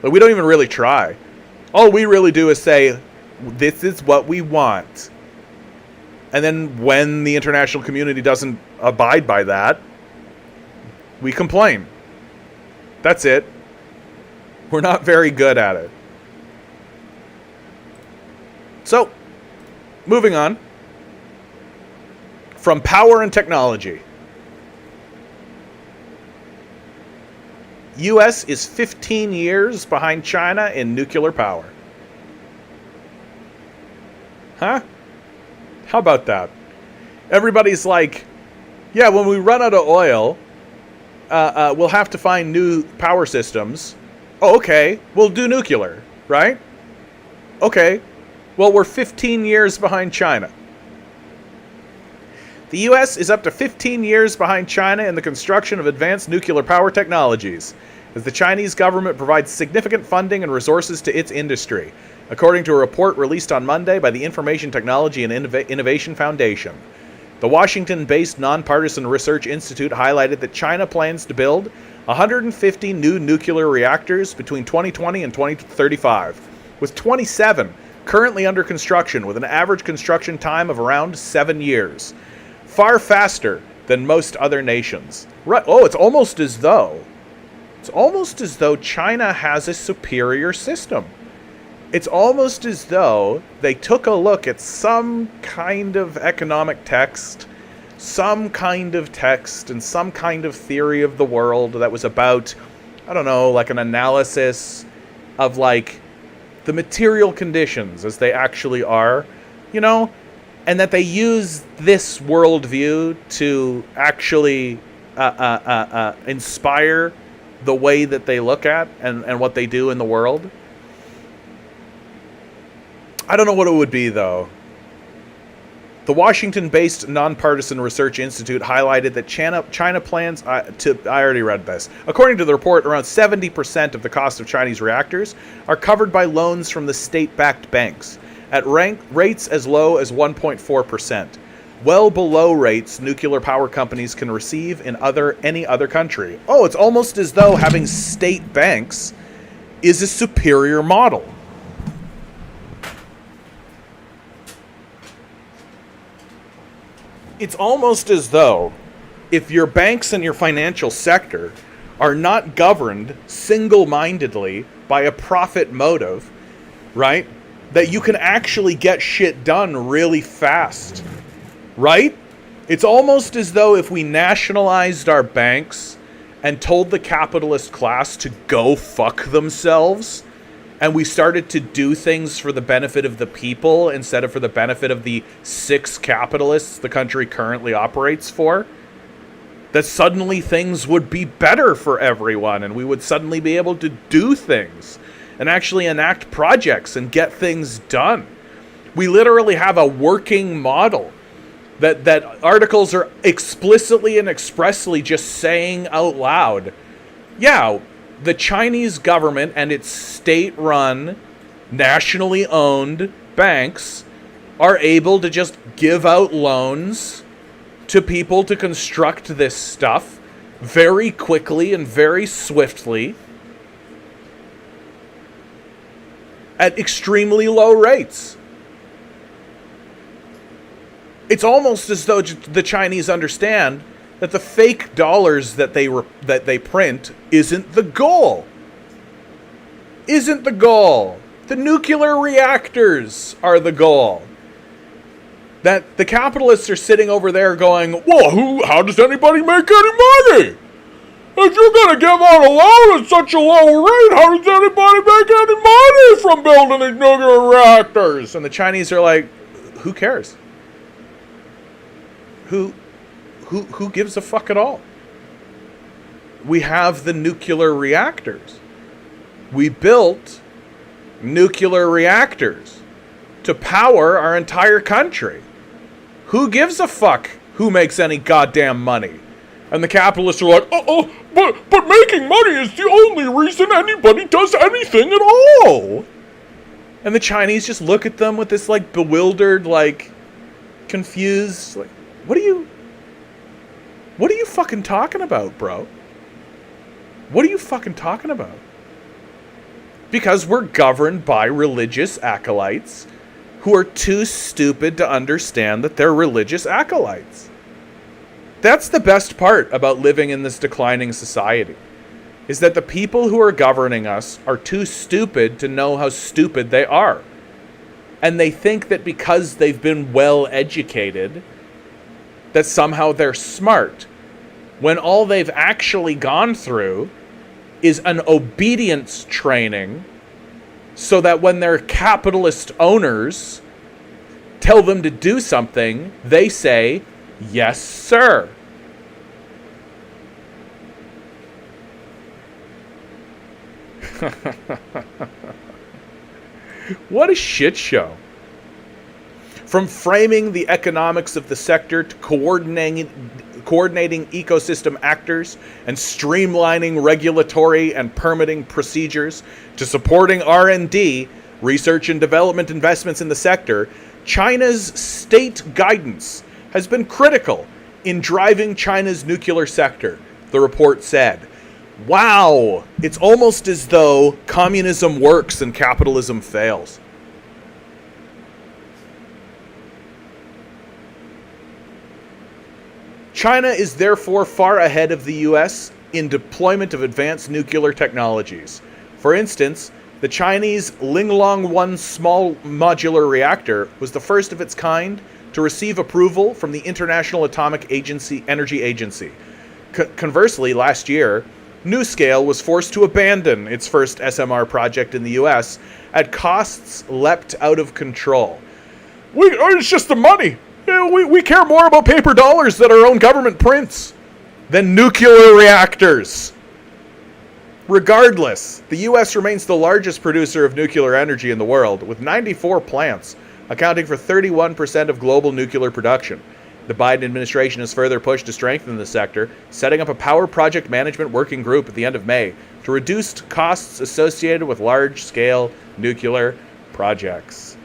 But we don't even really try. All we really do is say, this is what we want. And then when the international community doesn't abide by that, we complain. That's it. We're not very good at it. So, moving on. From power and technology. U.S. is 15 years behind China in nuclear power. Huh? How about that? Everybody's like, yeah, when we run out of oil, we'll have to find new power systems. Oh, okay, we'll do nuclear, right? Okay, well, we're 15 years behind China. The U.S. is up to 15 years behind China in the construction of advanced nuclear power technologies, as the Chinese government provides significant funding and resources to its industry, according to a report released on Monday by the Information Technology and Innovation Foundation. The Washington-based Nonpartisan Research Institute highlighted that China plans to build 150 new nuclear reactors between 2020 and 2035, with 27 currently under construction, with an average construction time of around 7 years. Far faster than most other nations. Right? Oh, it's almost as though China has a superior system. It's almost as though they took a look at some kind of economic text, some kind of text, and some kind of theory of the world that was about, I don't know, like an analysis of like the material conditions as they actually are, you know? And that they use this worldview to actually inspire the way that they look at and what they do in the world. I don't know what it would be, though. The Washington-based Nonpartisan Research Institute highlighted that China plans to... I already read this. According to the report, around 70% of the cost of Chinese reactors are covered by loans from the state-backed banks, at rates as low as 1.4%, well below rates nuclear power companies can receive in any other country. Oh, it's almost as though having state banks is a superior model. It's almost as though if your banks and your financial sector are not governed single-mindedly by a profit motive, right? That you can actually get shit done really fast, right? It's almost as though if we nationalized our banks and told the capitalist class to go fuck themselves, and we started to do things for the benefit of the people instead of for the benefit of the 6 capitalists the country currently operates for, that suddenly things would be better for everyone and we would suddenly be able to do things and actually enact projects and get things done. We literally have a working model that articles are explicitly and expressly just saying out loud, yeah, the Chinese government and its state-run nationally owned banks are able to just give out loans to people to construct this stuff very quickly and very swiftly at extremely low rates. It's almost as though the Chinese understand that the fake dollars that they print isn't the goal. Isn't the goal. The nuclear reactors are the goal. That the capitalists are sitting over there going, well, how does anybody make any money? If you're going to give out a loan at such a low rate, how does anybody make any money from building these nuclear reactors? And the Chinese are like, who cares? Who gives a fuck at all? We have the nuclear reactors. We built nuclear reactors to power our entire country. Who gives a fuck who makes any goddamn money? And the capitalists are like, but making money is the only reason anybody does anything at all. And the Chinese just look at them with this like bewildered, like confused, like, what are you fucking talking about, bro? What are you fucking talking about? Because we're governed by religious acolytes who are too stupid to understand that they're religious acolytes. That's the best part about living in this declining society, is that the people who are governing us are too stupid to know how stupid they are. And they think that because they've been well educated, that somehow they're smart, when all they've actually gone through is an obedience training so that when their capitalist owners tell them to do something, they say, yes, sir. What a shit show. From framing the economics of the sector to coordinating ecosystem actors and streamlining regulatory and permitting procedures to supporting R&D, research and development investments in the sector, China's state guidance has been critical in driving China's nuclear sector, the report said. Wow, it's almost as though communism works and capitalism fails. China is therefore far ahead of the US in deployment of advanced nuclear technologies. For instance, the Chinese Linglong 1 small modular reactor was the first of its kind to receive approval from the International Atomic Energy Agency. Conversely, last year, NuScale was forced to abandon its first SMR project in the US at costs leapt out of control. It's just the money. We care more about paper dollars that our own government prints than nuclear reactors. Regardless, the U.S. remains the largest producer of nuclear energy in the world, with 94 plants, accounting for 31% of global nuclear production. The Biden administration has further pushed to strengthen the sector, setting up a power project management working group at the end of May to reduce costs associated with large-scale nuclear projects.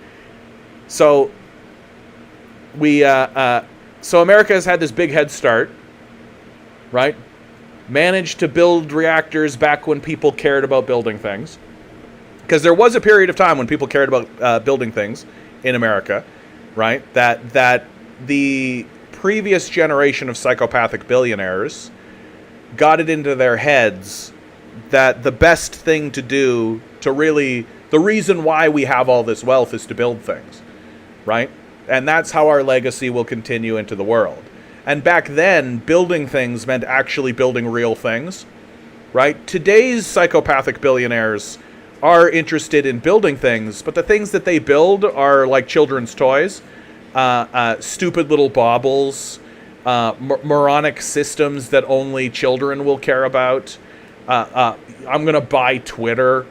So America has had this big head start, right? Managed to build reactors back when people cared about building things. Because there was a period of time when people cared about building things in America, right? That the previous generation of psychopathic billionaires got it into their heads that the best thing to do to really, the reason why we have all this wealth is to build things, right? And that's how our legacy will continue into the world. And back then, building things meant actually building real things, right? Today's psychopathic billionaires are interested in building things, but the things that they build are like children's toys, stupid little baubles, moronic systems that only children will care about. I'm gonna buy Twitter,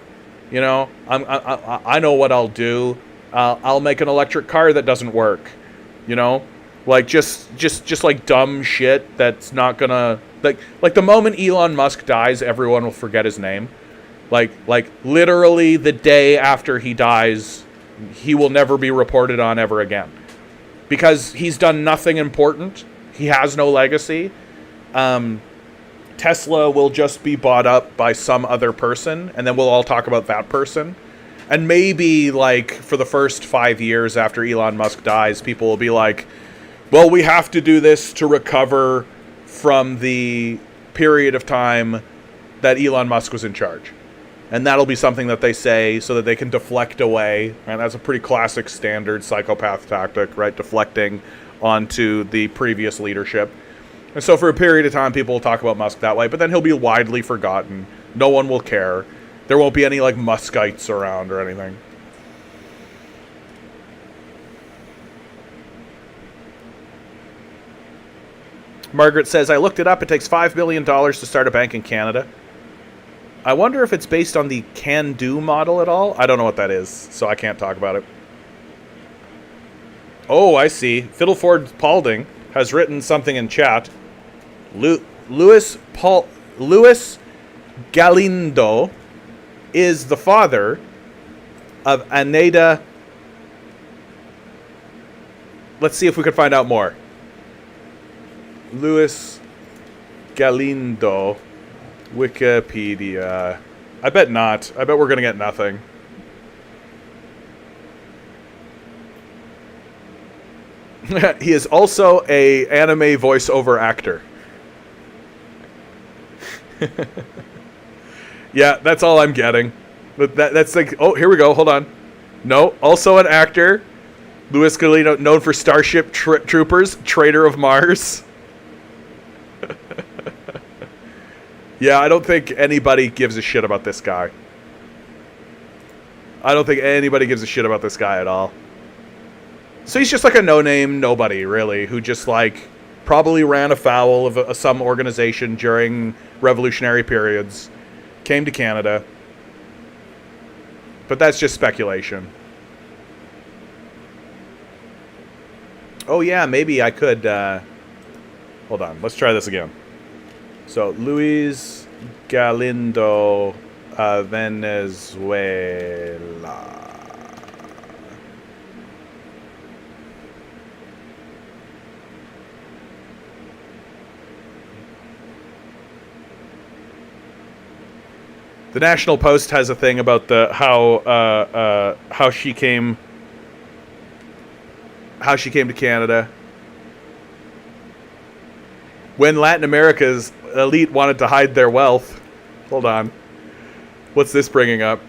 you know. I know what I'll do. I'll make an electric car that doesn't work, you know, like just like dumb shit that's not gonna like the moment Elon Musk dies, everyone will forget his name, Like literally the day after he dies, he will never be reported on ever again. Because he's done nothing important. He has no legacy. Tesla will just be bought up by some other person, and then we'll all talk about that person. And maybe, like, for the first 5 years after Elon Musk dies, people will be like, well, we have to do this to recover from the period of time that Elon Musk was in charge. And that'll be something that they say so that they can deflect away. And that's a pretty classic standard psychopath tactic, right? Deflecting onto the previous leadership. And so for a period of time, people will talk about Musk that way, but then he'll be widely forgotten. No one will care. There won't be any, like, Muskites around or anything. Margaret says, I looked it up. It takes $5 million to start a bank in Canada. I wonder if it's based on the can-do model at all. I don't know what that is, so I can't talk about it. Oh, I see. Fiddleford Paulding has written something in chat. Louis Galindo is the father of Aneda. Let's see if we can find out more. Louis Galindo, Wikipedia. I bet not. I bet we're going to get nothing. He is also a anime voiceover actor. Yeah, that's all I'm getting. But that's like, oh, here we go. Hold on. No, also an actor. Louis Galindo, known for Starship Troopers, Traitor of Mars. Yeah, I don't think anybody gives a shit about this guy. I don't think anybody gives a shit about this guy at all. So he's just like a no-name nobody, really, who just, like, probably ran afoul of some organization during revolutionary periods, came to Canada. But that's just speculation. Oh, yeah, maybe I could... hold on, let's try this again. So, Luis Galindo, Venezuela. The National Post has a thing about the how she came to Canada. When Latin America's elite wanted to hide their wealth. Hold on. What's this bringing up?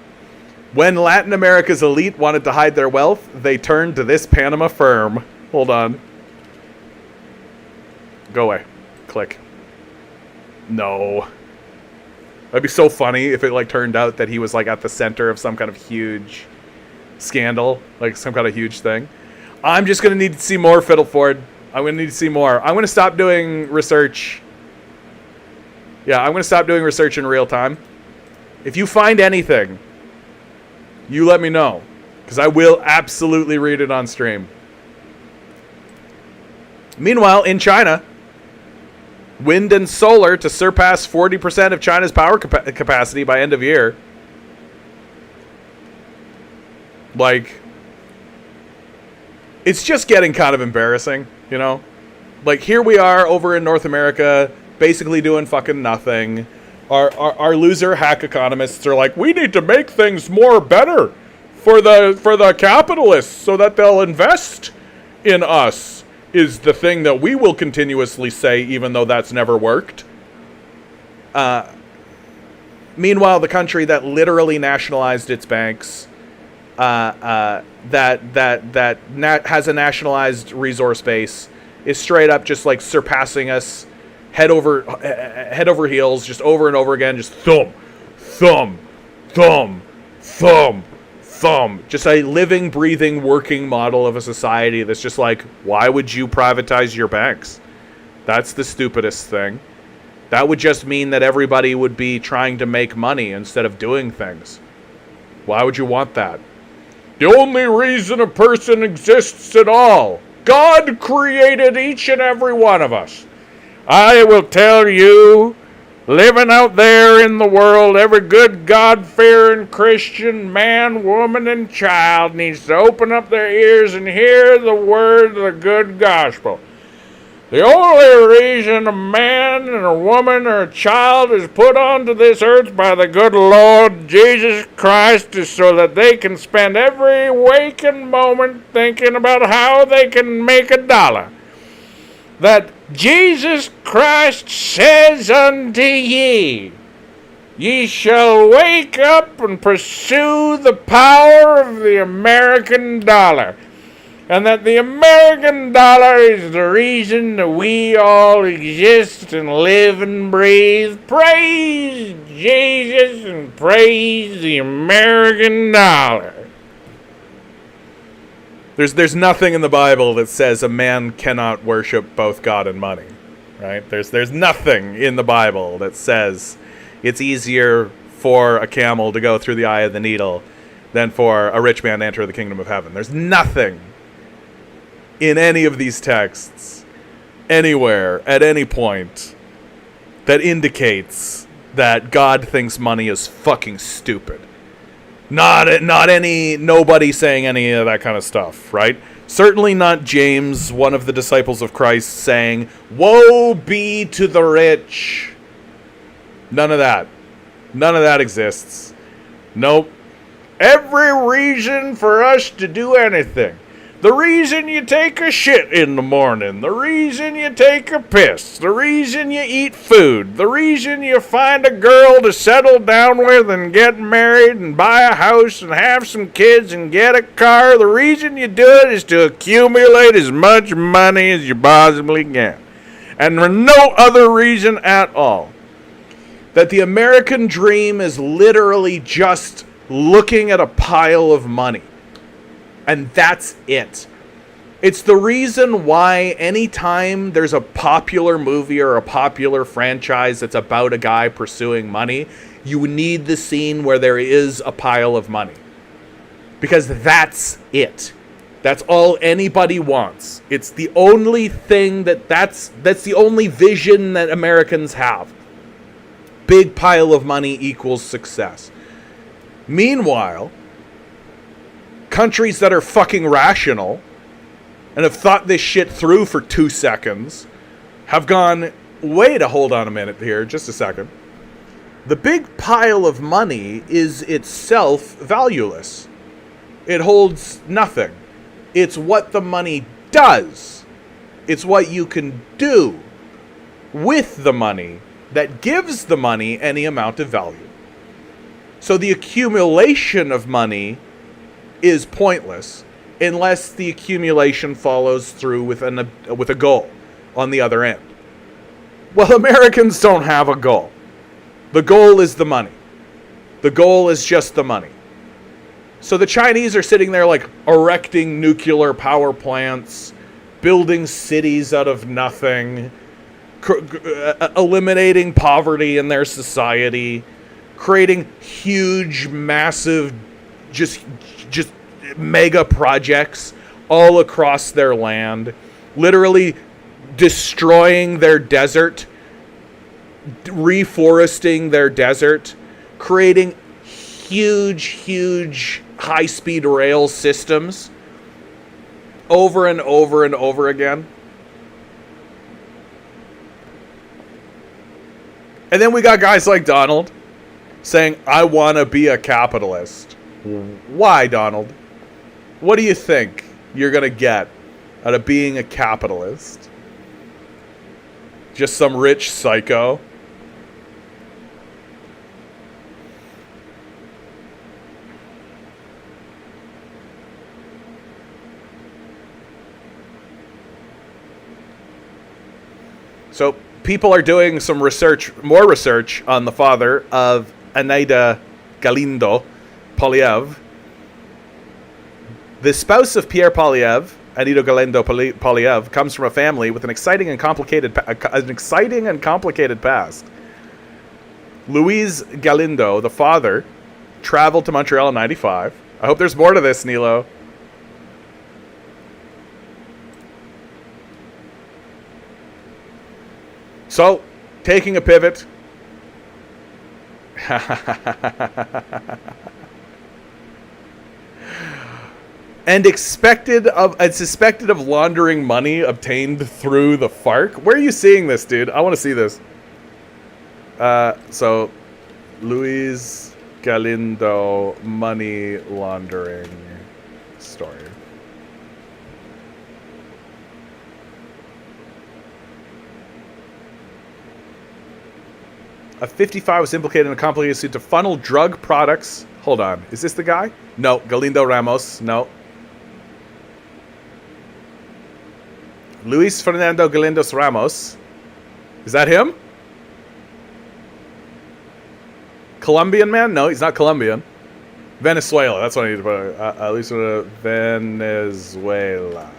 When Latin America's elite wanted to hide their wealth, they turned to this Panama firm. Hold on. Go away. Click. No. That'd be so funny if it, like, turned out that he was, like, at the center of some kind of huge scandal. Like, some kind of huge thing. I'm just going to need to see more, Fiddleford. I'm going to need to see more. I'm going to stop doing research. Yeah, I'm going to stop doing research in real time. If you find anything, you let me know. Because I will absolutely read it on stream. Meanwhile, in China, wind and solar to surpass 40% of China's power capacity by end of year. Like, it's just getting kind of embarrassing, you know? Like, here we are over in North America, basically doing fucking nothing. Our loser hack economists are like, we need to make things more better for the capitalists so that they'll invest in us. Is the thing that we will continuously say, even though that's never worked. Meanwhile, the country that literally nationalized its banks, that has a nationalized resource base, is straight up just like surpassing us, head over heels, just over and over again, just thump, thump, thump, thump. Just a living, breathing, working model of a society that's just like, why would you privatize your banks? That's the stupidest thing. That would just mean that everybody would be trying to make money instead of doing things. Why would you want that? The only reason a person exists at all. God created each and every one of us. I will tell you living out there in the world, every good God-fearing Christian man, woman, and child needs to open up their ears and hear the word of the good gospel. The only reason a man and a woman or a child is put onto this earth by the good Lord Jesus Christ is so that they can spend every waking moment thinking about how they can make a dollar. That Jesus Christ says unto ye, ye shall wake up and pursue the power of the American dollar. And that the American dollar is the reason that we all exist and live and breathe. Praise Jesus and praise the American dollar. There's nothing in the Bible that says a man cannot worship both God and money, right? There's nothing in the Bible that says it's easier for a camel to go through the eye of the needle than for a rich man to enter the kingdom of heaven. There's nothing in any of these texts, anywhere, at any point, that indicates that God thinks money is fucking stupid. Nobody saying any of that kind of stuff, right? Certainly not James, one of the disciples of Christ, saying, woe be to the rich. None of that. None of that exists. Nope. Every reason for us to do anything. The reason you take a shit in the morning, the reason you take a piss, the reason you eat food, the reason you find a girl to settle down with and get married and buy a house and have some kids and get a car, the reason you do it is to accumulate as much money as you possibly can. And for no other reason at all. That the American dream is literally just looking at a pile of money. And that's it. It's the reason why anytime there's a popular movie or a popular franchise that's about a guy pursuing money, you need the scene where there is a pile of money. Because that's it. That's all anybody wants. It's the only thing that's the only vision that Americans have. Big pile of money equals success. Meanwhile, countries that are fucking rational and have thought this shit through for 2 seconds have gone, wait, hold on a minute here, just a second. The big pile of money is itself valueless. It holds nothing. It's what the money does. It's what you can do with the money that gives the money any amount of value. So the accumulation of money is pointless unless the accumulation follows through with a goal on the other end. Well, Americans don't have a goal. The goal is the money. The goal is just the money. So the Chinese are sitting there like erecting nuclear power plants, building cities out of nothing, eliminating poverty in their society, creating huge, massive, just mega projects all across their land, literally destroying their desert, reforesting their desert, creating huge high-speed rail systems over and over and over again. And then we got guys like Donald saying, I want to be a capitalist. Why, Donald? What do you think you're going to get out of being a capitalist? Just some rich psycho? So people are doing some research, more research on the father of Anaida Galindo Polyev. The spouse of Pierre Polyev, Anaida Galindo Polyev, comes from a family with an exciting and complicated past. Louise Galindo, the father, traveled to Montreal in '95. I hope there's more to this, Nilo. So, taking a pivot, And suspected of laundering money obtained through the FARC. Where are you seeing this, dude? I want to see this. So, Luis Galindo money laundering story. A 55 was implicated in a complicated suit to funnel drug products. Hold on. Is this the guy? No. Galindo Ramos. No. Luis Fernando Galindos Ramos. Is that him? Colombian man? No, he's not Colombian. Venezuela. That's what I need to put. At least Venezuela.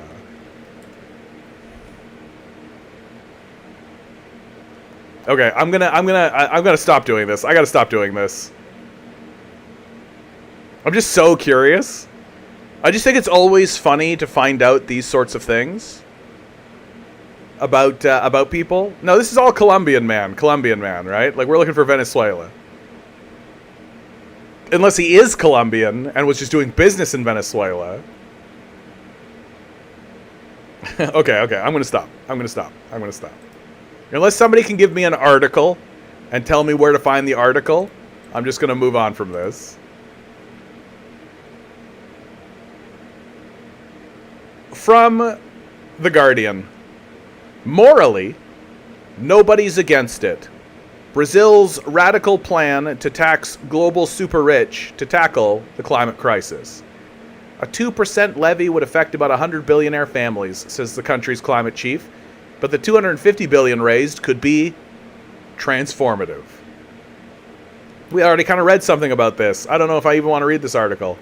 Okay, I'm gonna stop doing this. I gotta stop doing this. I'm just so curious. I just think it's always funny to find out these sorts of things about people. No, this is all Colombian man, right? Like, we're looking for Venezuela. Unless he is Colombian and was just doing business in Venezuela. Okay, I'm gonna stop. Unless somebody can give me an article and tell me where to find the article, I'm just gonna move on from this. From The Guardian. Morally, nobody's against it. Brazil's radical plan to tax global super rich to tackle the climate crisis. A 2% levy would affect about 100 billionaire families, says the country's climate chief, but the 250 billion raised could be transformative. We already kind of read something about this. I don't know if I even want to read this article.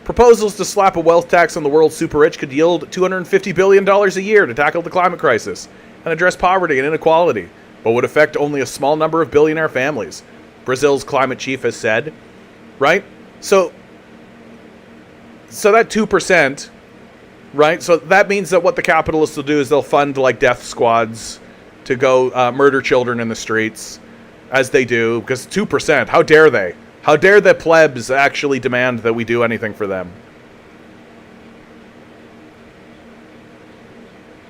Proposals to slap a wealth tax on the world's super rich could yield $250 billion a year to tackle the climate crisis and address poverty and inequality, but would affect only a small number of billionaire families, Brazil's climate chief has said. Right? So that 2%, right? So that means that what the capitalists will do is they'll fund, like, death squads to go murder children in the streets, as they do, because 2%, how dare they? How dare the plebs actually demand that we do anything for them?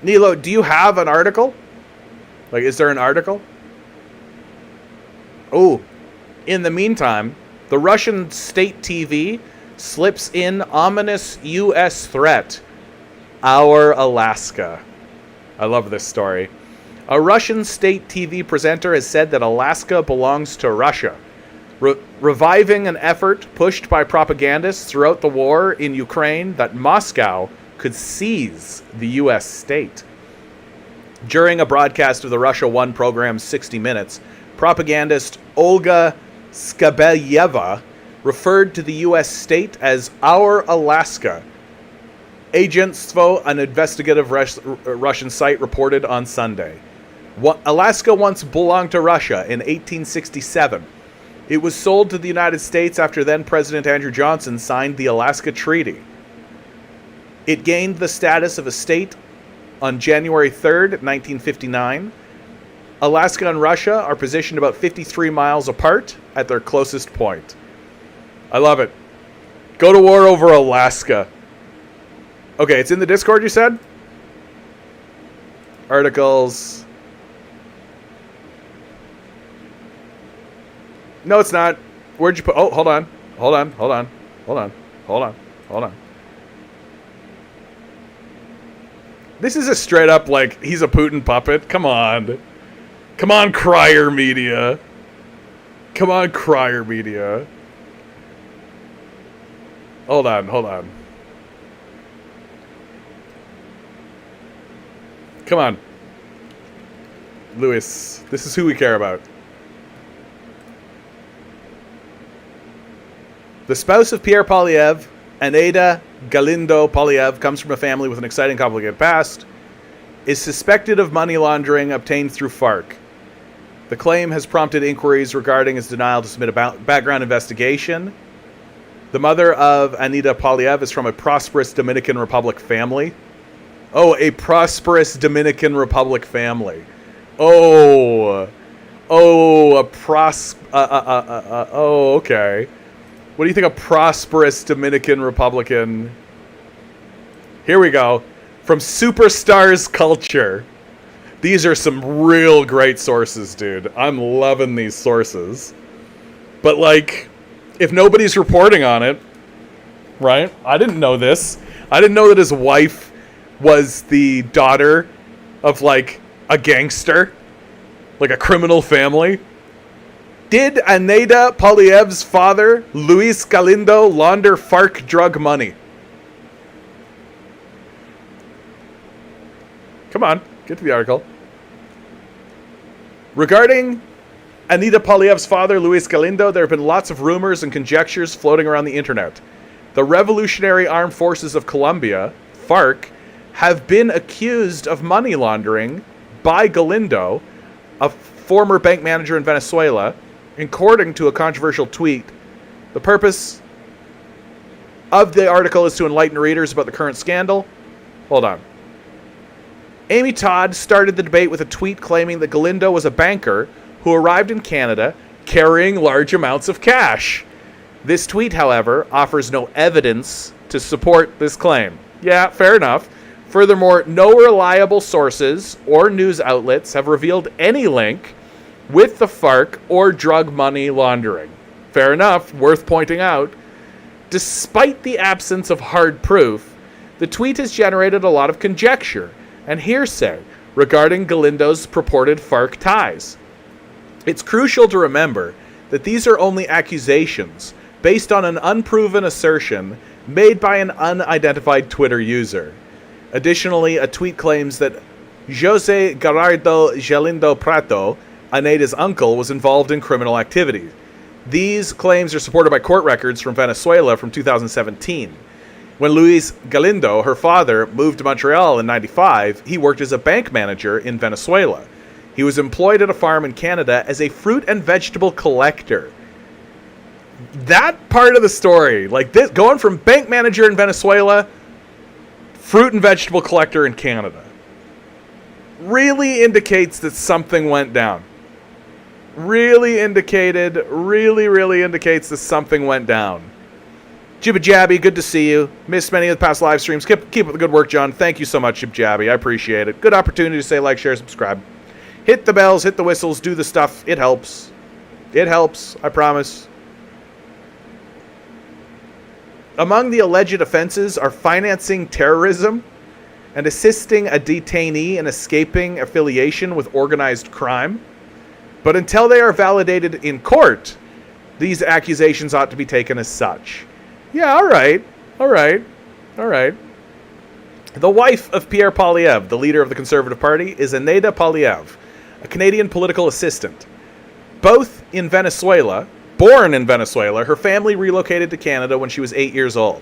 Nilo, do you have an article? Like, is there an article? Oh, in the meantime, the Russian state TV slips in ominous U.S. threat. Our Alaska. I love this story. A Russian state TV presenter has said that Alaska belongs to Russia, reviving an effort pushed by propagandists throughout the war in Ukraine that Moscow could seize the U.S. state. During a broadcast of the Russia One program 60 Minutes, propagandist Olga Skabelyeva referred to the U.S. state as our Alaska. Agentstvo, an investigative Russian site, reported on Sunday. Alaska once belonged to Russia in 1867. It was sold to the United States after then-President Andrew Johnson signed the Alaska Treaty. It gained the status of a state on January 3rd, 1959. Alaska and Russia are positioned about 53 miles apart at their closest point. I love it. Go to war over Alaska. Okay, it's in the Discord, you said? Articles. No, it's not. Where'd you put... Oh, hold on. This is a straight up, like, he's a Putin puppet. Come on. Come on, Crier Media. Hold on. Come on. Louis, this is who we care about. The spouse of Pierre Poilievre, Aneda Galindo Poilievre, comes from a family with an exciting, complicated past, is suspected of money laundering obtained through FARC. The claim has prompted inquiries regarding his denial to submit a background investigation. The mother of Aneda Poilievre is from a prosperous Dominican Republic family. Oh, a prosperous Dominican Republic family. Oh, Oh, okay. What do you think a prosperous Dominican Republican? Here we go. From Superstars Culture. These are some real great sources, dude. I'm loving these sources. But, like, if nobody's reporting on it, right? I didn't know this. I didn't know that his wife was the daughter of, like, a gangster. Like a criminal family. Did Aneda Poilievre's father, Luis Galindo, launder FARC drug money? Come on, get to the article. Regarding Aneda Poilievre's father, Luis Galindo, there have been lots of rumors and conjectures floating around the internet. The Revolutionary Armed Forces of Colombia, FARC, have been accused of money laundering by Galindo, a former bank manager in Venezuela, according to a controversial tweet. The purpose of the article is to enlighten readers about the current scandal. Hold on. Amy Todd started the debate with a tweet claiming that Galindo was a banker who arrived in Canada carrying large amounts of cash. This tweet, however, offers no evidence to support this claim. Yeah, fair enough. Furthermore, no reliable sources or news outlets have revealed any link with the FARC or drug money laundering. Fair enough, worth pointing out. Despite the absence of hard proof, the tweet has generated a lot of conjecture and hearsay regarding Galindo's purported FARC ties. It's crucial to remember that these are only accusations based on an unproven assertion made by an unidentified Twitter user. Additionally, a tweet claims that Jose Gerardo Galindo Prato, Aneda's uncle, was involved in criminal activity. These claims are supported by court records from Venezuela from 2017. When Luis Galindo, her father, moved to Montreal in 1995, he worked as a bank manager in Venezuela. He was employed at a farm in Canada as a fruit and vegetable collector. That part of the story, like this, going from bank manager in Venezuela, fruit and vegetable collector in Canada, really indicates that something went down. Really indicates that something went down. Jibba Jabby, good to see you. Missed many of the past live streams. Keep up the good work, John. Thank you so much, Jibba Jabby. I appreciate it. Good opportunity to say like, share, subscribe. Hit the bells, hit the whistles, do the stuff. It helps. It helps, I promise. Among the alleged offenses are financing terrorism and assisting a detainee in escaping affiliation with organized crime. But until they are validated in court, these accusations ought to be taken as such. Yeah, all right. The wife of Pierre Poilievre, the leader of the Conservative Party, is Aneda Poilievre, a Canadian political assistant. Born in Venezuela, her family relocated to Canada when she was 8 years old.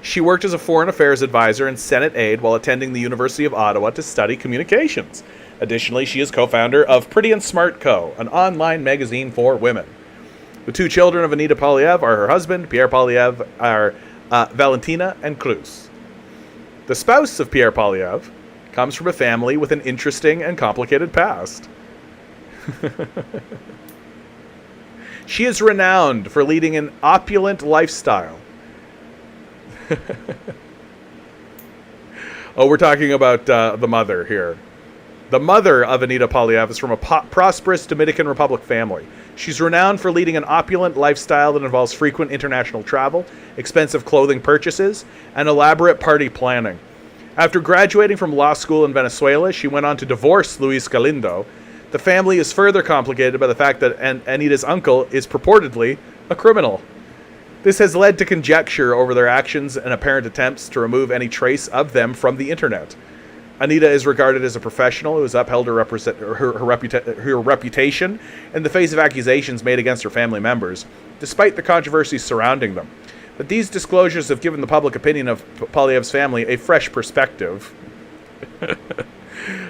She worked as a foreign affairs advisor and Senate aide while attending the University of Ottawa to study communications. Additionally, she is co-founder of Pretty and Smart Co., an online magazine for women. The two children of Aneda Poilievre are her husband, Pierre Poilievre, are Valentina and Cruz. The spouse of Pierre Poilievre comes from a family with an interesting and complicated past. She is renowned for leading an opulent lifestyle. Oh, we're talking about the mother here. The mother of Aneda Poilievre is from a prosperous Dominican Republic family. She's renowned for leading an opulent lifestyle that involves frequent international travel, expensive clothing purchases, and elaborate party planning. After graduating from law school in Venezuela, she went on to divorce Luis Galindo. The family is further complicated by the fact that Aneda's uncle is purportedly a criminal. This has led to conjecture over their actions and apparent attempts to remove any trace of them from the internet. Aneda is regarded as a professional who has upheld her reputation in the face of accusations made against her family members, despite the controversies surrounding them. But these disclosures have given the public opinion of Poilievre's family a fresh perspective.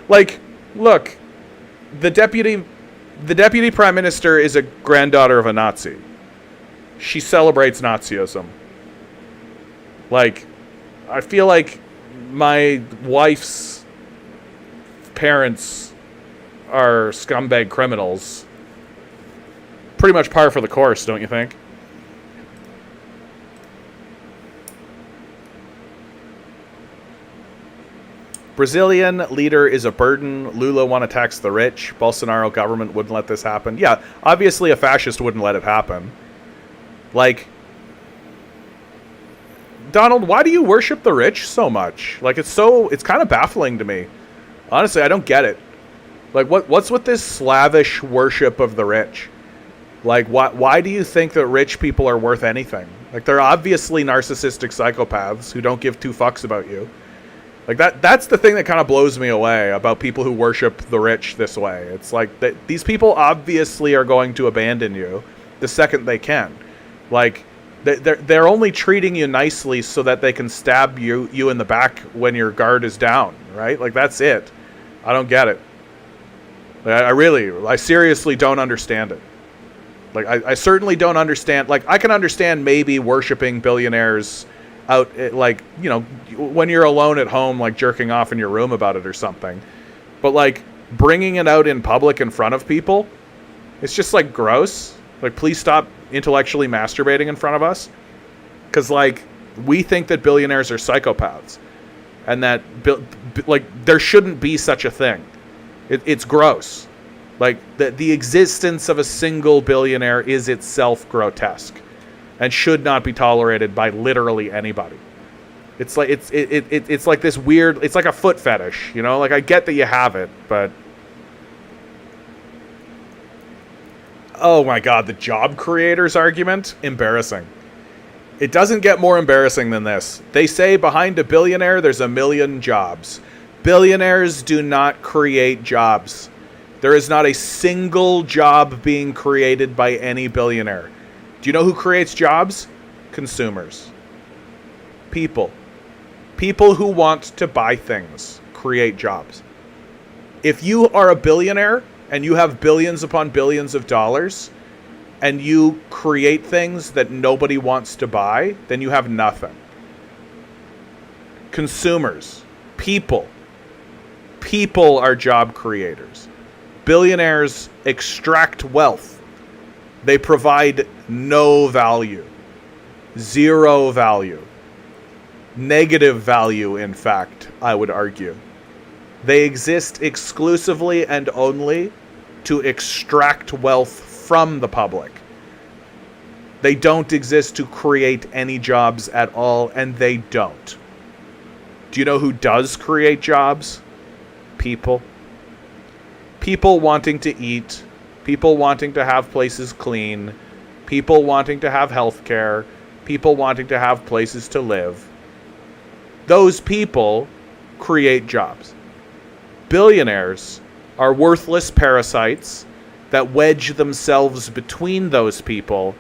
Like, look, the deputy prime minister is a granddaughter of a Nazi. She celebrates Nazism. Like, I feel like my wife's parents are scumbag criminals, pretty much par for the course, don't you think? Brazilian leader is a burden. Lula want to tax the rich. Bolsonaro government wouldn't let this happen. Yeah, obviously a fascist wouldn't let it happen. Like, Donald, why do you worship the rich so much? Like, it's kind of baffling to me. Honestly, I don't get it. Like, what's with this slavish worship of the rich? Like, why do you think that rich people are worth anything? Like, they're obviously narcissistic psychopaths who don't give two fucks about you. Like, that's the thing that kind of blows me away about people who worship the rich this way. It's like, these people obviously are going to abandon you the second they can. Like, they're only treating you nicely so that they can stab you in the back when your guard is down, right? Like, that's it. I don't get it. Like, I seriously don't understand it. Like, I certainly don't understand. Like, I can understand maybe worshiping billionaires out, like, you know, when you're alone at home, like jerking off in your room about it or something. But like bringing it out in public in front of people, it's just like gross. Like, please stop intellectually masturbating in front of us. Because like, we think that billionaires are psychopaths and that like there shouldn't be such a thing. It's gross. Like, the existence of a single billionaire is itself grotesque and should not be tolerated by literally anybody. It's like it's like this weird, it's like a foot fetish, you know? Like, I get that you have it, but oh my god, the job creators argument, embarrassing. It doesn't get more embarrassing than this. They say behind a billionaire there's a million jobs. Billionaires do not create jobs. There is not a single job being created by any billionaire. Do you know who creates jobs? Consumers. People. People who want to buy things create jobs. If you are a billionaire and you have billions upon billions of dollars and you create things that nobody wants to buy, then you have nothing. Consumers. People. People are job creators. Billionaires extract wealth. They provide no value. Zero value. Negative value, in fact, I would argue. They exist exclusively and only to extract wealth from the public. They don't exist to create any jobs at all, and they don't. Do you know who does create jobs? People. People wanting to eat. People wanting to have places clean. People wanting to have health care. People wanting to have places to live. Those people create jobs. Billionaires are worthless parasites that wedge themselves between those people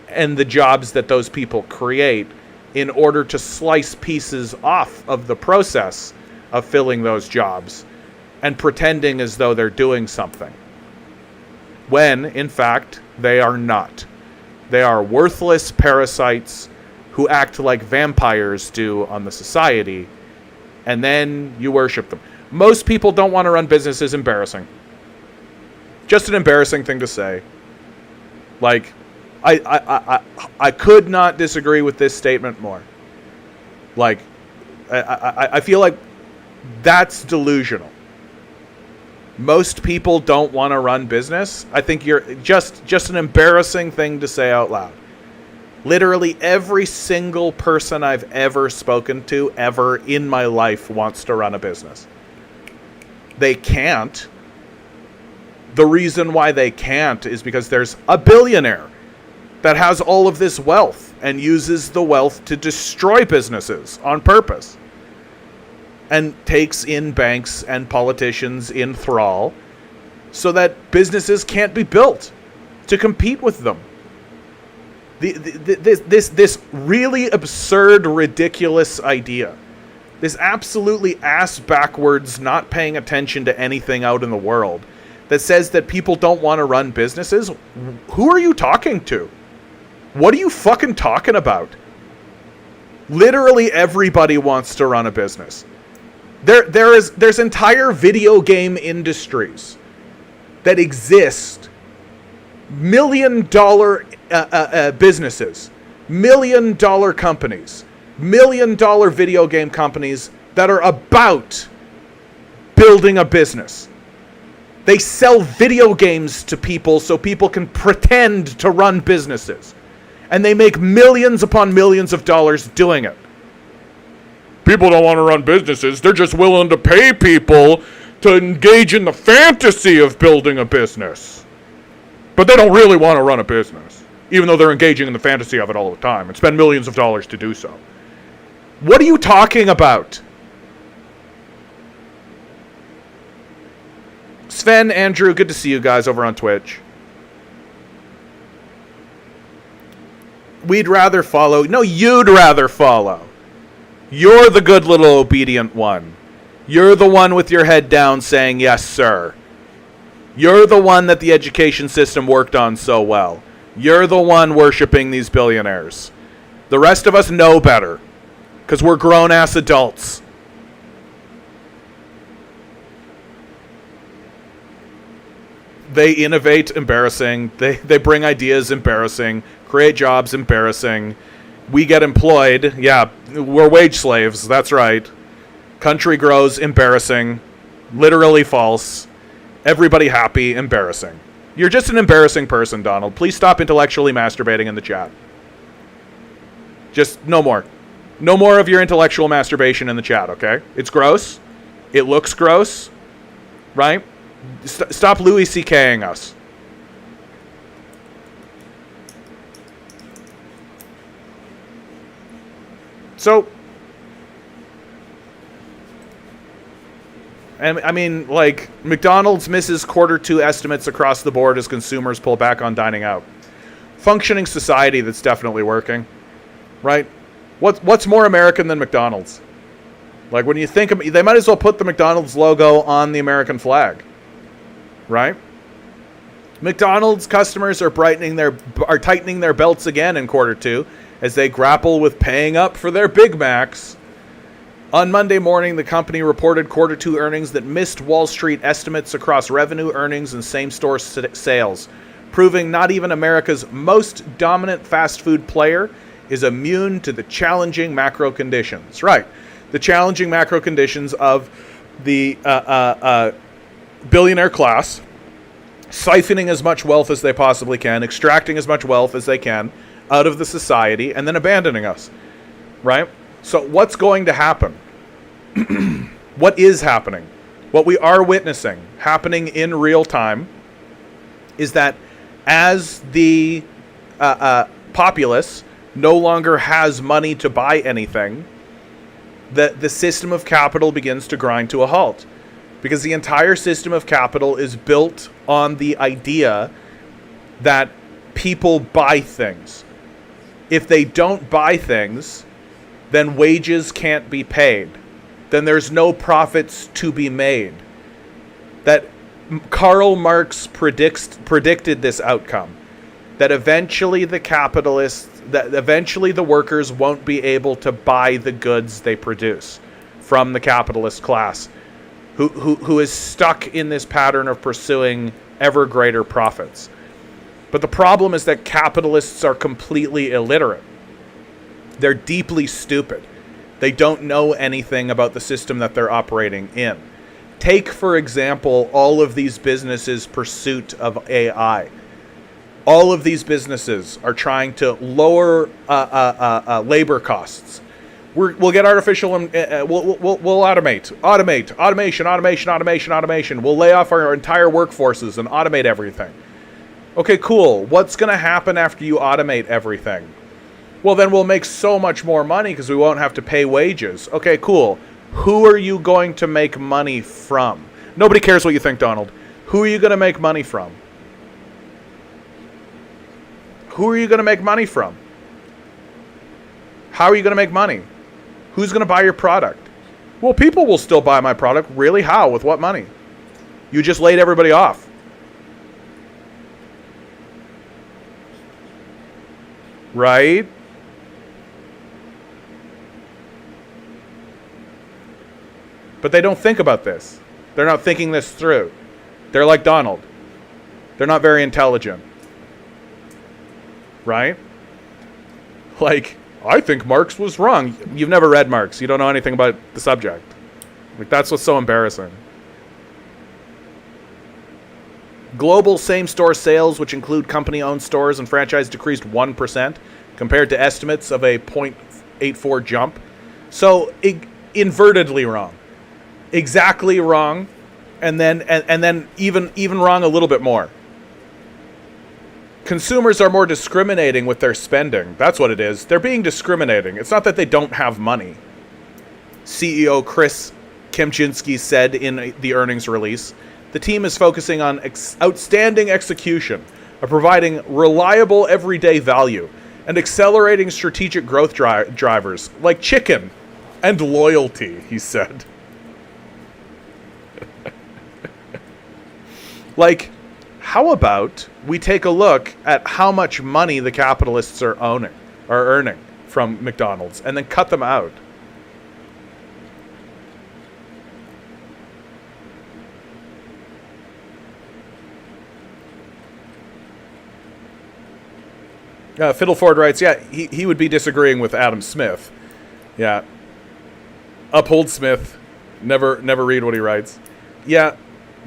and the jobs that those people create in order to slice pieces off of the process of filling those jobs and pretending as though they're doing something. When, in fact, they are not. They are worthless parasites who act like vampires do on the society, and then you worship them. Most people don't want to run businesses. Embarrassing. Just an embarrassing thing to say. Like, I could not disagree with this statement more. Like, I feel like that's delusional. Most people don't want to run business. I think you're just an embarrassing thing to say out loud. Literally every single person I've ever spoken to ever in my life wants to run a business. They can't. The reason why they can't is because there's a billionaire that has all of this wealth and uses the wealth to destroy businesses on purpose and takes in banks and politicians in thrall so that businesses can't be built to compete with them. This really absurd, ridiculous idea, this absolutely ass-backwards, not paying attention to anything out in the world, that says that people don't want to run businesses. Who are you talking to? What are you fucking talking about? Literally everybody wants to run a business. There's entire video game industries that exist $1 million businesses, $1 million companies, $1 million video game companies that are about building a business. They sell video games to people so people can pretend to run businesses. And they make millions upon millions of dollars doing it. People don't want to run businesses. They're just willing to pay people to engage in the fantasy of building a business. But they don't really want to run a business, even though they're engaging in the fantasy of it all the time and spend millions of dollars to do so. What are you talking about? Sven, Andrew, good to see you guys over on Twitch. We'd rather follow. No, you'd rather follow. You're the good little obedient one. You're the one with your head down saying, yes, sir. You're the one that the education system worked on so well. You're the one worshiping these billionaires. The rest of us know better, because we're grown-ass adults. They innovate, embarrassing. They bring ideas, embarrassing. Create jobs, embarrassing. We get employed. Yeah, we're wage slaves. That's right. Country grows, embarrassing. Literally false. Everybody happy, embarrassing. You're just an embarrassing person, Donald. Please stop intellectually masturbating in the chat. Just no more. No more of your intellectual masturbation in the chat, okay? It's gross. It looks gross. Right? Stop Louis C.K.ing us. So, and I mean, like, McDonald's misses Q2 estimates across the board as consumers pull back on dining out. Functioning society that's definitely working, right? What's more American than McDonald's? Like, when you think of, they might as well put the McDonald's logo on the American flag, right? McDonald's customers are tightening their belts again in Q2 as they grapple with paying up for their Big Macs. On Monday morning, the company reported Q2 earnings that missed Wall Street estimates across revenue, earnings, and same-store sales, proving not even America's most dominant fast food player is immune to the challenging macro conditions. Right. The challenging macro conditions of the billionaire class siphoning as much wealth as they possibly can, extracting as much wealth as they can out of the society, and then abandoning us. Right? So what's going to happen? What is happening? What we are witnessing, happening in real time, is that as the populace no longer has money to buy anything, the system of capital begins to grind to a halt. Because the entire system of capital is built on the idea that people buy things. If they don't buy things, then wages can't be paid. Then there's no profits to be made. That Karl Marx predicted this outcome. That eventually eventually the workers won't be able to buy the goods they produce from the capitalist class, who is stuck in this pattern of pursuing ever greater profits. But the problem is that capitalists are completely illiterate. They're deeply stupid. They don't know anything about the system that they're operating in. Take, for example, all of these businesses' pursuit of AI. All of these businesses are trying to lower labor costs. We'll get artificial. We'll automate. Automation. We'll lay off our entire workforces and automate everything. Okay, cool. What's going to happen after you automate everything? Well, then we'll make so much more money because we won't have to pay wages. Okay, cool. Who are you going to make money from? Nobody cares what you think, Donald. Who are you going to make money from? Who are you going to make money from? How are you going to make money? Who's going to buy your product? Well, people will still buy my product. Really? How? With what money? You just laid everybody off. Right? But they don't think about this. They're not thinking this through. They're like Donald. They're not very intelligent. right? Like, I think Marx was wrong. You've never read Marx. You don't know anything about the subject. Like, that's what's so embarrassing. Global same-store sales, which include company-owned stores and franchise, decreased 1% compared to estimates of a 0.84 jump. So, invertedly wrong. Exactly wrong. And then even wrong a little bit more. Consumers are more discriminating with their spending. That's what it is. They're being discriminating. It's not that they don't have money. CEO Chris Kempczinski said in the earnings release, the team is focusing on outstanding execution of providing reliable everyday value and accelerating strategic growth drivers like chicken and loyalty, he said. Like, how about we take a look at how much money the capitalists are earning from McDonald's, and then cut them out? Fiddleford writes, yeah, he would be disagreeing with Adam Smith. Yeah. Uphold Smith. Never read what he writes. Yeah.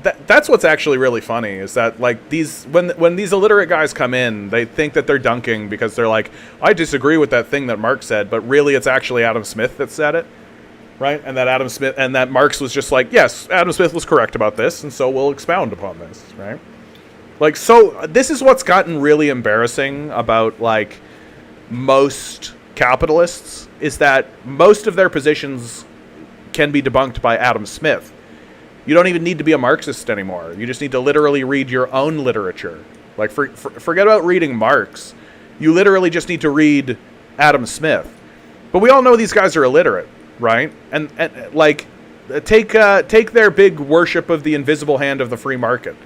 That's what's actually really funny, is that, like, these when these illiterate guys come in, they think that they're dunking because they're like, I disagree with that thing that Marx said, but really it's actually Adam Smith that said it, right? And that Marx was just like, yes, Adam Smith was correct about this, and so we'll expound upon this, right? Like, so this is what's gotten really embarrassing about, like, most capitalists, is that most of their positions can be debunked by Adam Smith. You don't even need to be a Marxist anymore. You just need to literally read your own literature. Like, forget about reading Marx. You literally just need to read Adam Smith. But we all know these guys are illiterate, right? And like, take their big worship of the invisible hand of the free market.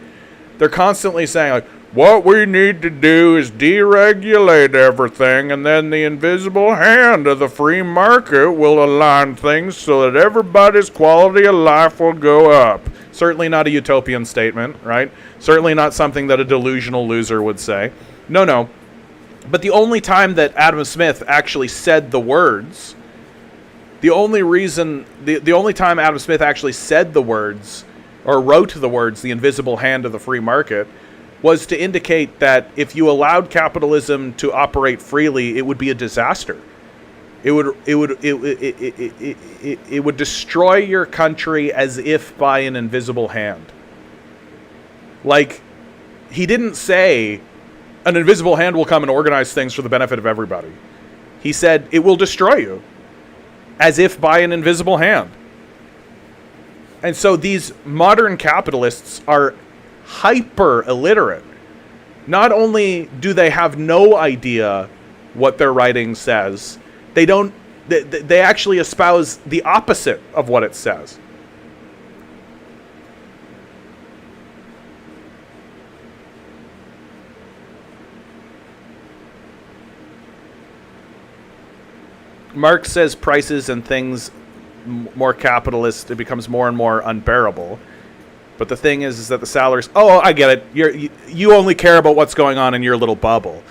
They're constantly saying, like, what we need to do is deregulate everything, and then the invisible hand of the free market will align things so that everybody's quality of life will go up. Certainly not a utopian statement, right? Certainly not something that a delusional loser would say. No. But the only time that Adam Smith actually said the words, the only time Adam Smith actually said the words, or wrote the words, the invisible hand of the free market, was to indicate that if you allowed capitalism to operate freely, it would be a disaster. It would destroy your country as if by an invisible hand. Like, he didn't say an invisible hand will come and organize things for the benefit of everybody. He said it will destroy you as if by an invisible hand. And so these modern capitalists are hyper illiterate. Not only do they have no idea what their writing says, they actually espouse the opposite of what it says. Marx says prices and things more capitalist, it becomes more and more unbearable. But the thing is that the salaries... Oh, I get it. You only care about what's going on in your little bubble,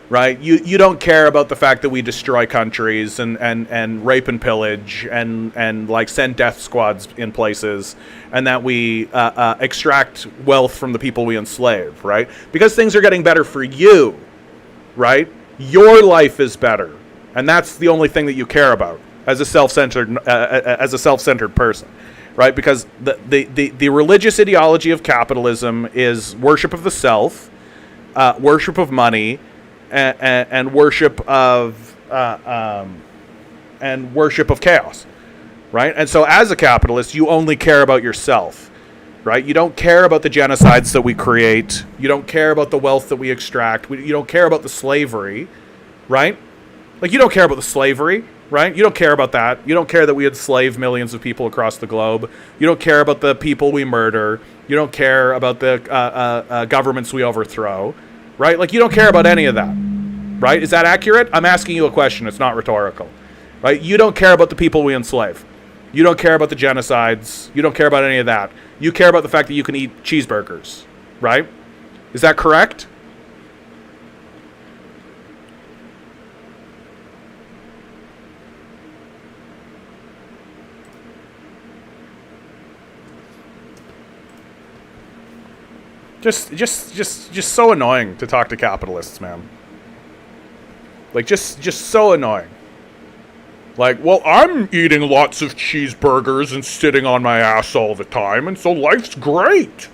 right? You don't care about the fact that we destroy countries and rape and pillage and like send death squads in places, and that we extract wealth from the people we enslave, right? Because things are getting better for you, right? Your life is better, and that's the only thing that you care about as a self-centered person. Right, because the religious ideology of capitalism is worship of the self, worship of money, and worship of chaos, right? And so, as a capitalist, you only care about yourself, right? You don't care about the genocides that we create. You don't care about the wealth that we extract. You don't care about the slavery, right? Like, you don't care about the slavery. Right? You don't care about that. You don't care that we enslave millions of people across the globe. You don't care about the people we murder. You don't care about the governments we overthrow. Right? Like, you don't care about any of that. Right? Is that accurate? I'm asking you a question. It's not rhetorical. Right? You don't care about the people we enslave. You don't care about the genocides. You don't care about any of that. You care about the fact that you can eat cheeseburgers. Right? Is that correct? Just so annoying to talk to capitalists, man. Like, just so annoying. Like, well, I'm eating lots of cheeseburgers and sitting on my ass all the time, and so life's great.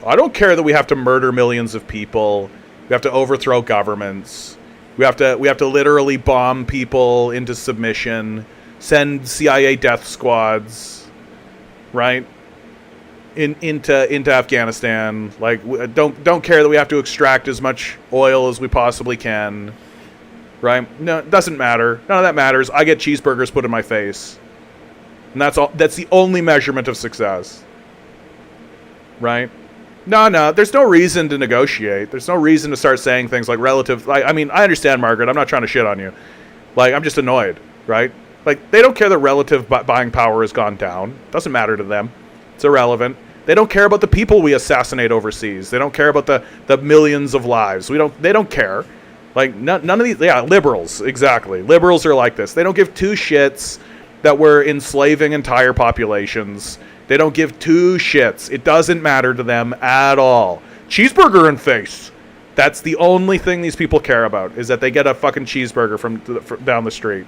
I don't care that we have to murder millions of people. We have to overthrow governments. We have to literally bomb people into submission, send CIA death squads, right? Into Afghanistan. Like, don't care that we have to extract as much oil as we possibly can, right? No, it doesn't matter. None of that matters. I get cheeseburgers put in my face, and that's all. That's the only measurement of success, right? No, there's no reason to negotiate. There's no reason to start saying things like relative. I mean, I understand, Margaret. I'm not trying to shit on you. Like, I'm just annoyed, right? Like, they don't care that relative buying power has gone down. Doesn't matter to them. It's irrelevant. They don't care about the people we assassinate overseas. They don't care about the millions of lives. They don't care. Like, none of these, liberals, exactly. Liberals are like this. They don't give two shits that we're enslaving entire populations. They don't give two shits. It doesn't matter to them at all. Cheeseburger in face. That's the only thing these people care about, is that they get a fucking cheeseburger from down the street.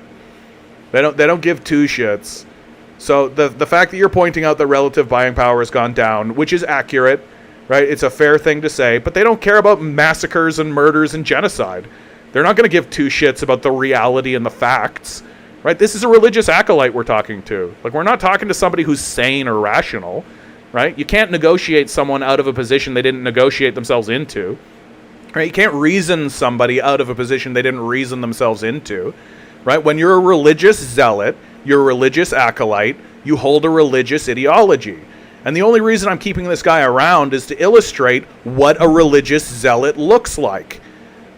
They don't give two shits. So the fact that you're pointing out that relative buying power has gone down, which is accurate, right? It's a fair thing to say, but they don't care about massacres and murders and genocide. They're not going to give two shits about the reality and the facts, right? This is a religious acolyte we're talking to. Like, we're not talking to somebody who's sane or rational, right? You can't negotiate someone out of a position they didn't negotiate themselves into, right? You can't reason somebody out of a position they didn't reason themselves into, right? When you're a religious zealot, you're a religious acolyte, you hold a religious ideology. And the only reason I'm keeping this guy around is to illustrate what a religious zealot looks like,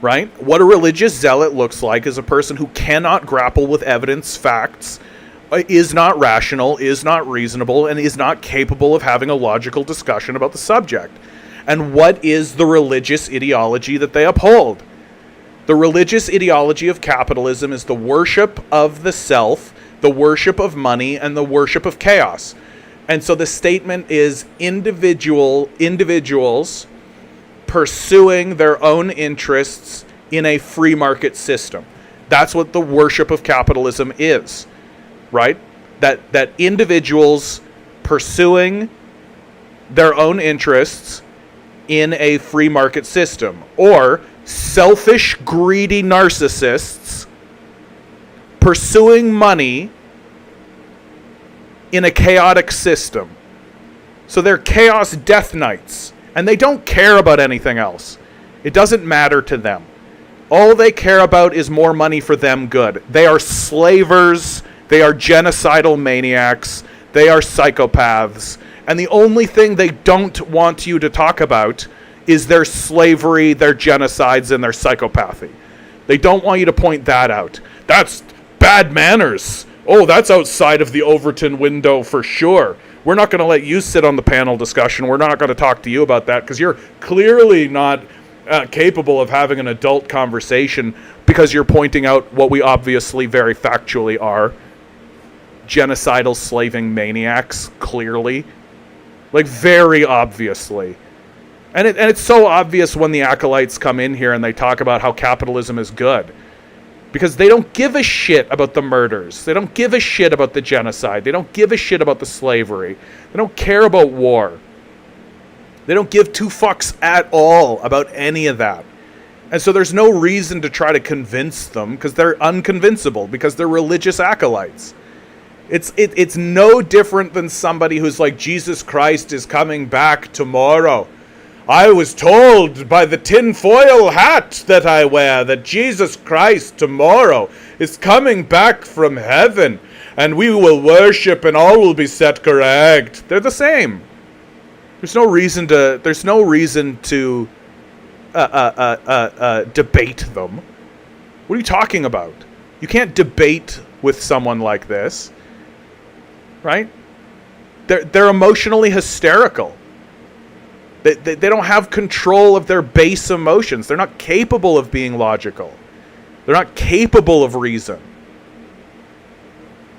right? What a religious zealot looks like is a person who cannot grapple with evidence, facts, is not rational, is not reasonable, and is not capable of having a logical discussion about the subject. And what is the religious ideology that they uphold? The religious ideology of capitalism is the worship of the self, the worship of money, and the worship of chaos. And so the statement is individuals pursuing their own interests in a free market system. That's what the worship of capitalism is, right? That individuals pursuing their own interests in a free market system, or selfish, greedy narcissists pursuing money in a chaotic system. So they're chaos death knights, and they don't care about anything else. It doesn't matter to them. All they care about is more money for them good. They are slavers, they are genocidal maniacs, they are psychopaths, and the only thing they don't want you to talk about is their slavery, their genocides, and their psychopathy. They don't want you to point that out. That's bad manners. Oh, that's outside of the Overton window for sure. We're not going to let you sit on the panel discussion. We're not going to talk to you about that because you're clearly not capable of having an adult conversation because you're pointing out what we obviously very factually are. Genocidal slaving maniacs, clearly. Like, very obviously. And it's so obvious when the acolytes come in here and they talk about how capitalism is good. Because they don't give a shit about the murders. They don't give a shit about the genocide. They don't give a shit about the slavery. They don't care about war. They don't give two fucks at all about any of that. And so there's no reason to try to convince them because they're unconvincible, because they're religious acolytes. It's no different than somebody who's like, Jesus Christ is coming back tomorrow. I was told by the tinfoil hat that I wear that Jesus Christ tomorrow is coming back from heaven and we will worship and all will be set correct. They're the same. There's no reason to debate them. What are you talking about? You can't debate with someone like this, right? They're emotionally hysterical. They don't have control of their base emotions. They're not capable of being logical. They're not capable of reason.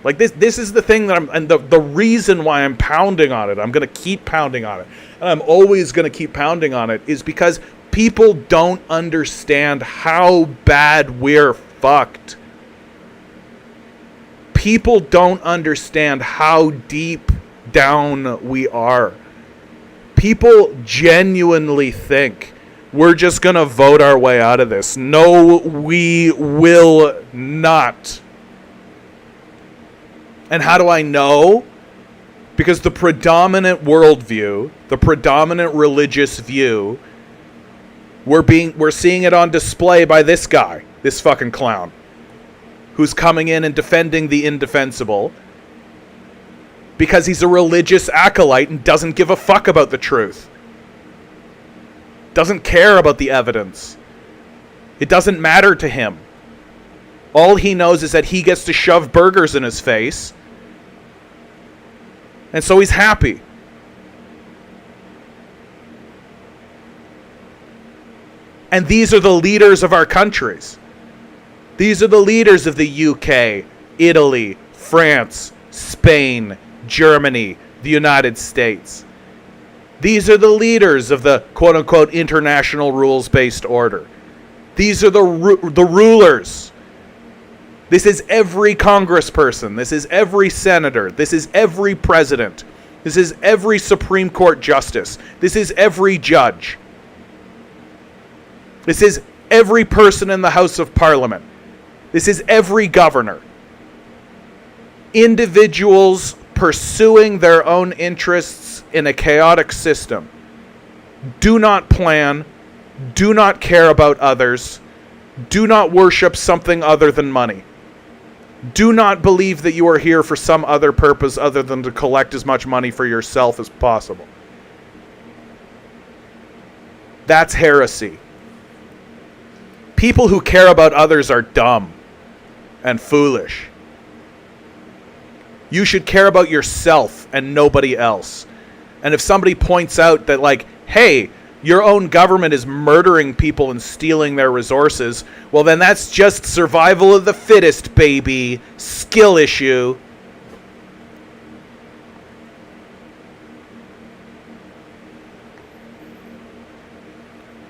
Like this is the thing that the reason why I'm pounding on it, I'm going to keep pounding on it, and I'm always going to keep pounding on it, is because people don't understand how bad we're fucked. People don't understand how deep down we are. People genuinely think we're just going to vote our way out of this. No, we will not. And how do I know? Because the predominant worldview, the predominant religious view, we're seeing it on display by this guy, this fucking clown, who's coming in and defending the indefensible because he's a religious acolyte and doesn't give a fuck about the truth. Doesn't care about the evidence. It doesn't matter to him. All he knows is that he gets to shove burgers in his face, and so he's happy. And these are the leaders of our countries. These are the leaders of the UK, Italy, France, Spain, Germany, the United States. These are the leaders of the quote-unquote international rules-based order. These are the rulers. This is every congressperson. This is every senator. This is every president. This is every Supreme Court justice. This is every judge. This is every person in the House of Parliament. This is every governor. Individuals pursuing their own interests in a chaotic system. Do not plan. Do not care about others. Do not worship something other than money. Do not believe that you are here for some other purpose other than to collect as much money for yourself as possible. That's heresy. People who care about others are dumb and foolish. You should care about yourself and nobody else. And if somebody points out that, like, hey, your own government is murdering people and stealing their resources, well, then that's just survival of the fittest, baby. Skill issue.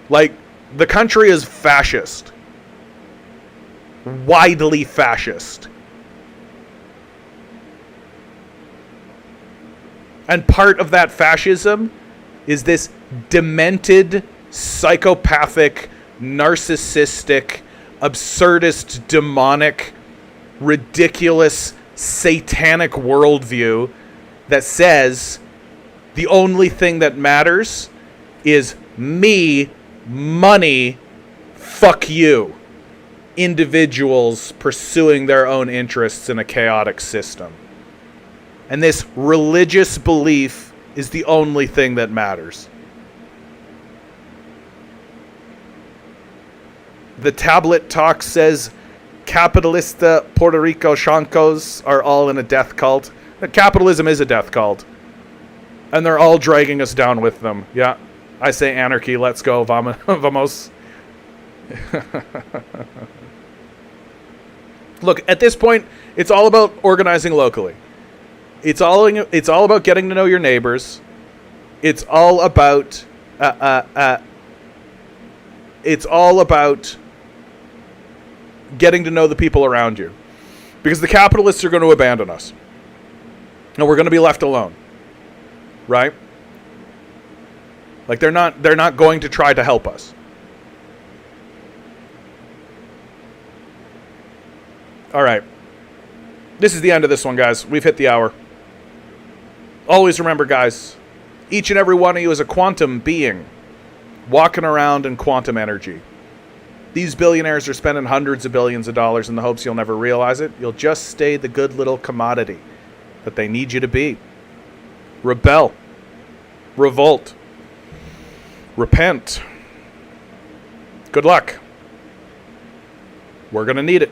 Like, the country is fascist. Widely fascist. And part of that fascism is this demented, psychopathic, narcissistic, absurdist, demonic, ridiculous, satanic worldview that says the only thing that matters is me, money, fuck you. Individuals pursuing their own interests in a chaotic system. And this religious belief is the only thing that matters. The tablet talk says capitalista Puerto Rico shankos are all in a death cult. Capitalism is a death cult. And they're all dragging us down with them. Yeah, I say anarchy, let's go, vamos. Look, at this point, it's all about organizing locally. It's all about getting to know your neighbors. It's all about getting to know the people around you, because the capitalists are going to abandon us, and we're going to be left alone, right? Like they're not going to try to help us. All right, this is the end of this one, guys. We've hit the hour. Always remember, guys, each and every one of you is a quantum being walking around in quantum energy. These billionaires are spending hundreds of billions of dollars in the hopes you'll never realize it. You'll just stay the good little commodity that they need you to be. Rebel. Revolt. Repent. Good luck. We're going to need it.